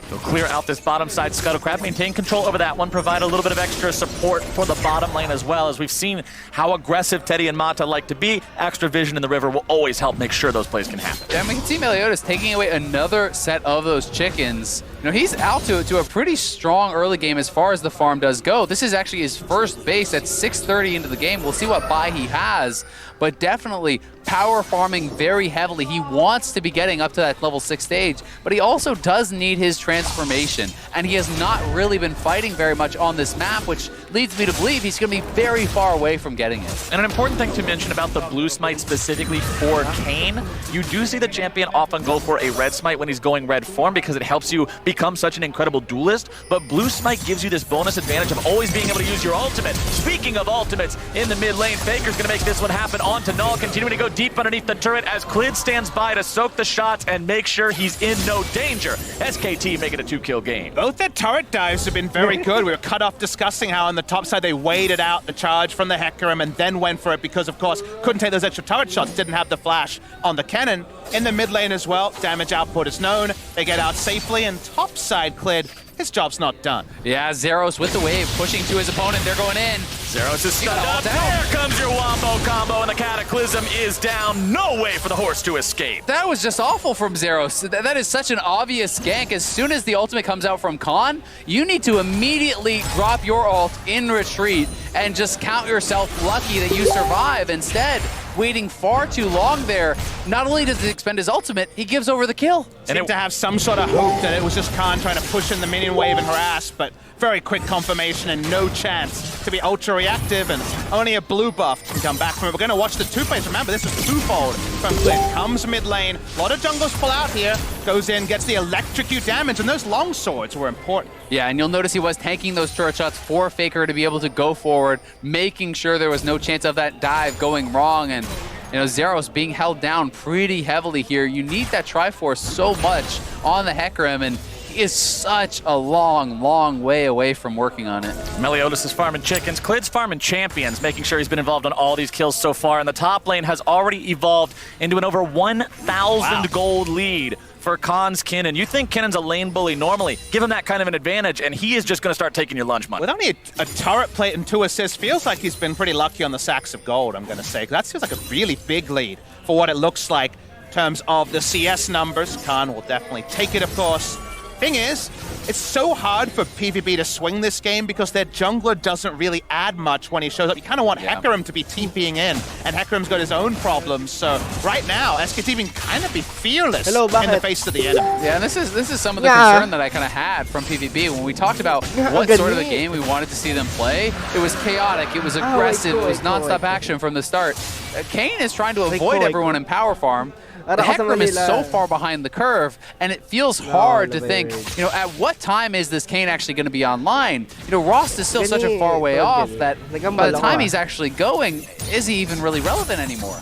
He'll clear out this bottom side Scuttle Crab, maintain control over that one, provide a little bit of extra support for the bottom lane as well, as we've seen how aggressive Teddy and Mata like to be. Extra vision in the river will always help make sure those plays can happen. Yeah, and we can see Meliodas taking away another set of those chickens. You know, he's out to a pretty strong early game as far as the farm does go. This is actually his first base at 6:30 into the game. We'll see what buy he has, but definitely power farming very heavily. He wants to be getting up to that level 6 stage, but he also does need his transformation, and he has not really been fighting very much on this map, which leads me to believe he's going to be very far away from getting it. And an important thing to mention about the blue smite specifically for Kayn, you do see the champion often go for a red smite when he's going red form because it helps you become such an incredible duelist, but blue smite gives you this bonus advantage of always being able to use your ultimate. Speaking of ultimates, in the mid lane, Faker's going to make this one happen onto Null, continuing to go deep underneath the turret as Clid stands by to soak the shots and make sure he's in no danger. SKT make it a 2-kill game. Both their turret dives have been very good. We were cut off discussing how on the top side they waited out the charge from the Hecarim and then went for it because, of course, couldn't take those extra turret shots, didn't have the flash on the cannon. In the mid lane as well, damage output is known. They get out safely, and top side Clid, his job's not done. Yeah, Zeros with the wave, pushing to his opponent. They're going in. Zeros is stunned up. There comes your wombo combo, and the Cataclysm is down. No way for the horse to escape. That was just awful from Zeros. That is such an obvious gank. As soon as the ultimate comes out from Khan, you need to immediately drop your ult in retreat and just count yourself lucky that you survive. Instead, waiting far too long there, not only does he expend his ultimate, he gives over the kill. Seemed to have some sort of hope that it was just Khan trying to push in the minion wave and harass, but very quick confirmation and no chance to be ultra reactive, and only a blue buff can come back from it. We're going to watch the two-phase. Remember, this is twofold from Clid. Comes mid lane, a lot of jungles pull out here, goes in, gets the electrocute damage, and those long swords were important. Yeah, and you'll notice he was tanking those turret shots for Faker to be able to go forward, making sure there was no chance of that dive going wrong. And you know, Zeros being held down pretty heavily here. You need that Triforce so much on the Hecarim, and he is such a long, long way away from working on it. Meliodas is farming chickens. Clid's farming champions, making sure he's been involved on all these kills so far. And the top lane has already evolved into an over 1,000 gold lead for Khan's Kennen. You think Kennen's a lane bully normally. Give him that kind of an advantage, and he is just going to start taking your lunch money. With only a turret plate and 2 assists, feels like he's been pretty lucky on the sacks of gold, I'm going to say. That feels like a really big lead for what it looks like in terms of the CS numbers. Khan will definitely take it, of course. Thing is, it's so hard for PvP to swing this game because their jungler doesn't really add much when he shows up. You kind of want Hecarim to be TPing in, and Hecarim's got his own problems. So right now, SKT can kind of be fearless in the face of the enemy. Yeah, and this is some of the concern that I kind of had from PvP when we talked about what sort of a game we wanted to see them play. It was chaotic, it was aggressive, it was non-stop action from the start. Kayn is trying to avoid everyone in power farm. The Hecarim is so far behind the curve, and it feels hard to think, you know, at what time is this Kayn actually going to be online? You know, Rost is still such a far way off that by the time he's actually going, is he even really relevant anymore?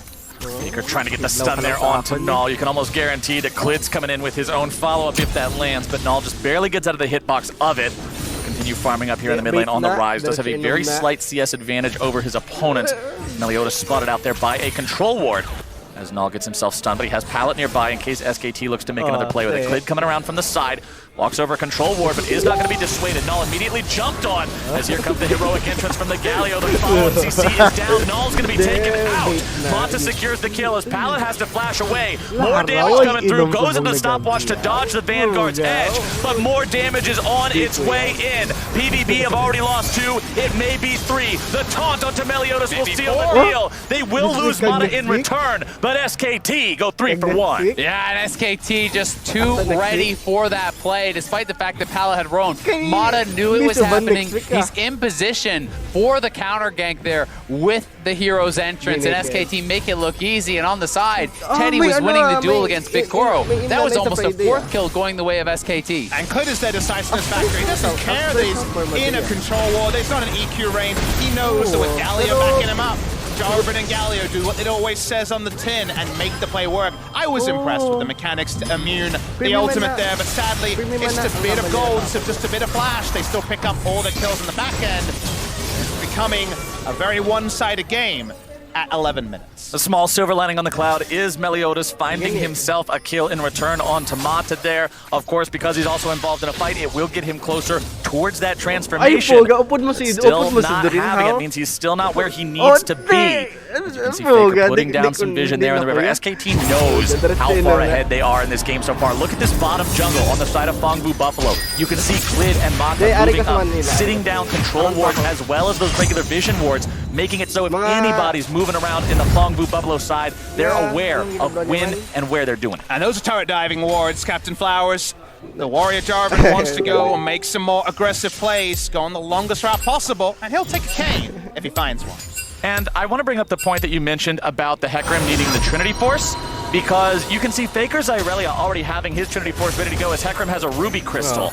Faker trying to get the stun there onto Null. You can almost guarantee that Clid's coming in with his own follow-up if that lands, but Null just barely gets out of the hitbox of it. Continue farming up here in the mid lane on the rise. Does have a very slight CS advantage over his opponent. Meliodas spotted out there by a control ward as Null gets himself stunned, but he has Pallet nearby in case SKT looks to make another play with it. Clid coming around from the side, walks over a control ward, but is not going to be dissuaded. Null immediately jumped on as here comes the heroic entrance from the Galio. The follow CC is down. Null's going to be taken out. Manta secures the kill as Pallet has to flash away. More damage coming through. Goes into the stopwatch to dodge the Vanguard's edge, but more damage is on its way in. PvP have already lost 2. It may be 3. The taunt onto Meliodas will seal the deal. They will lose Mata in return, but SKT go 3 for 1. Yeah, and SKT just too ready for that play, despite the fact that Pallet had roamed. Mata knew it was happening. He's in position for the counter gank there with the hero's entrance, and SKT make it look easy. And on the side, Teddy was winning the duel against Big Koro. That was almost a 4th kill going the way of SKT. And Clid is their decisiveness factor. He doesn't care that he's in a control ward. There's not an EQ range. He knows that with Galio backing him up, Jarvan and Galio do what it always says on the tin and make the play work. I was impressed with the mechanics to immune the ultimate there, but sadly, it's just a bit of gold, so just a bit of flash. They still pick up all the kills in the back end. It's becoming a very one-sided game at 11 minutes. A small silver lining on the cloud is Meliodas finding himself a kill in return on Mata there. Of course, because he's also involved in a fight, it will get him closer towards that transformation. Still not having it means he's still not where he needs to be. As you can see, Faker putting down some vision there in the river. SKT knows how far ahead they are in this game so far. Look at this bottom jungle on the side of Fongbu Buffalo. You can see Clid and Mata moving up, sitting down control wards as well as those regular vision wards, making it so if anybody's moving around in the Fongbu Buffalo side, they're aware of when and where they're doing it. And those are turret diving wards, Captain Flowers. The Warrior Jarvan wants to go and make some more aggressive plays, go on the longest route possible, and he'll take a Kayn if he finds one. And I want to bring up the point that you mentioned about the Hecarim needing the Trinity Force, because you can see Faker Zyrelia already having his Trinity Force ready to go as Hecarim has a Ruby Crystal.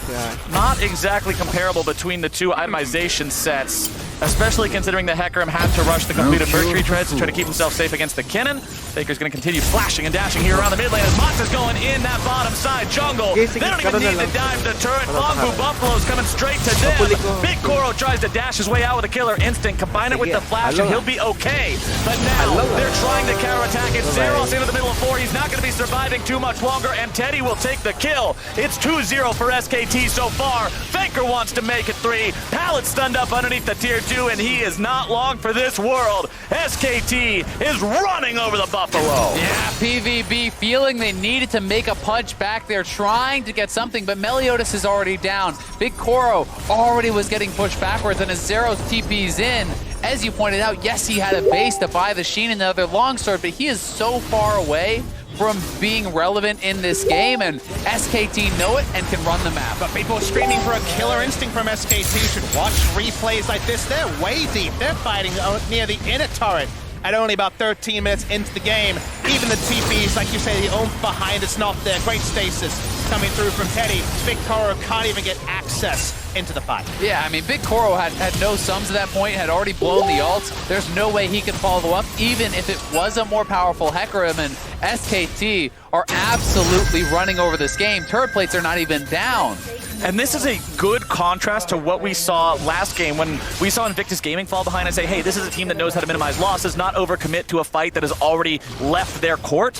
Not exactly comparable between the two itemization sets, especially considering that Hecarim had to rush the completed Mercury Treads to try to keep himself safe against the Kinnan. Faker's going to continue flashing and dashing here around the mid lane as Mox is going in that bottom side jungle. They don't even need to dive the turret. Bongbu Buffalo's coming straight to them. Big Koro tries to dash his way out with a killer instinct. Combine it with the flash and he'll be okay. But now they're trying to counterattack it. Zeros into the middle of 4. He's not going to be surviving too much longer, and Teddy will take the kill. It's 2-0 for SKT so far. Faker wants to make it 3. Pallet stunned up underneath the tier 2, and he is not long for this world. SKT is running over the Buffalo. Yeah, PvB feeling they needed to make a punch back. They're trying to get something, but Meliodas is already down. Big Koro already was getting pushed backwards, and as Zeros TP's in, as you pointed out, yes, he had a base to buy the Sheen and the other longsword, but he is so far away from being relevant in this game, and SKT know it and can run the map. But people screaming for a killer instinct from SKT should watch replays like this. They're way deep. They're fighting near the inner turret at only about 13 minutes into the game. Even the TPs, like you say, the oomph behind it's not there. Great stasis coming through from Teddy. Big Koro can't even get access into the fight. Yeah, I mean, Big Koro had no sums at that point, had already blown the ult. There's no way he could follow up, even if it was a more powerful Hecarim, and SKT are absolutely running over this game. Turret plates are not even down. And this is a good contrast to what we saw last game when we saw Invictus Gaming fall behind and say, hey, this is a team that knows how to minimize losses, not overcommit to a fight that has already left their court.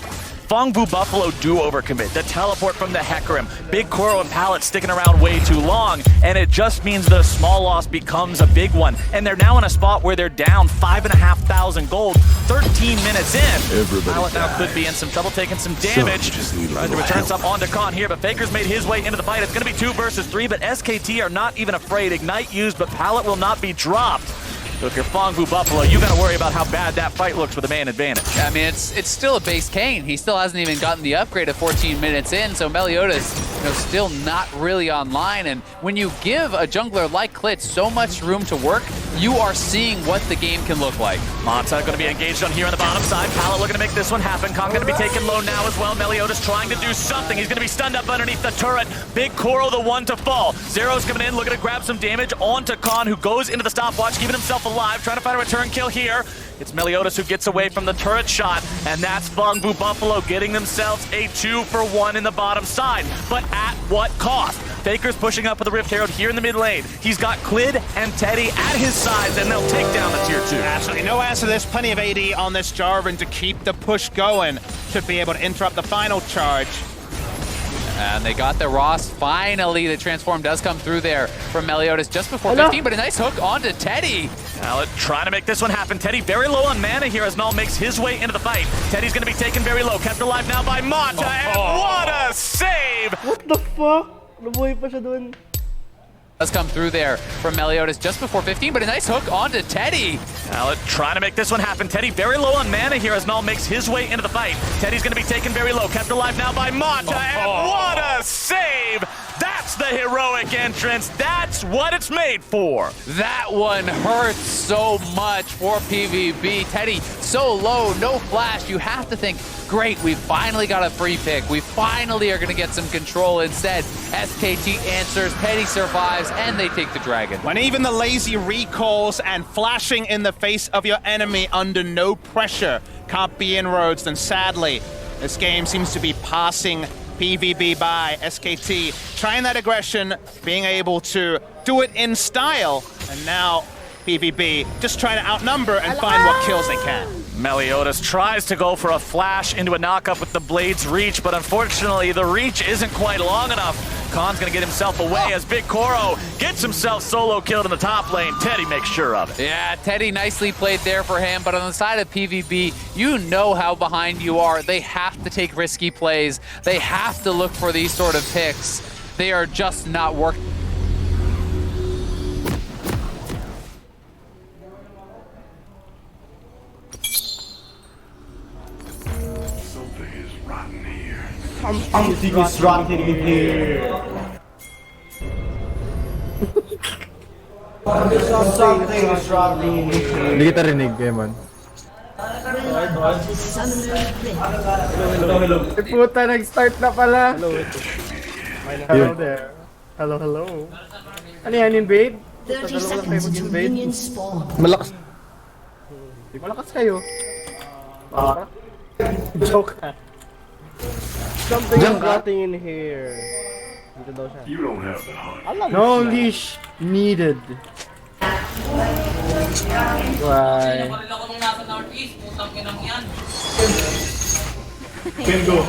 Bongbu Buffalo do overcommit. The teleport from the Hecarim. Big Koro and Pallet sticking around way too long, and it just means that a small loss becomes a big one. And they're now in a spot where they're down 5,500 gold, 13 minutes in. Pallet now could be in some trouble, taking some damage. Trying to return some onto Khan here, but Faker's made his way into the fight. It's going to be 2 versus 3, but SKT are not even afraid. Ignite used, but Pallet will not be dropped. So if you're Bongbu Buffalo, you got to worry about how bad that fight looks with a man advantage. I mean, it's still a base Kayn. He still hasn't even gotten the upgrade of 14 minutes in, so Meliodas, still not really online. And when you give a jungler like Clit so much room to work, you are seeing what the game can look like. Mata going to be engaged on here on the bottom side. Pallet looking to make this one happen. Khan going to be taken low now as well. Meliodas trying to do something. He's going to be stunned up underneath the turret. Big Koro the one to fall. Zero's coming in, looking to grab some damage onto Khan, who goes into the stopwatch, keeping himself alive, trying to find a return kill here. It's Meliodas who gets away from the turret shot, and that's Bongbu Buffalo getting themselves a 2-for-1 in the bottom side. But at what cost? Faker's pushing up with the Rift Herald here in the mid lane. He's got Clid and Teddy at his sides, and they'll take down the tier 2. Absolutely no answer. There's plenty of AD on this Jarvan to keep the push going. Should be able to interrupt the final charge. And they got the Ross. Finally, the transform does come through there from Meliodas just before 15, but a nice hook onto Teddy. Pallet trying to make this one happen. Teddy very low on mana here as Mel makes his way into the fight. Teddy's going to be taken very low. Kept alive now by Mata, and what a save! What the fuck? Nabuhay pa siya dun. Does come through there from Meliodas just before 15, but a nice hook onto Teddy. Pallet trying to make this one happen. Teddy very low on mana here as Mel makes his way into the fight. Teddy's going to be taken very low. Kept alive now by Mata, and what a save! That's the heroic entrance. That's what it's made for. That one hurts so much for PvB. Teddy so low, no flash. You have to think, great, we finally got a free pick. We finally are going to get some control. Instead, SKT answers, Teddy survives, and they take the dragon. When even the lazy recalls and flashing in the face of your enemy under no pressure can't be inroads, then sadly, this game seems to be passing PvB by. SKT trying that aggression, being able to do it in style, and now PvB just trying to outnumber and find what kills they can. Meliodas tries to go for a flash into a knockup with the Blade's reach, but unfortunately the reach isn't quite long enough. Khan's gonna get himself away as Big Koro gets himself solo killed in the top lane. Teddy makes sure of it. Yeah, Teddy nicely played there for him, but on the side of PvB, you know how behind you are. They have to take risky plays. They have to look for these sort of picks. They are just not working. Something is rotting in here. Something is rotting in here. Hindi kita rinig, Kemon. Eh, puta, nag-start na pala. Hello there. Hello. Ano yan, invade? 30 seconds until minions spawn. Malakas. Malakas kayo. Joke ka. Something is rotting in here. Dito daw siya. You don't have the heart. No leash needed. Why? Can go.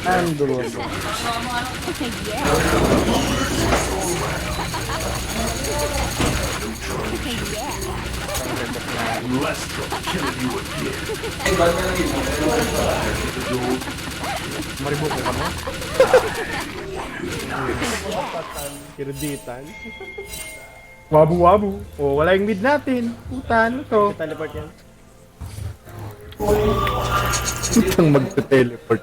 I'm the one. Let's go. Killing you again. Maribo ko ka mo? Kirditan. Wabu. Oh, wala yung mid natin. Puta, ano to? Teleport yan. Putang magte-teleport.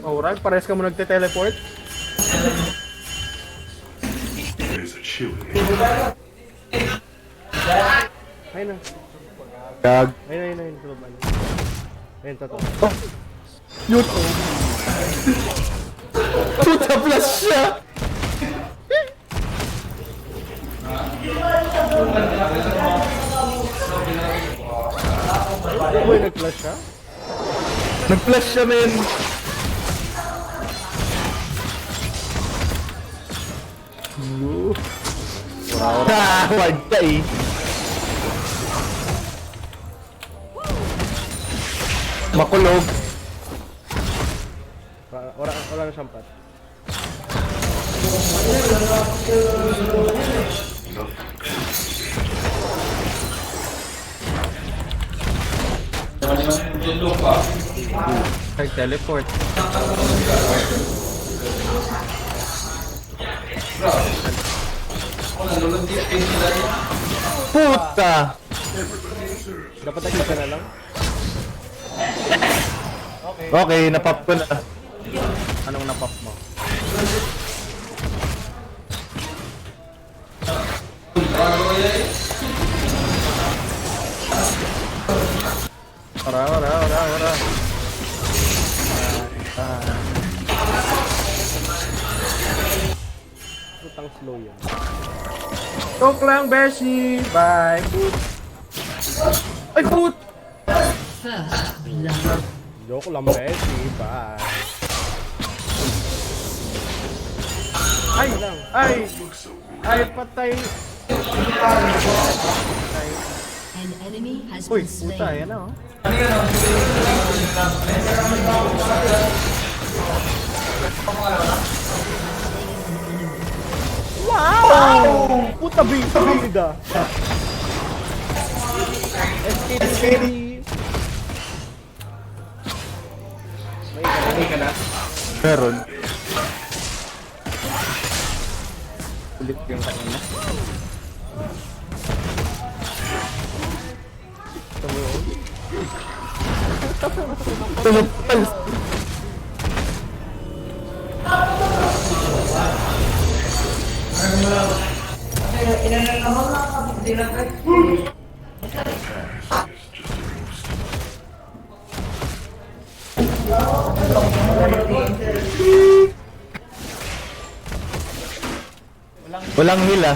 Oh, Rag, pares ka mo nagte-teleport? There's a chill in Ayun na. Gag. Ayun. Ayun, totoo. Oh! Yun! Puta, flash siya! Uy, nag-flash siya? Nag-flash siya, men! Wag ka eh! Makulog! Wala na siyang pat. Nag-teleport. Puta! Dapat nakita na lang. Okay, napop ko na. Anong napop mo? Ora. Putang slow yan. Joke lang, Beshi! Bye! Put! Ay, put! First blood. Joke lang, Beshi. Bye! Ay lang! Ay, patay! An enemy has Uy, been slain. puta, yan na oh. Wow! Puta bida! SKD! May ka na? Meron. Ulit yung kanina. Walang hila.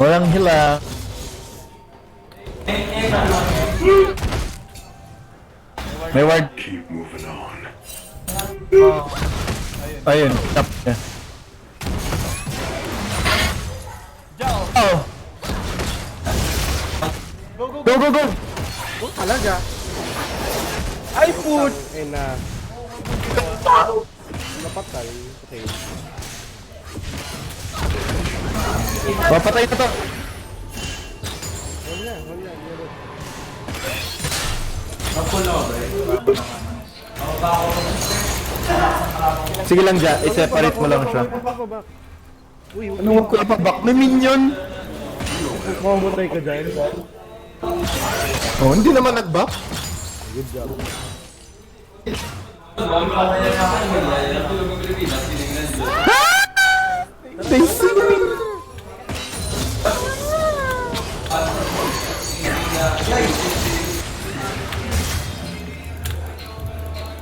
Walang hila. May ward. Keep moving on. Ayun, tap niya. Oh! Go! Oh, talaga? Ay, put! Ay na. Napatay. Okay. Papatay na to. Huwag na. Sige lang dyan, i-separate mo lang siya. Uy, ano huwag ko ipaback? May minion! Mamutay ka dyan. Oh, hindi naman nag-back. Good job.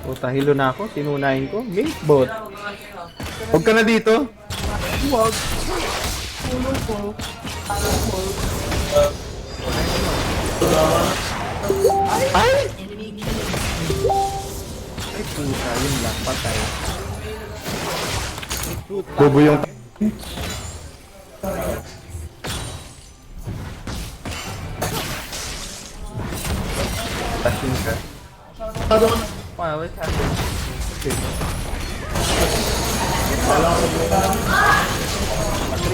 Puta, hilo na ako. Sinunahin ko. Mate bot. Huwag ka na dito. Huwag. Ay! Ay, puta. Yun lang. Patay. Bobo yung... Tasin ka. Wow, what's happening? Okay.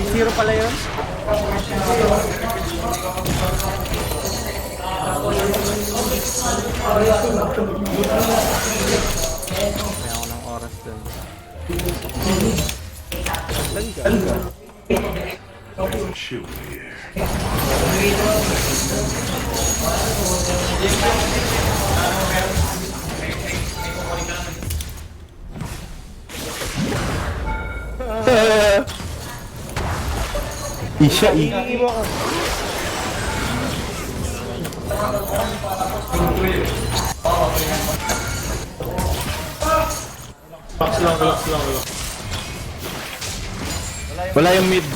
3-0 pala yun? Kaya ako ng oras dun. Isha, Wala yung mid.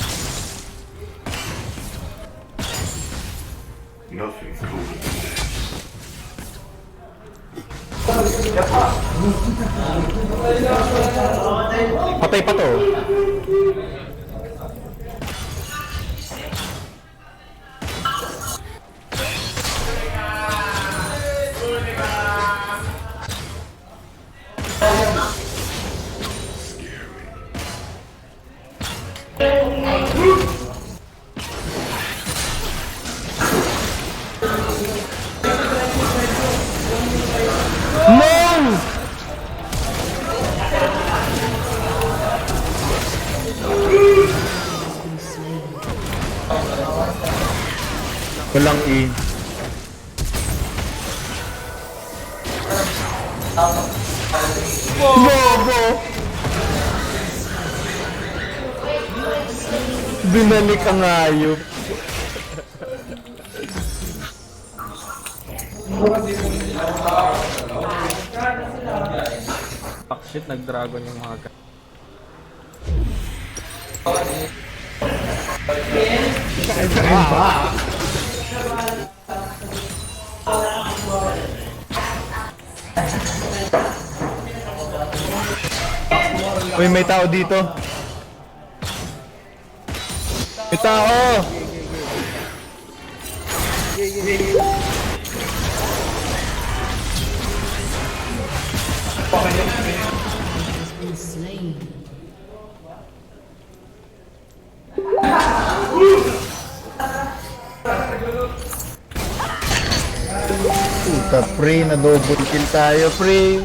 Nothing cooler than this. Patay pa to. Walang E. Bobo! Binalik ang hayop. Fuck shit, nag-dragon yung mga ka. Uy, may tao dito. May tao! Puta, pre, na double kill tayo, pre.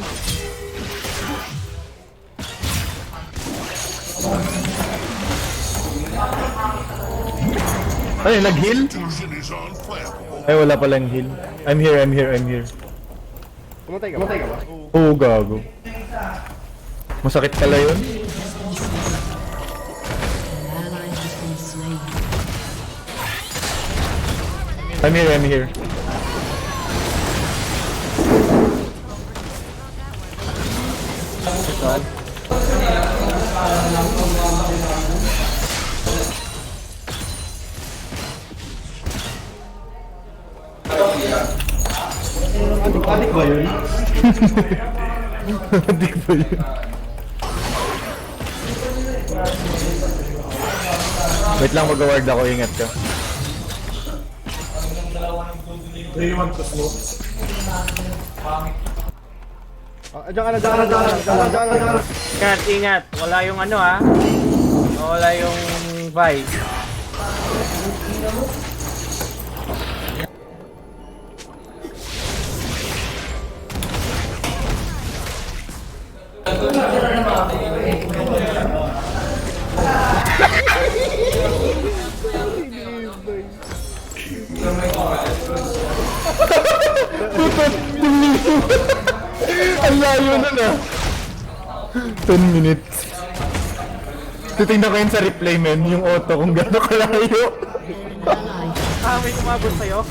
Ay, nag-heal? Ay, wala palang heal. I'm here. Kumatay ka ba? Oo, gago. Masakit pala yun. I'm here. Adik ba yun? Adik ba yun? Wait lang, mag-award ako. Ingat ka. Diyan ka na. Ingat. Wala yung ano ha. Wala yung vibe. Ang layo na na. 10 minutes. Titignan ko yun sa replay, men, yung auto kung gano'n kalayo. May kumabot sa'yo?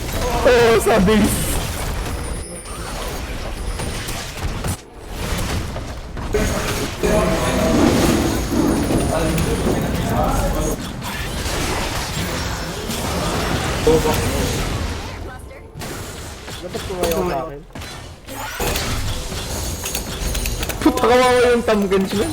Oo, sa base. Dapat tumayo sa akin. Puta, kawawa yung Tamkins, men.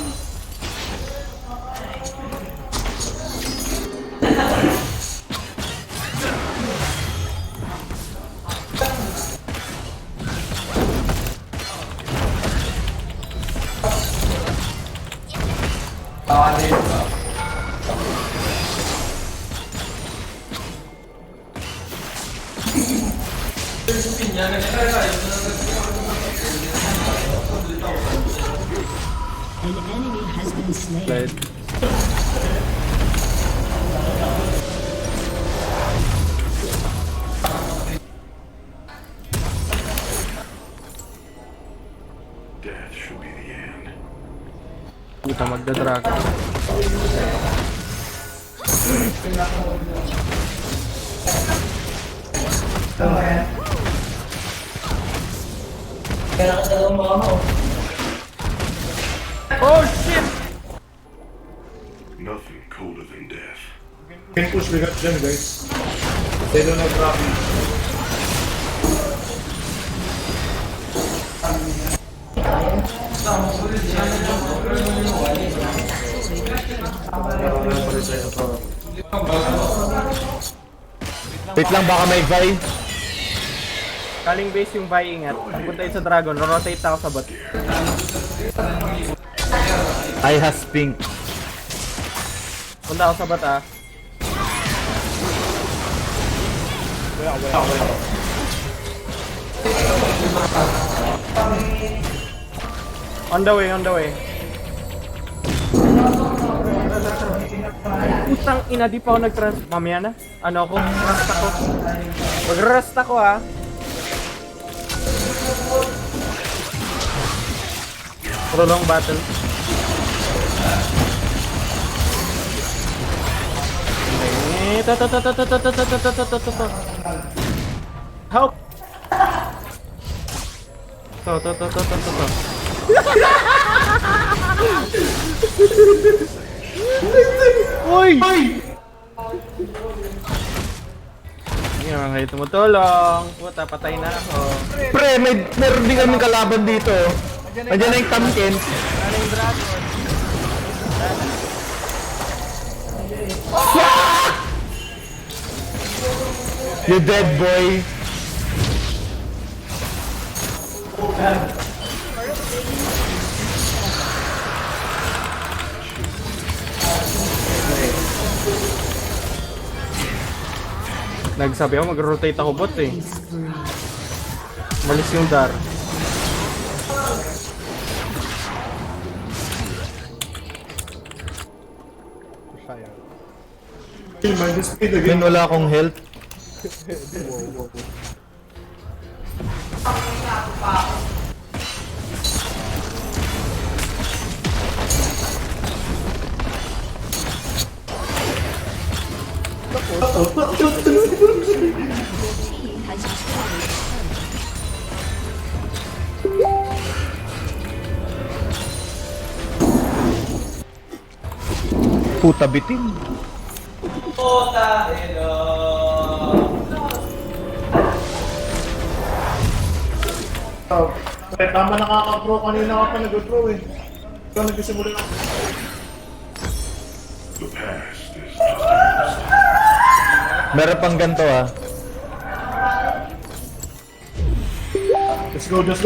An enemy has been slain. Puta, magdadrag. Oh shit! Nothing colder than death. Can push, we got them, guys. They don't have traffic. Wait lang, baka may Vi. Kaling base yung Vi, ingat. Punta yun sa dragon, rotate ako sa bot. I has pink. Punta ako sa bot ah. On the way, on the way. Putang ina, di pa ako nag-trans... Mamaya na. Ano ako? Rust ako. Mag-rust ako ah. Prolong battle. Help! To. Uy! Ngayon, kayo tumutulong. Puta, patay na ako. Pre, meron din kami kalaban dito. Andiyan na yung Tamkins. Ano yung dragon? You dead, boy. Nagsabi ako, mag-rotate ako bot eh. Malis yung dar. Min, wala akong health. Puta bitin. Puta, hello. Oh, tama nakaka-pro. Kanina ka pa nag-pro eh. Ikaw nag-simula na. The past is Meron pang ganito ah. Let's go. What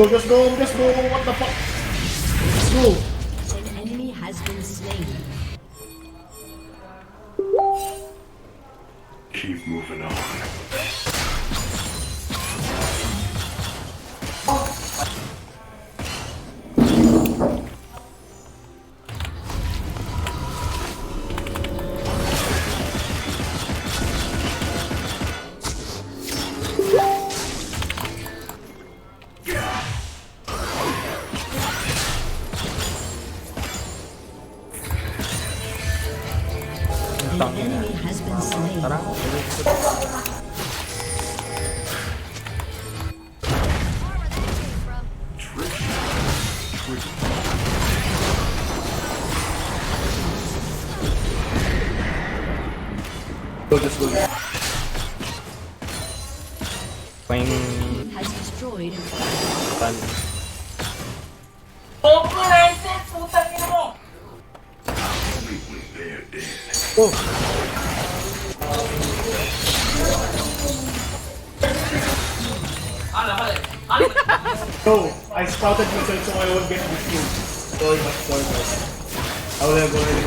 the fuck? Let's go. An enemy has been slain. keep moving on. Tara. Has destroyed No, I scouted myself so I won't get confused. Sorry, but I will have already.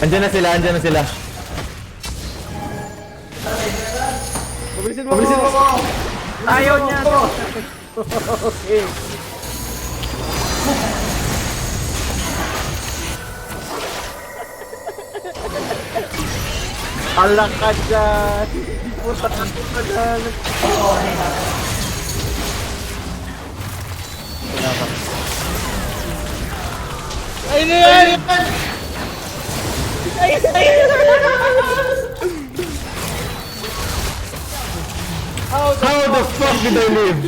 Andyan na sila, andyan na sila. Pabilisin mo ko! Ayaw niya to! Okay. Alak ka dyan! Puta ka dyan! Ay, yan! How the fuck did I live?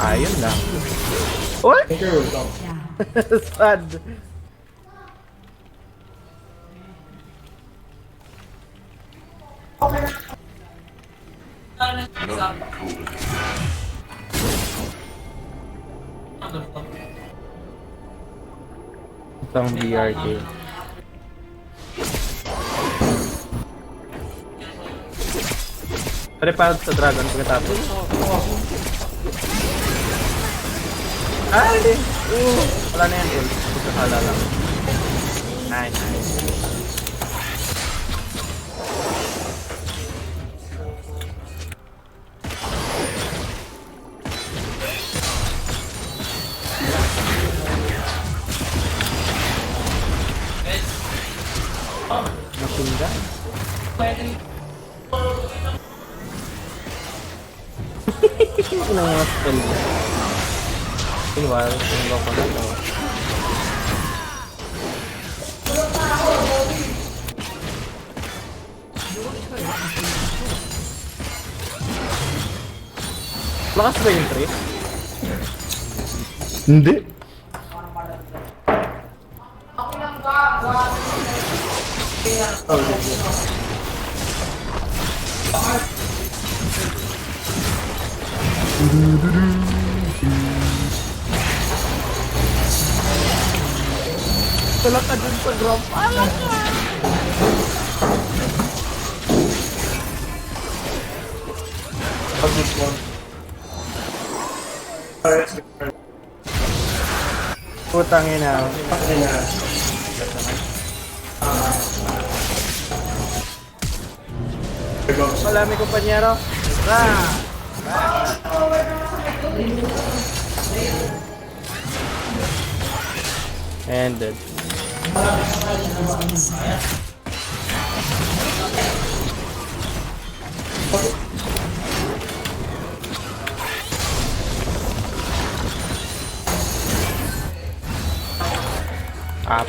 Ayun lang. What? Sad. Itong BRK. Prepare sa dragon pagkatapos. Ah, hindi. Wala na yan, ult. Pagkakala lang. Nice. Machine gun. Ano nga spell niya? Meanwhile, tingin ko na ito. Lakas ba yung trip? Hindi. Tulak ka dun sa drop. Alak ka! Putang ina. Wala, may kumpanyero. Ended.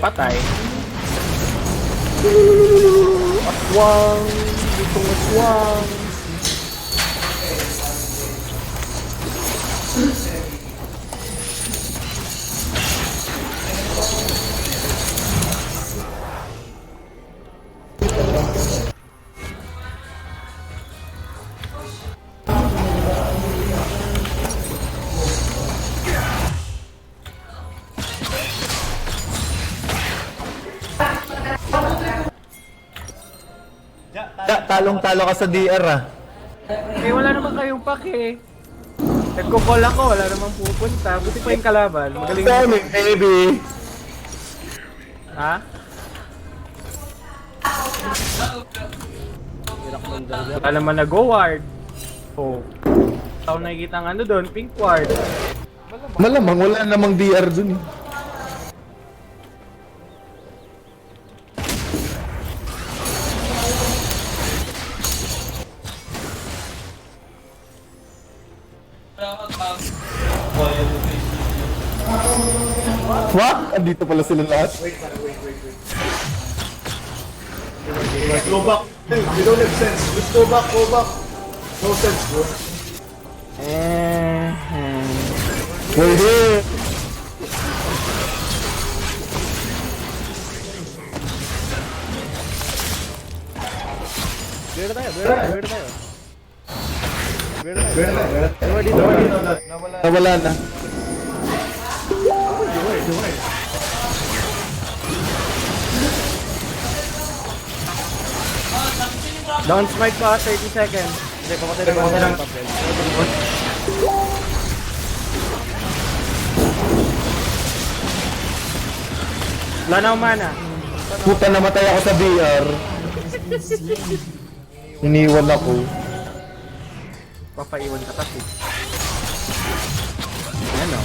Patay. Aswang. Ditong aswang. Talong-talo ka sa DR ah. Eh, wala naman kayong pake. Nagko-call ako, wala namang pupunta. Buti pa yung kalaban. Magaling Dami, baby. Ha? Wala naman na-go ward. Oh. Tao nakikita ang ano doon, pink ward. Malamang wala namang DR dun. What? Andito pala sila lahat. Let's go back. You don't have sense. Let's go back, go back. No sense, bro. Pwede. Bear tayo. Nawala na. Don't smite pa, 30 seconds. Hindi, pamatay lang papel. Wala na akong mana. Puta, namatay ako sa BR. Iniwan ako. Papaiwan ka kasi. Ayan o.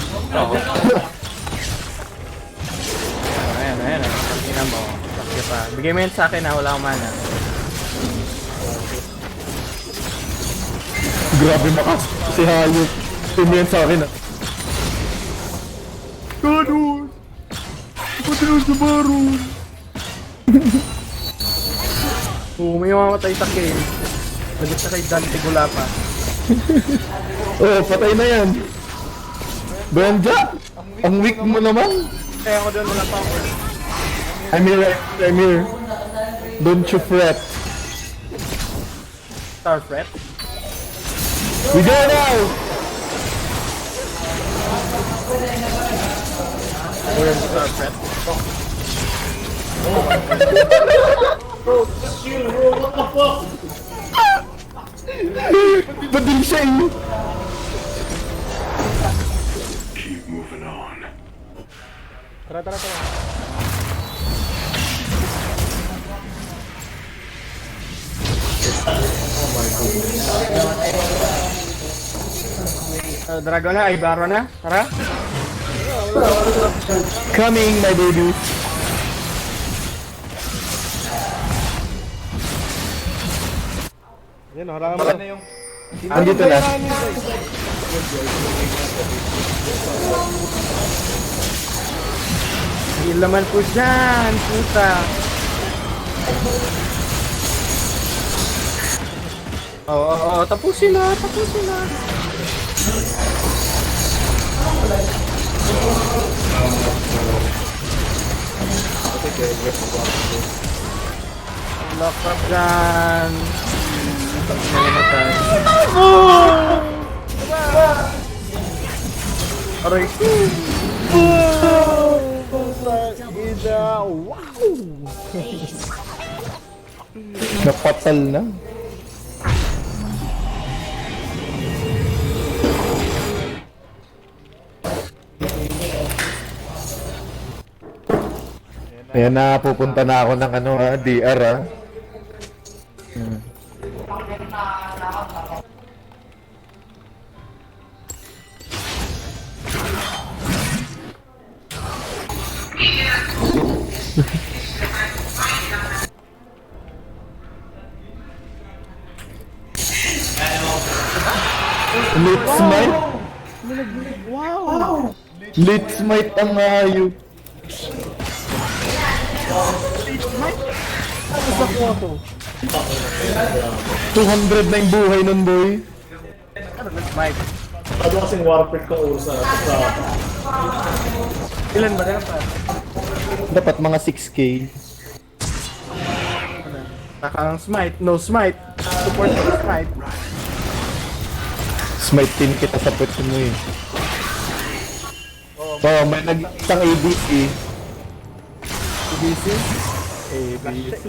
Ayan o. Tingnan mo. Sakya pa. Bigay mo yan sa akin ha, wala akong mana. Grabe makas. Si Hayop. Tingnan sa akin ah. Ganun! Patuloy sa Baron! Oo, may mamatay sa kill. Nagit na kay Dante Gulapa. Oh, patay na yan. Brenda! Ang weak mo naman! Kaya ako doon, wala pa ako. I'm here. Don't you fret. Star Fret? We go now! Where is Star Fret? Bro, chill, bro. What the fuck? Badil siya eh! Keep moving on. Tara. Dragon na, ay Baron na. Tara. Coming, my baby. Yan, harangan na yung... Andito na. Heal naman po dyan, puta. Oo, tapusin na. Lock up dyan. Aray. Wow! Napatal na. Ayan na, pupunta na ako ng DR ah. Late smite? Wow! Late smite ang hayop. Ano sa kuha to? 200 na yung buhay nun, boy. Ano, let's smite. Ano kasing warped kong ursa na ito sa... Ilan ba dapat? Dapat mga 6k. Takang smite, no smite. Support no smite. Smite team kita sa pwede mo eh. So, may nag-isang ABC. ABC? ABC.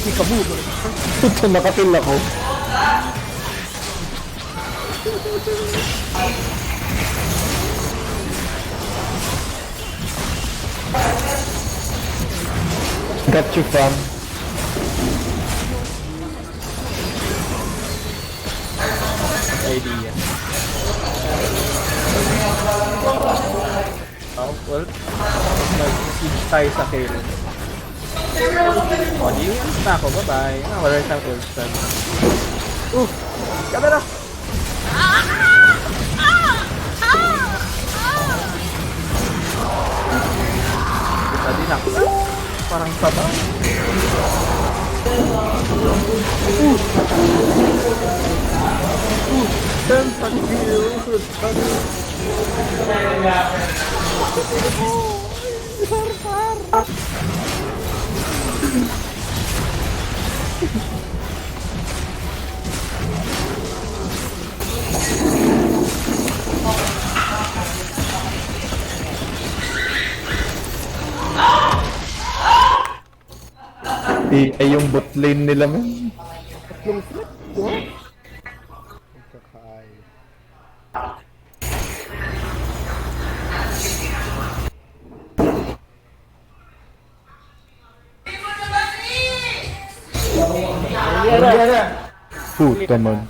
Puta, nakatil ako. Got you, fam. Idea. Oh, well, nag-siege tayo sa kill. O, di yun na ako. Bye-bye. Wala rin siyang full stun. Camera! Tadi na. Parang saba. Tempat kill. Ay, yung bot lane nila, man. Tatlong flip. What? Puta, man.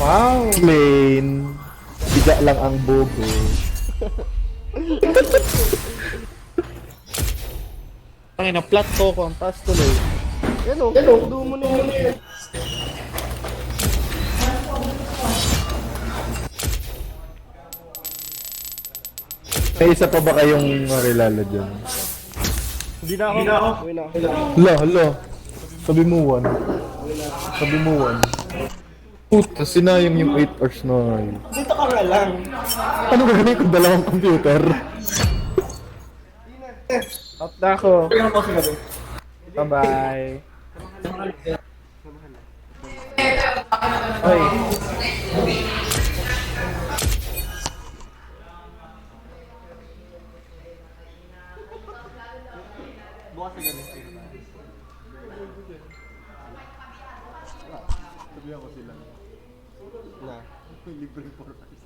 Wow! Lane. Biga lang ang bobo. Ang ina, flat ko ang taas tuloy. Hello, do mo na yun. May isa pa ba kayong marilala dyan? Hindi na ako. Wala. Hala. Sabi mo 1. Puta, sinayang yung 8 hours na ngayon. Dito ka nga lang. Ano gagawin kung dalawang computer? Out na ako. Bye-bye. Oy. Bukas na ganun. Sabihan ko sila. Na. Libreng 4 hours.